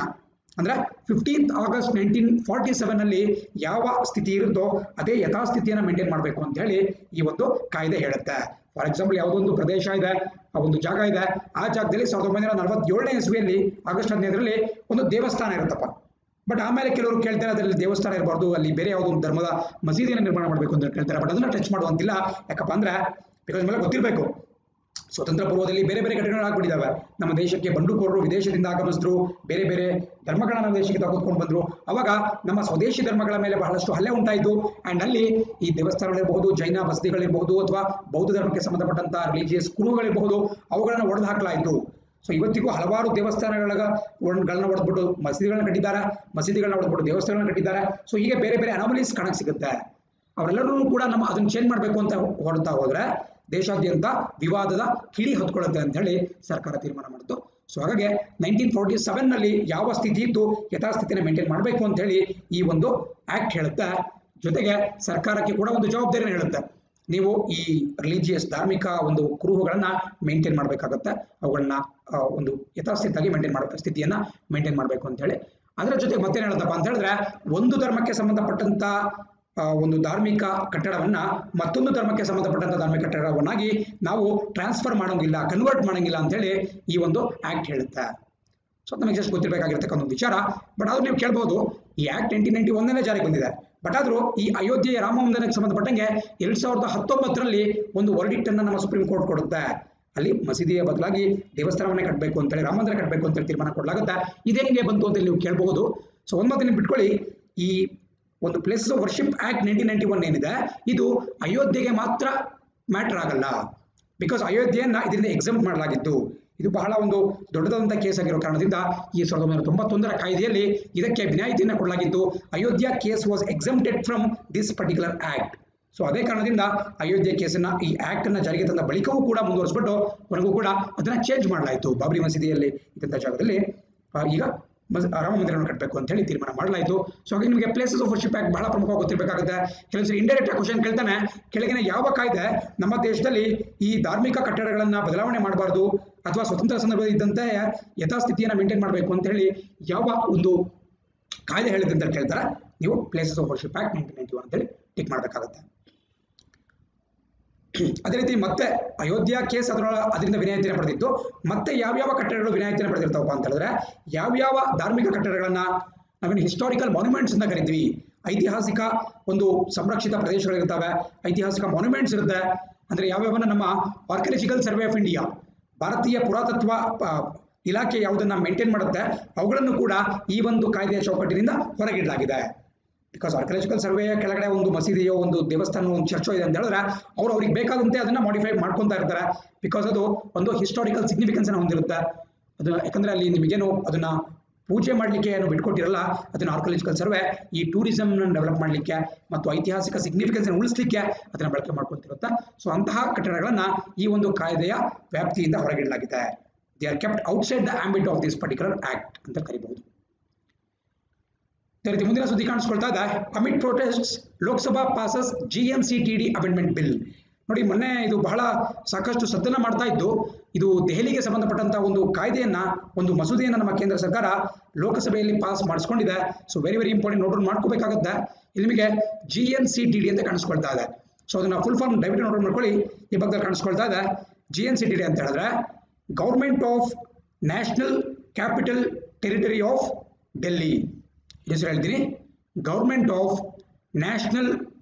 ಅಂದ್ರೆ 15th August 1947 ನಲ್ಲಿ ಯಾವ ಸ್ಥಿತಿ ಇರುತ್ತೋ ಅದೇ ಯಥಾಸ್ಥಿತಿಯನ್ನು ಮೇಂಟೈನ್ ಮಾಡಬೇಕು ಅಂತ ಹೇಳಿ ಈ ಒಂದು ಕಾಯ್ದೆ ಹೇಳುತ್ತೆ. ಫಾರ್ ಎಕ್ಸಾಂಪಲ್ ಯಾವುದೊಂದು ಪ್ರದೇಶ ಇದೆ, ಆ ಒಂದು ಜಾಗ ಇದೆ, ಆ ಜಾಗದಲ್ಲಿ 1947ನೇ ಇಸ್ವಿಯಲ್ಲಿ ಆಗಸ್ಟ್ 15ರಲ್ಲಿ ಒಂದು ದೇವಸ್ಥಾನ ಇರುತ್ತಪ್ಪ. ಬಟ್ ಆಮೇಲೆ ಕೆಲವರು ಕೇಳ್ತಾರೆ ಅದರಲ್ಲಿ ದೇವಸ್ಥಾನ ಇರಬಾರ್ದು, ಅಲ್ಲಿ ಬೇರೆ ಯಾವುದೋ ಧರ್ಮದ ಮಸೀದಿಯನ್ನು ನಿರ್ಮಾಣ ಮಾಡಬೇಕು ಅಂತ ಕೇಳ್ತಾರೆ. ಬಟ್ ಅದನ್ನ ಟಚ್ ಮಾಡುವಂತಿಲ್ಲ. ಯಾಕಪ್ಪ ಅಂದ್ರೆ ಬಿಕಾಸ್ ಮೇಲೆ ಗೊತ್ತಿರಬೇಕು, ಸ್ವತಂತ್ರ ಪೂರ್ವದಲ್ಲಿ ಬೇರೆ ಬೇರೆ ಘಟನೆಗಳು ಆಗ್ಬಿಟ್ಟಿದ್ದಾವೆ. ನಮ್ಮ ದೇಶಕ್ಕೆ ಬಂಡುಕೋರರು ವಿದೇಶದಿಂದ ಆಗಮಿಸಿದ್ರು, ಬೇರೆ ಬೇರೆ ಧರ್ಮಗಳನ್ನ ದೇಶಕ್ಕೆ ತೆಗೆದುಕೊಂಡು ಬಂದ್ರು. ಅವಾಗ ನಮ್ಮ ಸ್ವದೇಶಿ ಧರ್ಮಗಳ ಮೇಲೆ ಬಹಳಷ್ಟು ಹಲ್ಲೆ ಉಂಟಾಯಿತು. ಅಂಡ್ ಅಲ್ಲಿ ಈ ದೇವಸ್ಥಾನಗಳಿರಬಹುದು, ಜೈನ ಬಸದಿಗಳಿರಬಹುದು, ಅಥವಾ ಬೌದ್ಧ ಧರ್ಮಕ್ಕೆ ಸಂಬಂಧಪಟ್ಟಂತಹ ರಿಲಿಜಿಯಸ್ ಕುರುಹುಗಳಿರಬಹುದು, ಅವುಗಳನ್ನ ಒಡೆದು ಹಾಕಲಾಯಿತು. ಸೊ ಇವತ್ತಿಗೂ ಹಲವಾರು ದೇವಸ್ಥಾನಗಳನ್ನ ಒಡೆದ್ಬಿಟ್ಟು ಮಸೀದಿಗಳನ್ನ ಕಟ್ಟಿದ್ದಾರೆ, ಮಸೀದಿಗಳನ್ನ ಒಡೆದ್ಬಿಟ್ಟು ದೇವಸ್ಥಾನಗಳನ್ನ ಕಟ್ಟಿದ್ದಾರೆ. ಸೊ ಹೀಗೆ ಬೇರೆ ಬೇರೆ ಅನಾಮಲೀಸ್ ಕಾಣಕ್ ಸಿಗುತ್ತೆ. ಅವರೆಲ್ಲರೂ ಕೂಡ ನಮ್ಮ ಅದನ್ನ ಚೇಂಜ್ ಮಾಡಬೇಕು ಅಂತ ಹೊರಡ್ತಾ ಹೋದ್ರೆ ದೇಶಾದ್ಯಂತ ವಿವಾದದ ಕಿಡಿ ಹೊತ್ಕೊಳ್ಳುತ್ತೆ ಅಂತ ಹೇಳಿ ಸರ್ಕಾರ ತೀರ್ಮಾನ ಮಾಡಿತು. ಸೊ ಹಾಗಾಗಿ 1947 ನಲ್ಲಿ ಯಾವ ಸ್ಥಿತಿ ಇದ್ದು ಯಥಾಸ್ಥಿತಿನ ಮೇಂಟೈನ್ ಮಾಡಬೇಕು ಅಂತ ಹೇಳಿ ಈ ಒಂದು ಆಕ್ಟ್ ಹೇಳುತ್ತೆ. ಜೊತೆಗೆ ಸರ್ಕಾರಕ್ಕೆ ಕೂಡ ಒಂದು ಜವಾಬ್ದಾರಿನ ಹೇಳುತ್ತೆ, ನೀವು ಈ ರಿಲಿಜಿಯಸ್ ಧಾರ್ಮಿಕ ಒಂದು ಕುರುಹುಗಳನ್ನ ಮೇಂಟೈನ್ ಮಾಡಬೇಕಾಗತ್ತೆ, ಅವುಗಳನ್ನ ಒಂದು ಯಥಾಸ್ಥಿತಿಯಾಗಿ ಮೇಂಟೈನ್ ಮಾಡಬೇಕು, ಸ್ಥಿತಿಯನ್ನ ಮೇಂಟೈನ್ ಮಾಡಬೇಕು ಅಂತ ಹೇಳಿ. ಅದರ ಜೊತೆಗೆ ಮತ್ತೇನು ಹೇಳುತ್ತಪ್ಪ ಅಂತ ಹೇಳಿದ್ರೆ, ಒಂದು ಧರ್ಮಕ್ಕೆ ಸಂಬಂಧಪಟ್ಟಂತ ಒಂದು ಧಾರ್ಮಿಕ ಕಟ್ಟಡವನ್ನ ಮತ್ತೊಂದು ಧರ್ಮಕ್ಕೆ ಸಂಬಂಧಪಟ್ಟಂತ ಧಾರ್ಮಿಕ ಕಟ್ಟಡವನ್ನಾಗಿ ನಾವು ಟ್ರಾನ್ಸ್ಫರ್ ಮಾಡೋಂಗಿಲ್ಲ, ಕನ್ವರ್ಟ್ ಮಾಡೋಂಗಿಲ್ಲ ಅಂತ ಹೇಳಿ ಈ ಒಂದು ಆಕ್ಟ್ ಹೇಳುತ್ತೆ. ಸೊ ನಮಗೆ ಜಸ್ಟ್ ಗೊತ್ತಿರಬೇಕಾಗಿರ್ತಕ್ಕಂಥ ಒಂದು ವಿಚಾರ. ಬಟ್ ಆದ್ರೂ ನೀವು ಕೇಳ್ಬೋದು, ಈ ಆಕ್ಟ್ 1991 ಜಾರಿಗೆ ಬಂದಿದೆ. ಬಟ್ ಆದ್ರೂ ಈ ಅಯೋಧ್ಯೆಯ ರಾಮ ಮಂದಿರಕ್ಕೆ ಸಂಬಂಧಪಟ್ಟಂಗೆ 2019ರಲ್ಲಿ ಒಂದು ವರ್ಡಿಕ್ಟ್ ಅನ್ನ ನಮ್ಮ ಸುಪ್ರೀಂ ಕೋರ್ಟ್ ಕೊಡುತ್ತೆ. ಅಲ್ಲಿ ಮಸೀದಿಯ ಬದಲಾಗಿ ದೇವಸ್ಥಾನವನ್ನೇ ಕಟ್ಟಬೇಕು ಅಂತೇಳಿ, ರಾಮ ಮಂದಿರ ಕಟ್ಟಬೇಕು ಅಂತೇಳಿ ತೀರ್ಮಾನ ಕೊಡಲಾಗುತ್ತೆ. ಇದೇನಿಗೆ ಬಂತು ಅಂತ ನೀವು ಕೇಳಬಹುದು. ಸೊ ಒಂದು ಮಾತು ಬಿಟ್ಕೊಳ್ಳಿ, ಈ ಒಂದು ಪ್ಲೇಸಸ್ ಆಫ್ ವರ್ಷಿಪ್ ಆಕ್ಟ್ 1991 ಏನಿದೆ, ಇದು ಅಯೋಧ್ಯೆಗೆ ಮಾತ್ರ ಮ್ಯಾಟರ್ ಆಗಲ್ಲ. ಬಿಕಾಸ್ ಅಯೋಧ್ಯೆಯನ್ನ ಇದರಿಂದ ಎಕ್ಸಮ್ಟ್ ಮಾಡಲಾಗಿತ್ತು. ಇದು ಬಹಳ ಒಂದು ದೊಡ್ಡದಾದಂತಹ ಕೇಸ್ ಆಗಿರೋ ಕಾರಣದಿಂದ ಈ 1991ರ ಕಾಯ್ದೆಯಲ್ಲಿ ಇದಕ್ಕೆ ವಿನಾಯಿತಿಯನ್ನು ಕೊಡಲಾಗಿತ್ತು. Ayodhya case was exempted from this particular act. So ಅದೇ ಕಾರಣದಿಂದ ಅಯೋಧ್ಯೆ ಕೇಸನ್ನ ಈ ಆಕ್ಟ್ ಅನ್ನ ಜಾರಿಗೆ ತಂದ ಬಳಿಕವೂ ಕೂಡ ಮುಂದುವರಿಸ್ಬಿಟ್ಟು ವರೆಗೂ ಕೂಡ ಅದನ್ನ ಚೇಂಜ್ ಮಾಡಲಾಯಿತು. ಬಾಬ್ರಿ ಮಸೀದಿಯಲ್ಲಿ ಇದ್ದಂಥ ಜಾಗದಲ್ಲಿ ಈಗ ರಾಮ ಮಂದಿರವನ್ನು ಕಟ್ಟಬೇಕು ಅಂತ ಹೇಳಿ ತೀರ್ಮಾನ ಮಾಡಲಾಯಿತು. ಸೊ ಹಾಗೆ ನಿಮಗೆ ಪ್ಲೇಸಸ್ ಆಫ್ ವರ್ಷಿಪ್ ಆಕ್ಟ್ ಬಹಳ ಪ್ರಮುಖವಾಗಿ ಗೊತ್ತಿರಬೇಕಾಗುತ್ತೆ. ಕೆಲವೊಂದ್ಸರಿ ಇಂಡೈರೆಕ್ಟ್ ಕ್ವಶನ್ ಕೇಳ್ತಾನೆ, ಕೆಳಗಿನ ಯಾವ ಕಾಯ್ದೆ ನಮ್ಮ ದೇಶದಲ್ಲಿ ಈ ಧಾರ್ಮಿಕ ಕಟ್ಟಡಗಳನ್ನ ಬದಲಾವಣೆ ಮಾಡಬಾರ್ದು ಅಥವಾ ಸ್ವತಂತ್ರ ಸಂದರ್ಭದಲ್ಲಿ ಇದ್ದಂತೆ ಯಥಾಸ್ಥಿತಿಯನ್ನು ಮೇಂಟೈನ್ ಮಾಡಬೇಕು ಅಂತ ಹೇಳಿ ಯಾವ ಒಂದು ಕಾಯ್ದೆ ಹೇಳಿದೆ ಅಂತ ಕೇಳ್ತಾರೆ, ನೀವು ಪ್ಲೇಸಸ್ ಆಫ್ ವರ್ಷಿಪ್ ಆಕ್ಟ್ 1991 ಅಂತೇಳಿ ಟಿಕ್ ಮಾಡಬೇಕಾಗುತ್ತೆ. ಅದೇ ರೀತಿ ಮತ್ತೆ ಅಯೋಧ್ಯ ಕೇಸ್ ಅದರಿಂದ ವಿನಾಯಿತಿಯನ್ನು ಪಡೆದಿತ್ತು. ಮತ್ತೆ ಯಾವ್ಯಾವ ಕಟ್ಟಡಗಳು ವಿನಾಯಿತಿಯನ್ನು ಪಡೆದಿರ್ತಾವಪ್ಪ ಅಂತ ಹೇಳಿದ್ರೆ, ಯಾವ್ಯಾವ ಧಾರ್ಮಿಕ ಕಟ್ಟಡಗಳನ್ನ ನಾವೇನು ಹಿಸ್ಟಾರಿಕಲ್ ಮಾನ್ಯುಮೆಂಟ್ಸ್ ಅಂತ ಕರಿತೀವಿ, ಐತಿಹಾಸಿಕ ಒಂದು ಸಂರಕ್ಷಿತ ಪ್ರದೇಶಗಳಿರ್ತವೆ, ಐತಿಹಾಸಿಕ ಮಾನ್ಯುಮೆಂಟ್ಸ್ ಇರುತ್ತೆ. ಅಂದ್ರೆ ಯಾವ್ಯಾವನ್ನ ನಮ್ಮ ಆರ್ಕಿಯಾಲಜಿಕಲ್ ಸರ್ವೆ ಆಫ್ ಇಂಡಿಯಾ, ಭಾರತೀಯ ಪುರಾತತ್ವ ಇಲಾಖೆ ಯಾವುದನ್ನ ಮೇಂಟೈನ್ ಮಾಡುತ್ತೆ, ಅವುಗಳನ್ನು ಕೂಡ ಈ ಒಂದು ಕಾಯ್ದೆಯ ಚೌಕಟ್ಟಿನಿಂದ ಹೊರಗಿಡಲಾಗಿದೆ. ಬಿಕಾಸ್ ಆರ್ಕಿಯಾಲಜಿಕಲ್ ಸರ್ವೆಯ ಕೆಳಗಡೆ ಒಂದು ಮಸೀದಿಯೋ ಒಂದು ದೇವಸ್ಥಾನ ಒಂದು ಚರ್ಚೋ ಇದೆ ಅಂತ ಹೇಳಿದ್ರೆ ಅವ್ರಿಗೆ ಬೇಕಾದಂತೆ ಅದನ್ನ ಮಾಡಿಫೈ ಮಾಡ್ಕೊತಾ ಇರ್ತಾರೆ. ಬಿಕಾಸ್ ಅದು ಒಂದು ಹಿಸ್ಟಾರಿಕಲ್ ಸಿಗ್ನಿಫಿಕೆನ್ಸ್ ಅನ್ನು ಹೊಂದಿರುತ್ತೆ. ಅದು ಯಾಕಂದ್ರೆ ಅಲ್ಲಿ ನಿಮಗೇನು ಅದನ್ನ ಪೂಜೆ ಮಾಡಲಿಕ್ಕೆ ಏನು ಬಿಟ್ಕೊಟ್ಟಿರಲ್ಲ, ಅದನ್ನ ಆರ್ಕಿಯಾಲಜಿಕಲ್ ಸರ್ವೆ ಈ ಟೂರಿಸಂ ಡೆವಲಪ್ ಮಾಡಲಿಕ್ಕೆ ಮತ್ತು ಐತಿಹಾಸಿಕ ಸಿಗ್ನಿಫಿಕೆನ್ಸ್ ಅನ್ನು ಉಳಿಸಲಿಕ್ಕೆ ಅದನ್ನ ಬಳಕೆ ಮಾಡ್ಕೊತಿರುತ್ತೆ. ಸೊ ಅಂತಹ ಕಟ್ಟಡಗಳನ್ನ ಈ ಒಂದು ಕಾಯ್ದೆಯ ವ್ಯಾಪ್ತಿಯಿಂದ ಹೊರಗಿಡಲಾಗಿದೆ. They are kept outside the ambit of this particular act ಅಂತ ಕರಿಬಹುದು. ಅದೇ ರೀತಿ ಮುಂದಿನ ಸುದ್ದಿ ಕಾಣಿಸ್ಕೊಳ್ತಾ ಇದೆ, amid protests Lok Sabha passes GNCTD amendment bill. ನೋಡಿ, ಮೊನ್ನೆ ಇದು ಬಹಳ ಸಾಕಷ್ಟು ಸದ್ದನ್ನ ಮಾಡ್ತಾ ಇದ್ದು, ಇದು ದೆಹಲಿಗೆ ಸಂಬಂಧಪಟ್ಟಂತಹ ಒಂದು ಕಾಯ್ದೆಯನ್ನ, ಒಂದು ಮಸೂದೆಯನ್ನ ನಮ್ಮ ಕೇಂದ್ರ ಸರ್ಕಾರ ಲೋಕಸಭೆಯಲ್ಲಿ ಪಾಸ್ ಮಾಡಿಸ್ಕೊಂಡಿದೆ. So very very important, note ಮಾಡ್ಕೋಬೇಕಾಗುತ್ತೆ. ಇಲ್ಲಿ ನಿಮಗೆ GNCTD ಅಂತ ಕಾಣಿಸ್ಕೊಳ್ತಾ ಇದೆ. ಸೊ ಅದನ್ನ ಫುಲ್ ಫಾರ್ಮ್ ದಯವಿಟ್ಟು ನೋಟ್ ಮಾಡ್ಕೊಳ್ಳಿ. ಈ ಭಾಗದಲ್ಲಿ ಕಾಣಿಸ್ಕೊಳ್ತಾ ಇದೆ GNCTD ಅಂತ ಹೇಳಿದ್ರೆ government of national capital territory of Delhi. ಹೆಸರು ಹೇಳ್ತೀನಿ, government of national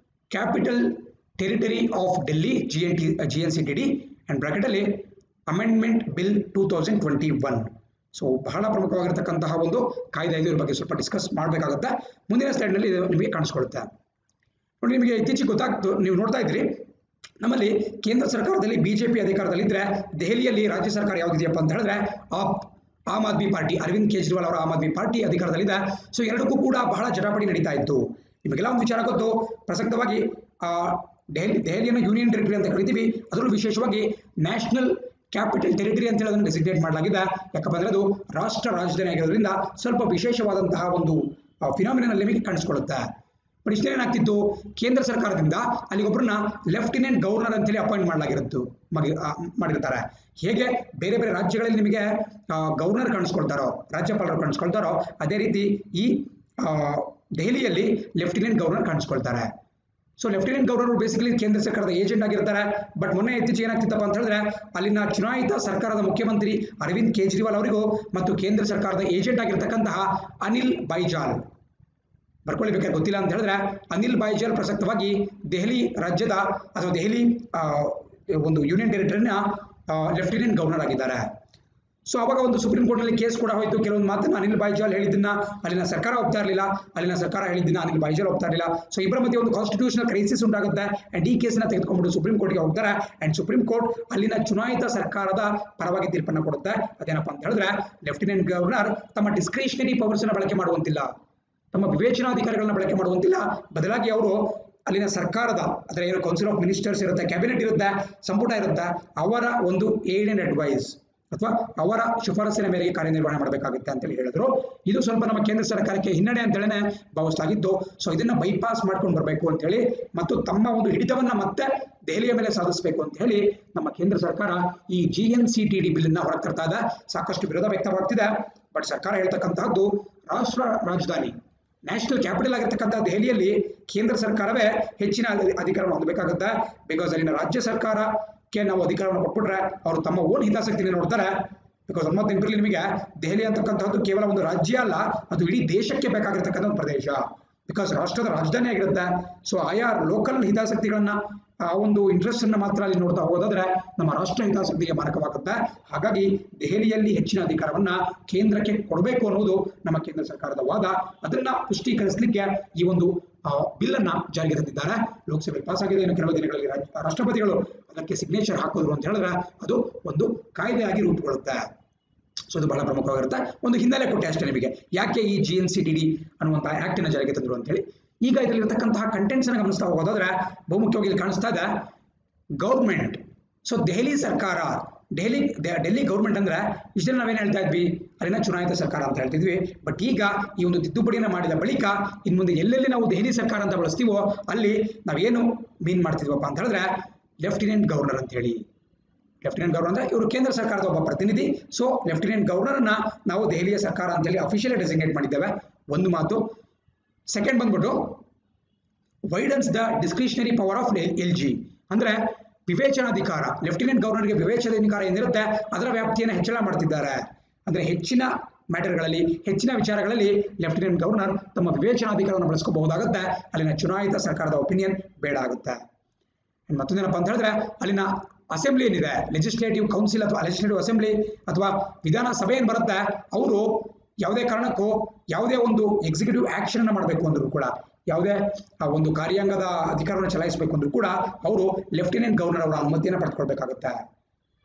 capital territory of Delhi GNCTD and bracket ಅಲ್ಲಿ ಅಮೆಂಡ್ಮೆಂಟ್ ಬಿಲ್ 2021. ಸೊ ಬಹಳ ಪ್ರಮುಖವಾಗಿರ್ತಕ್ಕಂತಹ ಒಂದು ಕಾಯ್ದೆ, ಇದ್ರ ಬಗ್ಗೆ ಸ್ವಲ್ಪ ಡಿಸ್ಕಸ್ ಮಾಡಬೇಕಾಗುತ್ತೆ. ಮುಂದಿನ ಸ್ಲೈಡ್ ನಲ್ಲಿ ನಿಮಗೆ ಕಾಣಿಸ್ಕೊಳ್ಳುತ್ತೆ. ನೋಡಿ, ನಿಮಗೆ ಇತ್ತೀಚೆಗೆ ಗೊತ್ತಾಗ್ತು, ನೀವು ನೋಡ್ತಾ ಇದ್ರಿ, ನಮ್ಮಲ್ಲಿ ಕೇಂದ್ರ ಸರ್ಕಾರದಲ್ಲಿ ಬಿಜೆಪಿ ಅಧಿಕಾರದಲ್ಲಿದ್ದರೆ ದೆಹಲಿಯಲ್ಲಿ ರಾಜ್ಯ ಸರ್ಕಾರ ಯಾವುದಿದೆಯಪ್ಪ ಅಂತ ಹೇಳಿದ್ರೆ ಆಮ್ ಆದ್ಮಿ ಪಾರ್ಟಿ, ಅರವಿಂದ್ ಕೇಜ್ರಿವಾಲ್ ಅವರ ಆಮ್ ಆದ್ಮಿ ಪಾರ್ಟಿ ಅಧಿಕಾರದಲ್ಲಿದೆ. ಸೊ ಎರಡಕ್ಕೂ ಕೂಡ ಬಹಳ ಜಟಾಪಟಿ ನಡೀತಾ ಇತ್ತು. ನಿಮಗೆಲ್ಲ ಒಂದು ವಿಚಾರ ಗೊತ್ತು, ಪ್ರಸಕ್ತವಾಗಿ ದೆಹಲಿಯನ್ನು ಯೂನಿಯನ್ ಟೆರಿಟರಿ ಅಂತ ಕರಿತೀವಿ, ಅದರಲ್ಲೂ ವಿಶೇಷವಾಗಿ ನ್ಯಾಷನಲ್ ಕ್ಯಾಪಿಟಲ್ ಟೆರಿಟರಿ ಅಂತ ಹೇಳಿ ಅದನ್ನು ಡೆಸಿಗ್ನೇಟ್ ಮಾಡಲಾಗಿದೆ. ಯಾಕಪ್ಪ ಅಂದರೆ ಅದು ರಾಷ್ಟ್ರ ರಾಜಧಾನಿ ಆಗಿರೋದ್ರಿಂದ ಸ್ವಲ್ಪ ವಿಶೇಷವಾದಂತಹ ಒಂದು ಫಿನಾಮಿನಲ್ ನಿಮಗೆ ಕಾಣಿಸ್ಕೊಳ್ಳುತ್ತೆ. ಬಟ್ ಇಷ್ಟೇ ಏನಾಗ್ತಿತ್ತು, ಕೇಂದ್ರ ಸರ್ಕಾರದಿಂದ ಅಲ್ಲಿಗೊಬ್ಬರನ್ನ ಲೆಫ್ಟಿನೆಂಟ್ ಗವರ್ನರ್ ಅಂತೇಳಿ ಅಪಾಯಿಂಟ್ ಮಾಡಿರ್ತಾರೆ. ಹೇಗೆ ಬೇರೆ ಬೇರೆ ರಾಜ್ಯಗಳಲ್ಲಿ ನಿಮಗೆ ಗವರ್ನರ್ ಕಾಣಿಸ್ಕೊಳ್ತಾರೋ, ರಾಜ್ಯಪಾಲರು ಕಾಣಿಸ್ಕೊಳ್ತಾರೋ, ಅದೇ ರೀತಿ ಈ ದೆಹಲಿಯಲ್ಲಿ ಲೆಫ್ಟಿನೆಂಟ್ ಗವರ್ನರ್ ಕಾಣಿಸ್ಕೊಳ್ತಾರೆ. ಸೊ ಲೆಫ್ಟಿನೆಂಟ್ ಗವರ್ನರ್ ಬೇಸಿಕಲಿ ಕೇಂದ್ರ ಸರ್ಕಾರದ ಏಜೆಂಟ್ ಆಗಿರ್ತಾರೆ. ಬಟ್ ಮೊನ್ನೆ ಇತ್ತೀಚೆಗೆ ಏನಾಗ್ತಿತ್ತಪ್ಪ ಅಂತ ಹೇಳಿದ್ರೆ, ಅಲ್ಲಿನ ಚುನಾಯಿತ ಸರ್ಕಾರದ ಮುಖ್ಯಮಂತ್ರಿ ಅರವಿಂದ್ ಕೇಜ್ರಿವಾಲ್ ಅವರಿಗೂ ಮತ್ತು ಕೇಂದ್ರ ಸರ್ಕಾರದ ಏಜೆಂಟ್ ಆಗಿರ್ತಕ್ಕಂತಹ ಅನಿಲ್ ಬೈಜಾಲ್, ಬರ್ಕೊಳ್ಳಿಬೇಕಾದ್ರೆ ಗೊತ್ತಿಲ್ಲ ಅಂತ ಹೇಳಿದ್ರೆ, ಅನಿಲ್ ಬೈಜಾಲ್ ಪ್ರಸಕ್ತವಾಗಿ ದೆಹಲಿ ರಾಜ್ಯದ ಅಥವಾ ದೆಹಲಿ ಒಂದು ಯೂನಿಯನ್ ಟೆರಿಟರಿನ ಲೆಫ್ಟಿನೆಂಟ್ ಗವರ್ನರ್ ಆಗಿದ್ದಾರೆ. ಸೊ ಅವಾಗ ಒಂದು ಸುಪ್ರೀಂ ಕೋರ್ಟ್ನಲ್ಲಿ ಕೇಸ್ ಕೂಡ ಹೋಯಿತು. ಕೆಲವೊಂದು ಮಾತನ್ನು ಅನಿಲ್ ಬೈಜಾಲ್ ಹೇಳಿದ್ದನ್ನ ಅಲ್ಲಿನ ಸರ್ಕಾರ ಒಪ್ತಾ ಇರಲಿಲ್ಲ, ಅಲ್ಲಿನ ಸರ್ಕಾರ ಹೇಳಿದ್ದನ್ನ ಅನಿಲ್ ಬೈಜಾಲ್ ಒಪ್ತಾ ಇರಲಿಲ್ಲ. ಸೊ ಇಬ್ಬರ ಮಧ್ಯೆ ಒಂದು ಕಾನ್ಸ್ಟಿಟ್ಯೂಷನಲ್ ಕ್ರೈಸಿಸ್ ಉಂಟಾಗುತ್ತೆ. ಅಂಡ್ ಈ ಕೇಸನ್ನ ತೆಗೆದುಕೊಂಡು ಸುಪ್ರೀಂ ಕೋರ್ಟ್ಗೆ ಹೋಗ್ತಾರೆ. ಅಂಡ್ ಸುಪ್ರೀಂ ಕೋರ್ಟ್ ಅಲ್ಲಿನ ಚುನಾಯಿತ ಸರ್ಕಾರದ ಪರವಾಗಿ ತೀರ್ಪನ್ನು ಕೊಡುತ್ತೆ. ಅದೇನಪ್ಪ ಅಂತ ಹೇಳಿದ್ರೆ, ಲೆಫ್ಟಿನೆಂಟ್ ಗವರ್ನರ್ ತಮ್ಮ ಡಿಸ್ಕ್ರಿಷನರಿ ಪವರ್ಸ್ ಅನ್ನು ಬಳಕೆ ಮಾಡುವಂತಿಲ್ಲ, ತಮ್ಮ ವಿವೇಚನಾಧಿಕಾರಿಗಳನ್ನ ಬಳಕೆ ಮಾಡುವಂತಿಲ್ಲ. ಬದಲಾಗಿ ಅವರು ಅಲ್ಲಿನ ಸರ್ಕಾರದ, ಅದರ ಏನು ಕೌನ್ಸಿಲ್ ಆಫ್ ಮಿನಿಸ್ಟರ್ಸ್ ಇರುತ್ತೆ, ಕ್ಯಾಬಿನೆಟ್ ಇರುತ್ತೆ, ಸಂಪುಟ ಇರುತ್ತೆ, ಅವರ ಒಂದು ಏಡ್ ಅಂಡ್ ಅಡ್ವೈಸ್ ಅಥವಾ ಅವರ ಶಿಫಾರಸಿನ ಮೇರೆಗೆ ಕಾರ್ಯನಿರ್ವಹಣೆ ಮಾಡಬೇಕಾಗುತ್ತೆ ಅಂತೇಳಿ ಹೇಳಿದ್ರು. ಇದು ಸ್ವಲ್ಪ ನಮ್ಮ ಕೇಂದ್ರ ಸರ್ಕಾರಕ್ಕೆ ಹಿನ್ನಡೆ ಅಂತೇಳಿ ಭಾವಿಸಲಾಗಿದ್ದು. ಸೊ ಇದನ್ನ ಬೈಪಾಸ್ ಮಾಡ್ಕೊಂಡು ಬರಬೇಕು ಅಂತ ಹೇಳಿ ಮತ್ತು ತಮ್ಮ ಒಂದು ಹಿಡಿತವನ್ನ ಮತ್ತೆ ದೆಹಲಿಯ ಮೇಲೆ ಸಾಧಿಸಬೇಕು ಅಂತ ಹೇಳಿ ನಮ್ಮ ಕೇಂದ್ರ ಸರ್ಕಾರ ಈ GNCTD ಬಿಲ್ ಅನ್ನ ಹೊರಗೆ ತರ್ತಾ ಇದೆ. ಸಾಕಷ್ಟು ವಿರೋಧ ವ್ಯಕ್ತವಾಗ್ತಿದೆ. ಬಟ್ ಸರ್ಕಾರ ಹೇಳ್ತಕ್ಕಂತಹದ್ದು, ರಾಷ್ಟ್ರ ರಾಜಧಾನಿ ನ್ಯಾಷನಲ್ ಕ್ಯಾಪಿಟಲ್ ಆಗಿರ್ತಕ್ಕಂಥ ದೆಹಲಿಯಲ್ಲಿ ಕೇಂದ್ರ ಸರ್ಕಾರವೇ ಹೆಚ್ಚಿನ ಅಧಿಕಾರವನ್ನು ಹೊಂದಬೇಕಾಗುತ್ತೆ. ಬಿಕಾಸ್ ಅಲ್ಲಿನ ರಾಜ್ಯ ಸರ್ಕಾರಕ್ಕೆ ನಾವು ಅಧಿಕಾರವನ್ನು ಕೊಟ್ಬಿಟ್ರೆ ಅವರು ತಮ್ಮ ಓನ್ ಹಿತಾಸಕ್ತಿನ ನೋಡ್ತಾರೆ. ಬಿಕಾಸ್ 1998 ನಿಮಗೆ ದೆಹಲಿ ಅಂತಕ್ಕಂಥದ್ದು ಕೇವಲ ಒಂದು ರಾಜ್ಯ ಅಲ್ಲ, ಅದು ಇಡೀ ದೇಶಕ್ಕೆ ಬೇಕಾಗಿರ್ತಕ್ಕಂಥ ಒಂದು ಪ್ರದೇಶ. ಬಿಕಾಸ್ ರಾಷ್ಟ್ರದ ರಾಜಧಾನಿ ಆಗಿರುತ್ತೆ. ಸೊ ಆಯಾ ಲೋಕಲ್ ಹಿತಾಸಕ್ತಿಗಳನ್ನ, ಆ ಒಂದು ಇಂಟ್ರೆಸ್ಟ್ ಅನ್ನ ಮಾತ್ರ ಅಲ್ಲಿ ನೋಡ್ತಾ ಹೋಗೋದಾದ್ರೆ ನಮ್ಮ ರಾಷ್ಟ್ರ ಹಿತಾಸಕ್ತಿಗೆ ಮಾರಕವಾಗುತ್ತೆ. ಹಾಗಾಗಿ ದೆಹಲಿಯಲ್ಲಿ ಹೆಚ್ಚಿನ ಅಧಿಕಾರವನ್ನ ಕೇಂದ್ರಕ್ಕೆ ಕೊಡಬೇಕು ಅನ್ನೋದು ನಮ್ಮ ಕೇಂದ್ರ ಸರ್ಕಾರದ ವಾದ. ಅದನ್ನ ಪುಷ್ಟೀಕರಿಸಲಿಕ್ಕೆ ಈ ಒಂದು ಬಿಲ್ ಅನ್ನ ಜಾರಿಗೆ ತಂದಿದ್ದಾರೆ. ಲೋಕಸಭೆ ಪಾಸ್ ಆಗಿದೆ. ಇನ್ನು ಕೆಲವು ದಿನಗಳಲ್ಲಿ ರಾಷ್ಟ್ರಪತಿಗಳು ಅದಕ್ಕೆ ಸಿಗ್ನೇಚರ್ ಹಾಕೋದ್ರು ಅಂತ ಹೇಳಿದ್ರೆ ಅದು ಒಂದು ಕಾಯ್ದೆಯಾಗಿ ರೂಪುಗೊಳ್ಳುತ್ತೆ. ಸೊ ಇದು ಬಹಳ ಪ್ರಮುಖವಾಗಿರುತ್ತೆ. ಒಂದು ಹಿನ್ನೆಲೆ ಕೊಟ್ಟೆ ಅಷ್ಟೇ ನಿಮಗೆ, ಯಾಕೆ ಈ GNCTD ಅನ್ನುವಂತಹ ಆಕ್ಟ್ ಅನ್ನು ಜಾರಿಗೆ ತಂದ್ರು ಅಂತ ಹೇಳಿ. ಈಗ ಇದರಲ್ಲಿರ್ತಕ್ಕಂತಹ ಕಂಟೆಂಟ್ಸ್ ಅನ್ನು ಗಮನಿಸ್ತಾ ಹೋಗೋದಾದ್ರೆ ಬಹುಮುಖ್ಯವಾಗಿ ಇಲ್ಲಿ ಕಾಣಿಸ್ತಾ ಇದೆ ಗೌರ್ಮೆಂಟ್. ಸೊ ದೆಹಲಿ ಸರ್ಕಾರ, ಡೆಲ್ಲಿ ಗೌರ್ಮೆಂಟ್ ಅಂದ್ರೆ ಇಷ್ಟೇ ನಾವೇನು ಹೇಳ್ತಾ ಇದ್ವಿ, ಅಲ್ಲಿನ ಚುನಾಯಿತ ಸರ್ಕಾರ ಅಂತ ಹೇಳ್ತಿದ್ವಿ. ಬಟ್ ಈಗ ಈ ಒಂದು ತಿದ್ದುಪಡಿಯನ್ನು ಮಾಡಿದ ಬಳಿಕ ಇನ್ಮುಂದೆ ಎಲ್ಲೆಲ್ಲಿ ನಾವು ದೆಹಲಿ ಸರ್ಕಾರ ಅಂತ ಬಳಸ್ತೀವೋ ಅಲ್ಲಿ ನಾವೇನು ಮೀನ್ ಮಾಡ್ತಿದ್ವಪ್ಪ ಅಂತ ಹೇಳಿದ್ರೆ ಲೆಫ್ಟಿನೆಂಟ್ ಗವರ್ನರ್ ಅಂತ ಹೇಳಿ. ಲೆಫ್ಟಿನೆಂಟ್ ಗವರ್ನರ್ ಅಂದ್ರೆ ಇವರು ಕೇಂದ್ರ ಸರ್ಕಾರದ ಒಬ್ಬ ಪ್ರತಿನಿಧಿ. ಸೊ ಲೆಫ್ಟಿನೆಂಟ್ ಗವರ್ನರ್ನ ನಾವು ದೆಹಲಿಯ ಸರ್ಕಾರ ಅಂತೇಳಿ ಅಫಿಷಿಯಲಿ ಡೆಸಿಗ್ನೇಟ್ ಮಾಡಿದ್ದೇವೆ, ಒಂದು ಮಾತು. ಸೆಕೆಂಡ್ ಬಂದ್ಬಿಟ್ಟು widens the discretionary power of LG ಅಂದ್ರೆ ವಿವೇಚನಾಧಿಕಾರ. ಲೆಫ್ಟಿನೆಂಟ್ ಗವರ್ನರ್ಗೆ ವಿವೇಚನಾಧಿಕಾರ ಏನಿರುತ್ತೆ ಅದರ ವ್ಯಾಪ್ತಿಯನ್ನು ಹೆಚ್ಚಳ ಮಾಡ್ತಿದ್ದಾರೆ. ಅಂದ್ರೆ ಹೆಚ್ಚಿನ ಮ್ಯಾಟರ್ಗಳಲ್ಲಿ, ಹೆಚ್ಚಿನ ವಿಚಾರಗಳಲ್ಲಿ ಲೆಫ್ಟಿನೆಂಟ್ ಗವರ್ನರ್ ತಮ್ಮ ವಿವೇಚನಾಧಿಕಾರವನ್ನು ಬಳಸ್ಕೋಬಹುದಾಗುತ್ತೆ. ಅಲ್ಲಿನ ಚುನಾಯಿತ ಸರ್ಕಾರದ ಒಪಿನಿಯನ್ ಬೇಡ ಆಗುತ್ತೆ. ಮತ್ತೊಂದೇನಪ್ಪ ಅಂತ ಹೇಳಿದ್ರೆ ಅಲ್ಲಿನ ಅಸೆಂಬ್ಲಿ ಏನಿದೆ, ಲೆಜಿಸ್ಲೇಟಿವ್ ಕೌನ್ಸಿಲ್ ಅಥವಾ ಲೆಜಿಸ್ಲೇಟಿವ್ ಅಸೆಂಬ್ಲಿ ಅಥವಾ ವಿಧಾನಸಭೆ ಏನು ಬರುತ್ತೆ, ಅವರು ಯಾವುದೇ ಕಾರಣಕ್ಕೂ ಯಾವುದೇ ಒಂದು ಎಕ್ಸಿಕ್ಯೂಟಿವ್ ಆಕ್ಷನ್ ಅನ್ನು ಮಾಡಬೇಕು ಅಂದ್ರೂ ಕೂಡ, ಯಾವುದೇ ಒಂದು ಕಾರ್ಯಾಂಗದ ಅಧಿಕಾರವನ್ನು ಚಲಾಯಿಸಬೇಕು ಅಂದ್ರೂ ಕೂಡ ಅವರು ಲೆಫ್ಟಿನೆಂಟ್ ಗವರ್ನರ್ ಅವರ ಅನುಮತಿಯನ್ನು ಪಡೆದುಕೊಳ್ಬೇಕಾಗುತ್ತೆ.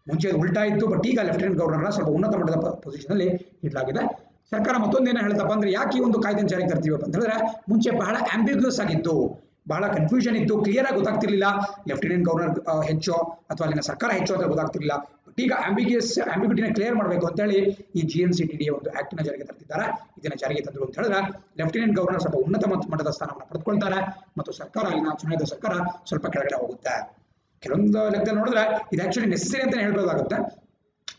ಮುಂಚೆ ಉಲ್ಟಾ ಇತ್ತು, ಬಟ್ ಈಗ ಲೆಫ್ಟಿನೆಂಟ್ ಗವರ್ನರ್ನ ಸ್ವಲ್ಪ ಉನ್ನತ ಮಟ್ಟದ ಪೊಸಿಷನ್ ಅಲ್ಲಿ ಇಡಲಾಗಿದೆ. ಸರ್ಕಾರ ಮತ್ತೊಂದೇನು ಹೇಳ್ತಪ್ಪ ಅಂದ್ರೆ, ಯಾಕೆ ಈ ಒಂದು ಕಾಯ್ದೆ ಜಾರಿಗೆ ತರ್ತೀವಪ್ಪ ಅಂತ ಹೇಳಿದ್ರೆ, ಮುಂಚೆ ಬಹಳ ಆಂಬಿಗ್ಯೂಸ್ ಆಗಿತ್ತು, ಬಹಳ ಕನ್ಫ್ಯೂಷನ್ ಇತ್ತು, ಕ್ಲಿಯರ್ ಆಗಿ ಗೊತ್ತಾಗ್ತಿರ್ಲಿಲ್ಲ ಲೆಫ್ಟಿನೆಂಟ್ ಗವರ್ನರ್ ಹೆಚ್ಚೋ ಅಥವಾ ಅಲ್ಲಿನ ಸರ್ಕಾರ ಹೆಚ್ಚೋ ಅಂತ ಗೊತ್ತಾಗ್ತಿರ್ಲಿಲ್ಲ. ಬಟ್ ಈಗ ಆಂಬಿಗ್ಯೂಟಿನ ಕ್ಲಿಯರ್ ಮಾಡಬೇಕು ಅಂತ ಹೇಳಿ ಈ GNCTD ಒಂದು ಆಕ್ಟ್ ನ ಜಾರಿಗೆ ತರ್ತಿದ್ದಾರೆ. ಇದನ್ನ ಜಾರಿಗೆ ತಂದ್ರು ಅಂತ ಹೇಳಿದ್ರೆ ಲೆಫ್ಟಿನೆಂಟ್ ಗವರ್ನರ್ ಸ್ವಲ್ಪ ಉನ್ನತ ಮಟ್ಟದ ಸ್ಥಾನವನ್ನು ಪಡೆದುಕೊಳ್ತಾರೆ ಮತ್ತು ಸರ್ಕಾರ, ಅಲ್ಲಿನ ಚುನಾಯಿತ ಸರ್ಕಾರ ಸ್ವಲ್ಪ ಕೆಳಗಡೆ ಹೋಗುತ್ತೆ. ಕೆಲವೊಂದು ಲೆಕ್ಕದಲ್ಲಿ ನೋಡಿದ್ರೆ ಇದು ಆಕ್ಚುಲಿ ನೆಸೆಸರಿ ಅಂತ ಹೇಳ್ಬೋದಾಗುತ್ತೆ.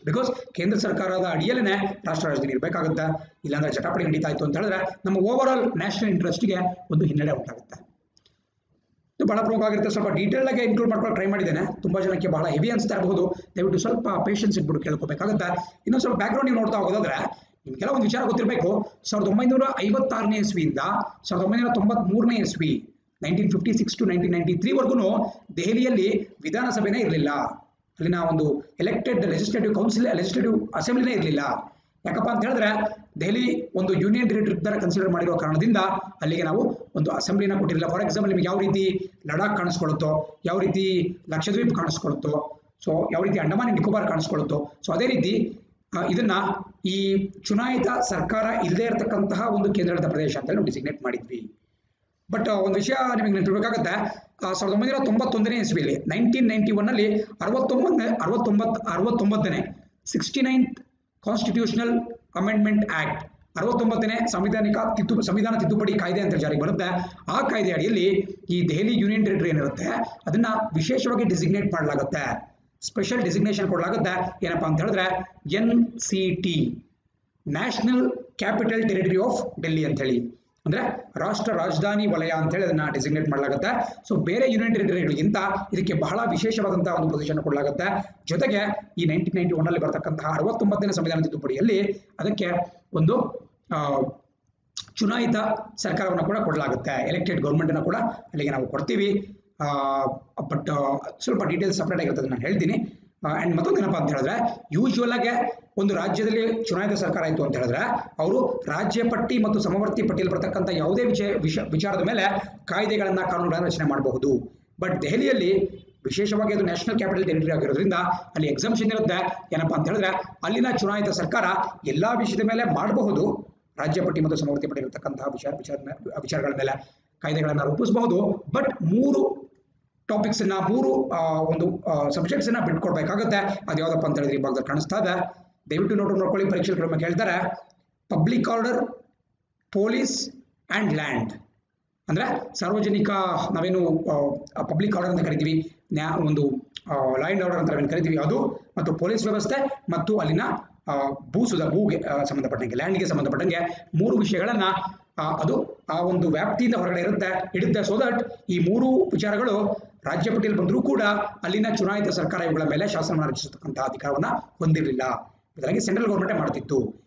ಬಿಕಾಸ್ ಕೇಂದ್ರ ಸರ್ಕಾರದ ಅಡಿಯಲ್ಲೇ ರಾಷ್ಟ್ರ ರಾಜಧಾನಿ ಇರಬೇಕಾಗುತ್ತೆ. ಇಲ್ಲಾಂದ್ರೆ ಜಟಾಪಟಿ ನಡೀತಾ ಇತ್ತು ಅಂತ ಹೇಳಿದ್ರೆ ನಮ್ಮ ಓವರ್ ಆಲ್ ನ್ಯಾಷನಲ್ ಇಂಟ್ರೆಸ್ಟ್ಗೆ ಒಂದು ಹಿನ್ನಡೆ ಉಂಟಾಗುತ್ತೆ. ಇದು ಬಹಳ ಪ್ರಮುಖವಾಗಿರುತ್ತೆ. ಸ್ವಲ್ಪ ಡೀಟೇಲ್ ಆಗಿ ಇನ್ಕ್ಲೂಡ್ ಮಾಡ್ಕೊಂಡು ಟ್ರೈ ಮಾಡಿದ್ದೇನೆ. ತುಂಬಾ ಜನಕ್ಕೆ ಬಹಳ ಹೆವಿ ಅನಿಸ್ತಾ ಇರಬಹುದು. ದಯವಿಟ್ಟು ಸ್ವಲ್ಪ ಪೇಷನ್ಸ್ ಇಟ್ಬಿಟ್ಟು ಕೇಳ್ಕೋಬೇಕಾಗುತ್ತೆ. ಇನ್ನೊಂದು ಸ್ವಲ್ಪ ಬ್ಯಾಕ್ಗ್ರೌಂಡ್ ನೀವು ನೋಡ್ತಾ ಹೋಗೋದಾದ್ರೆ ನಿಮ್ಗೆಲ್ಲ ಒಂದು ವಿಚಾರ ಗೊತ್ತಿರಬೇಕು. 1956ನೇ ಇಸ್ವಿಯಿಂದ 1993ನೇ ಇಸ್ವಿ 1956 to 1993 ವರೆಗೂ ದೆಹಲಿಯಲ್ಲಿ ವಿಧಾನಸಭೆನೇ ಇರಲಿಲ್ಲ. ಅಲ್ಲಿನ ಒಂದು ಎಲೆಕ್ಟೆಡ್ ಲೆಜಿಸ್ಲೇಟಿವ್ ಕೌನ್ಸಿಲ್, ಲೆಜಿಸ್ಲೇಟಿವ್ ಅಸೆಂಬ್ಲಿನೇ ಇರಲಿಲ್ಲ. ಯಾಕಪ್ಪ ಅಂತ ಹೇಳಿದ್ರೆ ದೆಹಲಿ ಒಂದು ಯೂನಿಯನ್ ಟೆರಿಟರಿ ತರ ಕನ್ಸಿಡರ್ ಮಾಡಿರೋ ಕಾರಣದಿಂದ ಅಲ್ಲಿಗೆ ನಾವು ಒಂದು ಅಸೆಂಬ್ಲಿನ ಕೊಟ್ಟಿರಲಿಲ್ಲ. ಫಾರ್ ಎಕ್ಸಾಂಪಲ್ ನಿಮಗೆ ಯಾವ ರೀತಿ ಲಡಾಖ್ ಕಾಣಿಸ್ಕೊಳ್ಳುತ್ತೋ, ಯಾವ ರೀತಿ ಲಕ್ಷದ್ವೀಪ್ ಕಾಣಿಸ್ಕೊಳ್ಳುತ್ತೋ, ಸೊ ಯಾವ ರೀತಿ ಅಂಡಮಾನ್ ನಿಕೋಬಾರ್ ಕಾಣಿಸ್ಕೊಳ್ಳುತ್ತೋ, ಸೊ ಅದೇ ರೀತಿ ಇದನ್ನ ಈ ಚುನಾಯಿತ ಸರ್ಕಾರ ಇಲ್ಲದೆ ಇರತಕ್ಕಂತಹ ಒಂದು ಕೇಂದ್ರಾಡಳಿತ ಪ್ರದೇಶ ಅಂತ ನಾವು ಡಿಸಿಗ್ನೇಟ್ ಮಾಡಿದ್ವಿ. ಬಟ್ ಒಂದು ವಿಷಯ ನಿಮಗೆ ನೆನಪಿರಬೇಕಾಗುತ್ತೆ, 1991ನೇ ಇಸ್ವಿಯಲ್ಲಿ 1991ನಲ್ಲಿ 69ನೇ 69th ಕಾನ್ಸ್ಟಿಟ್ಯೂಷನಲ್ ಅಮೆಂಡ್ಮೆಂಟ್ ಆಕ್ಟ್ 69ನೇ ಸಂವಿಧಾನ ತಿದ್ದುಪಡಿ ಕಾಯ್ದೆ ಅಂತ ಜಾರಿಗೆ ಬರುತ್ತೆ. ಆ ಕಾಯ್ದೆ ಅಡಿಯಲ್ಲಿ ಈ ದೆಹಲಿ ಯೂನಿಯನ್ ಟೆರಿಟರಿ ಏನಿರುತ್ತೆ ಅದನ್ನ ವಿಶೇಷವಾಗಿ ಡಿಸಿಗ್ನೇಟ್ ಮಾಡಲಾಗುತ್ತೆ, ಸ್ಪೆಷಲ್ ಡಿಸಿಗ್ನೇಷನ್ ಕೊಡಲಾಗುತ್ತೆ. ಏನಪ್ಪಾ ಅಂತ ಹೇಳಿದ್ರೆ NCT, national capital territory of Delhi ಅಂತ ಹೇಳಿ, ಅಂದ್ರೆ ರಾಷ್ಟ್ರ ರಾಜಧಾನಿ ವಲಯ ಅಂತ ಹೇಳಿ ಅದನ್ನ ಡಿಸಿಗ್ನೇಟ್ ಮಾಡಲಾಗುತ್ತೆ. ಸೊ ಬೇರೆ ಯೂನಿಯನ್ ಟೆರಿಟರಿಗಳಿಗಿಂತ ಇದಕ್ಕೆ ಬಹಳ ವಿಶೇಷವಾದಂತಹ ಒಂದು ಪೊಸಿಷನ್ ಕೊಡಲಾಗುತ್ತೆ. ಜೊತೆಗೆ ಈ 1991ನಲ್ಲಿ ಬರತಕ್ಕಂತಹ 69ನೇ ಸಂವಿಧಾನ ತಿದ್ದುಪಡಿಯಲ್ಲಿ ಅದಕ್ಕೆ ಒಂದು ಚುನಾಯಿತ ಸರ್ಕಾರವನ್ನು ಕೂಡ ಕೊಡಲಾಗುತ್ತೆ, ಎಲೆಕ್ಟೆಡ್ ಗೌರ್ಮೆಂಟ್ ಅನ್ನು ಕೂಡ ಅಲ್ಲಿಗೆ ನಾವು ಕೊಡ್ತೀವಿ. ಬಟ್ ಸ್ವಲ್ಪ ಡೀಟೇಲ್ಸ್ ಸಪರೇಟ್ ಆಗಿರ್ತದೆ, ನಾನು ಹೇಳ್ತೀನಿ. ಅಂಡ್ ಮತ್ತೊಂದು ಏನಪ್ಪಾ ಅಂತ ಹೇಳಿದ್ರೆ, ಯೂಶುವಲ್ ಆಗಿ ಒಂದು ರಾಜ್ಯದಲ್ಲಿ ಚುನಾಯಿತ ಸರ್ಕಾರ ಆಯಿತು ಅಂತ ಹೇಳಿದ್ರೆ ಅವರು ರಾಜ್ಯ ಪಟ್ಟಿ ಮತ್ತು ಸಮವರ್ತಿ ಪಟ್ಟಿಯಲ್ಲಿ ಬರ್ತಕ್ಕಂಥ ಯಾವುದೇ ವಿಚಾರದ ಮೇಲೆ ಕಾಯ್ದೆಗಳನ್ನ ಕಾನೂನುಗಳನ್ನು ರಚನೆ ಮಾಡಬಹುದು. ಬಟ್ ದೆಹಲಿಯಲ್ಲಿ ವಿಶೇಷವಾಗಿ ಅದು ನ್ಯಾಷನಲ್ ಕ್ಯಾಪಿಟಲ್ ಟೆರಿಟರಿ ಆಗಿರೋದ್ರಿಂದ ಅಲ್ಲಿ ಎಕ್ಸಂಪ್ಷನ್ ಇರುತ್ತೆ. ಏನಪ್ಪಾ ಅಂತ ಹೇಳಿದ್ರೆ ಅಲ್ಲಿನ ಚುನಾಯಿತ ಸರ್ಕಾರ ಎಲ್ಲಾ ವಿಷಯದ ಮೇಲೆ ಮಾಡಬಹುದು, ರಾಜ್ಯ ಪಟ್ಟಿ ಮತ್ತು ಸಮವರ್ತಿ ಪಟ್ಟಿ ಇರತಕ್ಕಂತಹ ವಿಚಾರಗಳ ಮೇಲೆ ಕಾಯ್ದೆಗಳನ್ನ ರೂಪಿಸಬಹುದು. ಬಟ್ 3 ಟಾಪಿಕ್ಸ್ ಅನ್ನ 3 ಒಂದು ಸಬ್ಜೆಕ್ಟ್ಸ್ ಅನ್ನ ಬಿಟ್ಕೊಡ್ಬೇಕಾಗುತ್ತೆ. ಅದು ಯಾವ್ದಪ್ಪ ಅಂತ ಹೇಳಿದ್ರೆ ಈ ಭಾಗದಲ್ಲಿ ಕಾಣಿಸ್ತಾ ಇದೆ, ದಯವಿಟ್ಟು ನೋಡ್ಕೊಳ್ಳಿ, ಪರೀಕ್ಷೆಗಳು ಕೇಳ್ತಾರೆ. Public order, police and land, ಅಂದ್ರೆ ಸಾರ್ವಜನಿಕ, ನಾವೇನು ಪಬ್ಲಿಕ್ ಆರ್ಡರ್ ಅಂತ ಕರಿತೀವಿ, ಒಂದು ಲಾ ಅಂಡ್ ಆರ್ಡರ್ ಅಂತ ನಾವೇನು ಕರಿತೀವಿ ಅದು, ಮತ್ತು ಪೊಲೀಸ್ ವ್ಯವಸ್ಥೆ ಮತ್ತು ಅಲ್ಲಿನ ಭೂಗೆ ಸಂಬಂಧಪಟ್ಟಂಗೆ, ಲ್ಯಾಂಡ್ಗೆ ಸಂಬಂಧಪಟ್ಟಂಗೆ 3 ವಿಷಯಗಳನ್ನ ಅದು ಆ ಒಂದು ವ್ಯಾಪ್ತಿಯಿಂದ ಹೊರಗಡೆ ಇಡುತ್ತೆ. ಸೊ ದಟ್ ಈ 3 ವಿಚಾರಗಳು ರಾಜ್ಯ ಪಟ್ಟಿಯಲ್ಲಿ ಬಂದರೂ ಕೂಡ ಅಲ್ಲಿನ ಚುನಾಯಿತ ಸರ್ಕಾರ ಇವುಗಳ ಮೇಲೆ ಶಾಸನವನ್ನು ರಚಿಸತಕ್ಕಂತಹ ಅಧಿಕಾರವನ್ನ ಹೊಂದಿರಲಿಲ್ಲ. ಇದರಾಗಿ ಸೆಂಟ್ರಲ್ ಗೌರ್ಮೆಂಟ್ ಮಾಡ್ತಿತ್ತು.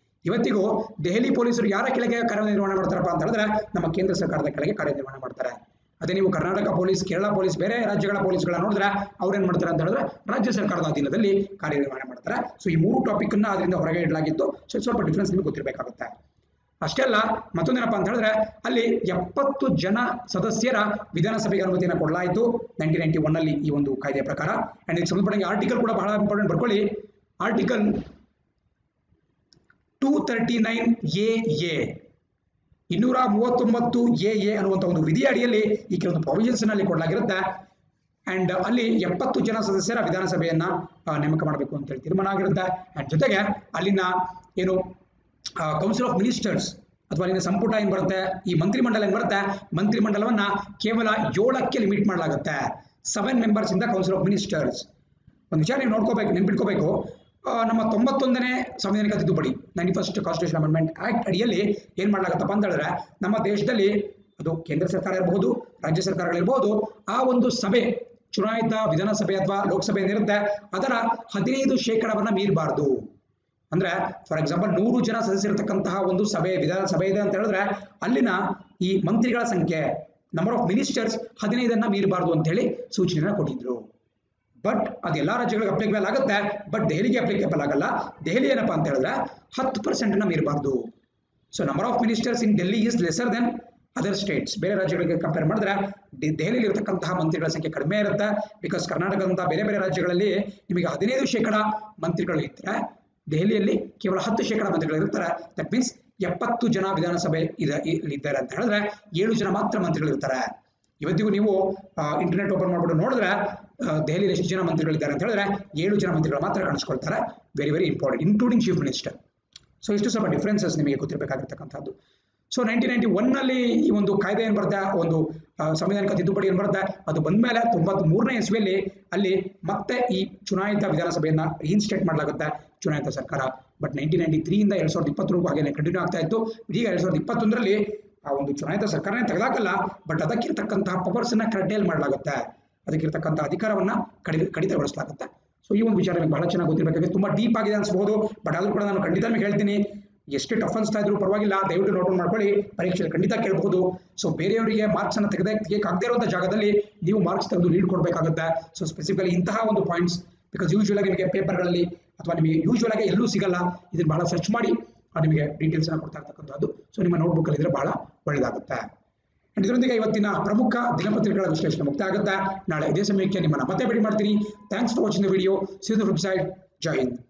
ಇವತ್ತಿಗೂ ದೆಹಲಿ ಪೊಲೀಸರು ಯಾರ ಕೆಳಗೆ ಕಾರ್ಯನಿರ್ವಹಣೆ ಮಾಡ್ತಾರಪ್ಪ ಅಂತ ಹೇಳಿದ್ರೆ ನಮ್ಮ ಕೇಂದ್ರ ಸರ್ಕಾರದ ಕೆಳಗೆ ಕಾರ್ಯನಿರ್ವಹಣೆ ಮಾಡ್ತಾರೆ. ಅದೇ ನೀವು ಕರ್ನಾಟಕ ಪೊಲೀಸ್, ಕೇರಳ ಪೊಲೀಸ್, ಬೇರೆ ರಾಜ್ಯಗಳ ಪೊಲೀಸ್ಗಳನ್ನ ನೋಡಿದ್ರೆ ಅವ್ರೇನ್ ಮಾಡ್ತಾರೆ ಅಂತ ಹೇಳಿದ್ರೆ ರಾಜ್ಯ ಸರ್ಕಾರದ ಅಧೀನದಲ್ಲಿ ಕಾರ್ಯನಿರ್ವಹಣೆ ಮಾಡ್ತಾರೆ. ಸೊ ಈ 3 ಟಾಪಿಕ್ ಅನ್ನ ಅದರಿಂದ ಹೊರಗೆ ಇಡಲಾಗಿತ್ತು. ಸೊ ಸ್ವಲ್ಪ ಡಿಫ್ರೆನ್ಸ್ ನಿಮಗೆ ಗೊತ್ತಿರಬೇಕಾಗುತ್ತೆ. ಅಷ್ಟೇ ಅಲ್ಲ, ಮತ್ತೊಂದೇನಪ್ಪ ಅಂತ ಹೇಳಿದ್ರೆ ಅಲ್ಲಿ 70 ಜನ ಸದಸ್ಯರ ವಿಧಾನಸಭೆಗೆ ಅನುಮತಿಯನ್ನು ಕೊಡಲಾಯಿತು 1991ನಲ್ಲಿ ಈ ಒಂದು ಕಾಯ್ದೆಯ ಪ್ರಕಾರ. ಅಂಡ್ ಇದಕ್ಕೆ ಸಂಬಂಧಪಟ್ಟಂಗೆ ಆರ್ಟಿಕಲ್ ಕೂಡ ಬಹಳ ಇಂಪಾರ್ಟೆಂಟ್, ಬರ್ಕೊಳ್ಳಿ. ಆರ್ಟಿಕಲ್ 239AA 239AA ಅನ್ನುವಂಥ ಒಂದು ವಿಧಿಯ ಅಡಿಯಲ್ಲಿ ಈ ಕೆಲವೊಂದು ಪ್ರಾವಿಷನ್ಸ್ ನಲ್ಲಿ ಕೊಡಲಾಗಿರುತ್ತೆ. ಅಂಡ್ ಅಲ್ಲಿ 70 ಜನ ಸದಸ್ಯರ ವಿಧಾನಸಭೆಯನ್ನ ನೇಮಕ ಮಾಡಬೇಕು ಅಂತ ಹೇಳಿ ತೀರ್ಮಾನ ಆಗಿರುತ್ತೆ. ಅಂಡ್ ಜೊತೆಗೆ ಅಲ್ಲಿನ ಏನು ಕೌನ್ಸಿಲ್ ಆಫ್ ಮಿನಿಸ್ಟರ್ಸ್ ಅಥವಾ ಅಲ್ಲಿನ ಸಂಪುಟ ಏನ್ ಬರುತ್ತೆ, ಈ ಮಂತ್ರಿಮಂಡಲ ಏನ್ ಬರುತ್ತೆ, ಮಂತ್ರಿಮಂಡಲವನ್ನ ಕೇವಲ 7ಕ್ಕೆ ಲಿಮಿಟ್ ಮಾಡಲಾಗುತ್ತೆ. 7 ಮೆಂಬರ್ಸ್ ಇಂದ ಕೌನ್ಸಿಲ್ ಆಫ್ ಮಿನಿಸ್ಟರ್ಸ್. ಒಂದು ವಿಚಾರ ನೀವು ನೆನ್ಪಿಟ್ಕೋಬೇಕು, ನಮ್ಮ 91ನೇ ಸಂವಿಧಾನಿಕ ತಿದ್ದುಪಡಿ 91st ಕಾನ್ಸ್ಟಿಟ್ಯೂಷನ್ ಅಮೆಂಡ್ಮೆಂಟ್ ಆಕ್ಟ್ ಅಡಿಯಲ್ಲಿ ಏನ್ ಮಾಡಲಾಗುತ್ತಪ್ಪ ಅಂತ ಹೇಳಿದ್ರೆ ನಮ್ಮ ದೇಶದಲ್ಲಿ ಅದು ಕೇಂದ್ರ ಸರ್ಕಾರ ಇರಬಹುದು, ರಾಜ್ಯ ಸರ್ಕಾರಗಳಿರಬಹುದು, ಆ ಒಂದು ಸಭೆ, ಚುನಾಯಿತ ವಿಧಾನಸಭೆ ಅಥವಾ ಲೋಕಸಭೆ ಏನಿರುತ್ತೆ ಅದರ 15% ಮೀರಬಾರದು. ಅಂದ್ರೆ ಫಾರ್ ಎಕ್ಸಾಂಪಲ್ 100 ಜನ ಸದಸ್ಯರಿರ್ತಕ್ಕಂತಹ ಒಂದು ವಿಧಾನಸಭೆ ಇದೆ ಅಂತ ಹೇಳಿದ್ರೆ ಅಲ್ಲಿನ ಈ ಮಂತ್ರಿಗಳ ಸಂಖ್ಯೆ, ನಂಬರ್ ಆಫ್ ಮಿನಿಸ್ಟರ್ಸ್ 15 ಮೀರಬಾರದು ಅಂತ ಹೇಳಿ ಸೂಚನೆಯನ್ನ ಕೊಟ್ಟಿದ್ರು. ಬಟ್ ಅದೆಲ್ಲಾ ರಾಜ್ಯಗಳಿಗೆ ಅಪ್ಲಿಕೇಬಲ್ ಆಗುತ್ತೆ, ಬಟ್ ದೆಹಲಿಗೆ ಅಪ್ಲಿಕೇಬಲ್ ಆಗಲ್ಲ. ದೆಹಲಿ ಏನಪ್ಪಾ ಅಂತ ಹೇಳಿದ್ರೆ 10% ಮೀರಬಾರದು. So number of ministers in Delhi is lesser then other states. ಬೇರೆ ರಾಜ್ಯಗಳಿಗೆ ಕಂಪೇರ್ ಮಾಡಿದ್ರೆ ದೆಹಲಿಯಲ್ಲಿ ಇರತಕ್ಕಂತಹ ಮಂತ್ರಿಗಳ ಸಂಖ್ಯೆ ಕಡಿಮೆ ಇರುತ್ತೆ. ಬಿಕಾಸ್ ಕರ್ನಾಟಕದಂತಹ ಬೇರೆ ಬೇರೆ ರಾಜ್ಯಗಳಲ್ಲಿ ನಿಮಗೆ 15% ಮಂತ್ರಿಗಳು ಇರ್ತಾರೆ, ದೆಹಲಿಯಲ್ಲಿ ಕೇವಲ 10% ಮಂತ್ರಿಗಳು ಇರ್ತಾರೆ. ದಟ್ ಮೀನ್ಸ್ 70 ಜನ ವಿಧಾನಸಭೆ ಇದ್ದಾರೆ ಅಂತ ಹೇಳಿದ್ರೆ 7 ಜನ ಮಾತ್ರ ಮಂತ್ರಿಗಳು ಇರ್ತಾರೆ. ಇವತ್ತಿಗೂ ನೀವು ಇಂಟರ್ನೆಟ್ ಓಪನ್ ಮಾಡ್ಬಿಟ್ಟು ನೋಡಿದ್ರೆ ದೆಹಲಿಯಲ್ಲಿ ಎಷ್ಟು ಜನ ಮಂತ್ರಿಗಳಿದ್ದಾರೆ ಅಂತ ಹೇಳಿದ್ರೆ 7 ಜನ ಮಂತ್ರಿಗಳು ಮಾತ್ರ ಕಾಣಿಸ್ಕೊಳ್ತಾರೆ. Very very important, including chief minister. So ಇಷ್ಟು ಸ್ವಲ್ಪ ಡಿಫ್ರೆನ್ಸಸ್ ನಿಮಗೆ ಗೊತ್ತಿರಬೇಕಾಗಿರ್ತಕ್ಕಂಥದ್ದು. ಸೊ 1991ನಲ್ಲಿ ಈ ಒಂದು ಕಾಯ್ದೆ ಏನ್ ಬರುತ್ತೆ, ಒಂದು ಸಂವಿಧಾನಿಕ ತಿದ್ದುಪಡಿ ಏನ್ ಬರುತ್ತೆ, ಅದು ಬಂದ್ಮೇಲೆ 93ನೇ ಇಸ್ವಿಯಲ್ಲಿ ಅಲ್ಲಿ ಮತ್ತೆ ಈ ಚುನಾಯಿತ ವಿಧಾನಸಭೆಯನ್ನ ರೀಇನ್ಸ್ಟೇಟ್ ಮಾಡಲಾಗುತ್ತೆ ಚುನಾಯಿತ ಸರ್ಕಾರ. ಬಟ್ 1993 ಇಂದ 2020 ಹಾಗೆ ಕಂಟಿನ್ಯೂ ಆಗ್ತಾ ಇತ್ತು. ಈಗ 2021ರಲ್ಲಿ ಆ ಒಂದು ಚುನಾಯಿತ ಸರ್ಕಾರನೇ ತೆಗೆದಾಕಲ್ಲ, ಬಟ್ ಅದಕ್ಕಿರ್ತಕ್ಕಂತಹ ಪವರ್ಸ್ ಅನ್ನ ಕರ್ಟೇಲ್ ಮಾಡಲಾಗುತ್ತೆ, ಅದಕ್ಕಿರ್ತಕ್ಕಂಥ ಅಧಿಕಾರವನ್ನ ಕಡಿತಗೊಳಿಸಲಾಗುತ್ತೆ. ಸೊ ಈ ಒಂದು ವಿಚಾರ ನಿಮಗೆ ಬಹಳ ಚೆನ್ನಾಗಿ ಗೊತ್ತಿರಬೇಕಾಗಿದೆ. ತುಂಬಾ ಡೀಪ್ ಆಗಿದೆ ಅನ್ಸಬಹುದು, ಬಟ್ ಆದ್ರೂ ಕೂಡ ನಾನು ಖಂಡಿತ ನಿಮಗೆ ಹೇಳ್ತೀನಿ, ಎಷ್ಟೇ ಟಫ್ ಅನ್ಸ್ತಾ ಇದ್ರು ಪರವಾಗಿಲ್ಲ, ದಯವಿಟ್ಟು ನೋಟ್ ಮಾಡ್ಕೊಳ್ಳಿ, ಪರೀಕ್ಷೆಯಲ್ಲಿ ಖಂಡಿತ ಕೇಳಬಹುದು. ಸೊ ಬೇರೆಯವರಿಗೆ ಮಾರ್ಕ್ಸ್ ಅನ್ನು ತೆಗೆದಾಗದೇ ಇರುವಂತಹ ಜಾಗದಲ್ಲಿ ನೀವು ಮಾರ್ಕ್ಸ್ ತೆಗೆದು ಲೀಡ್ ಕೊಡಬೇಕಾಗುತ್ತೆ. ಸೊ ಸ್ಪೆಸಿಫಿಕಲಿ ಇಂತಹ ಒಂದು ಪಾಯಿಂಟ್ಸ್, ಬಿಕಾಸ್ ಯೂಶುವಲ್ ಆಗಿ ನಿಮಗೆ ಪೇಪರ್ಗಳಲ್ಲಿ ಅಥವಾ ನಿಮಗೆ ಯೂಶುವಲ್ ಆಗಿ ಎಲ್ಲೂ ಸಿಗಲ್ಲ, ಇದನ್ನ ಬಹಳ ಸರ್ಚ್ ಮಾಡಿ ನಿಮಗೆ ಡೀಟೇಲ್ಸ್ ಅನ್ನು ಕೊಡ್ತಾ ಇರ್ತಕ್ಕಂಥದ್ದು. ಸೊ ನಿಮ್ಮ ನೋಟ್ಬುಕ್ ಅಲ್ಲಿ ಇದ್ರೆ ಬಹಳ ಒಳ್ಳೆಯದಾಗುತ್ತೆ. ಅಂಡ್ ಇದರೊಂದಿಗೆ ಇವತ್ತಿನ ಪ್ರಮುಖ ದಿನಪತ್ರಿಕೆಗಳ ವಿಶ್ಲೇಷಣೆ ಮುಕ್ತ ಆಗುತ್ತೆ. ನಾಳೆ ಇದೇ ಸಮಯಕ್ಕೆ ನಿಮ್ಮನ್ನ ಮತ್ತೆ ಭೇಟಿ ಮಾಡ್ತೀನಿ. Thanks for watching the video. See you from side. Jai Hind.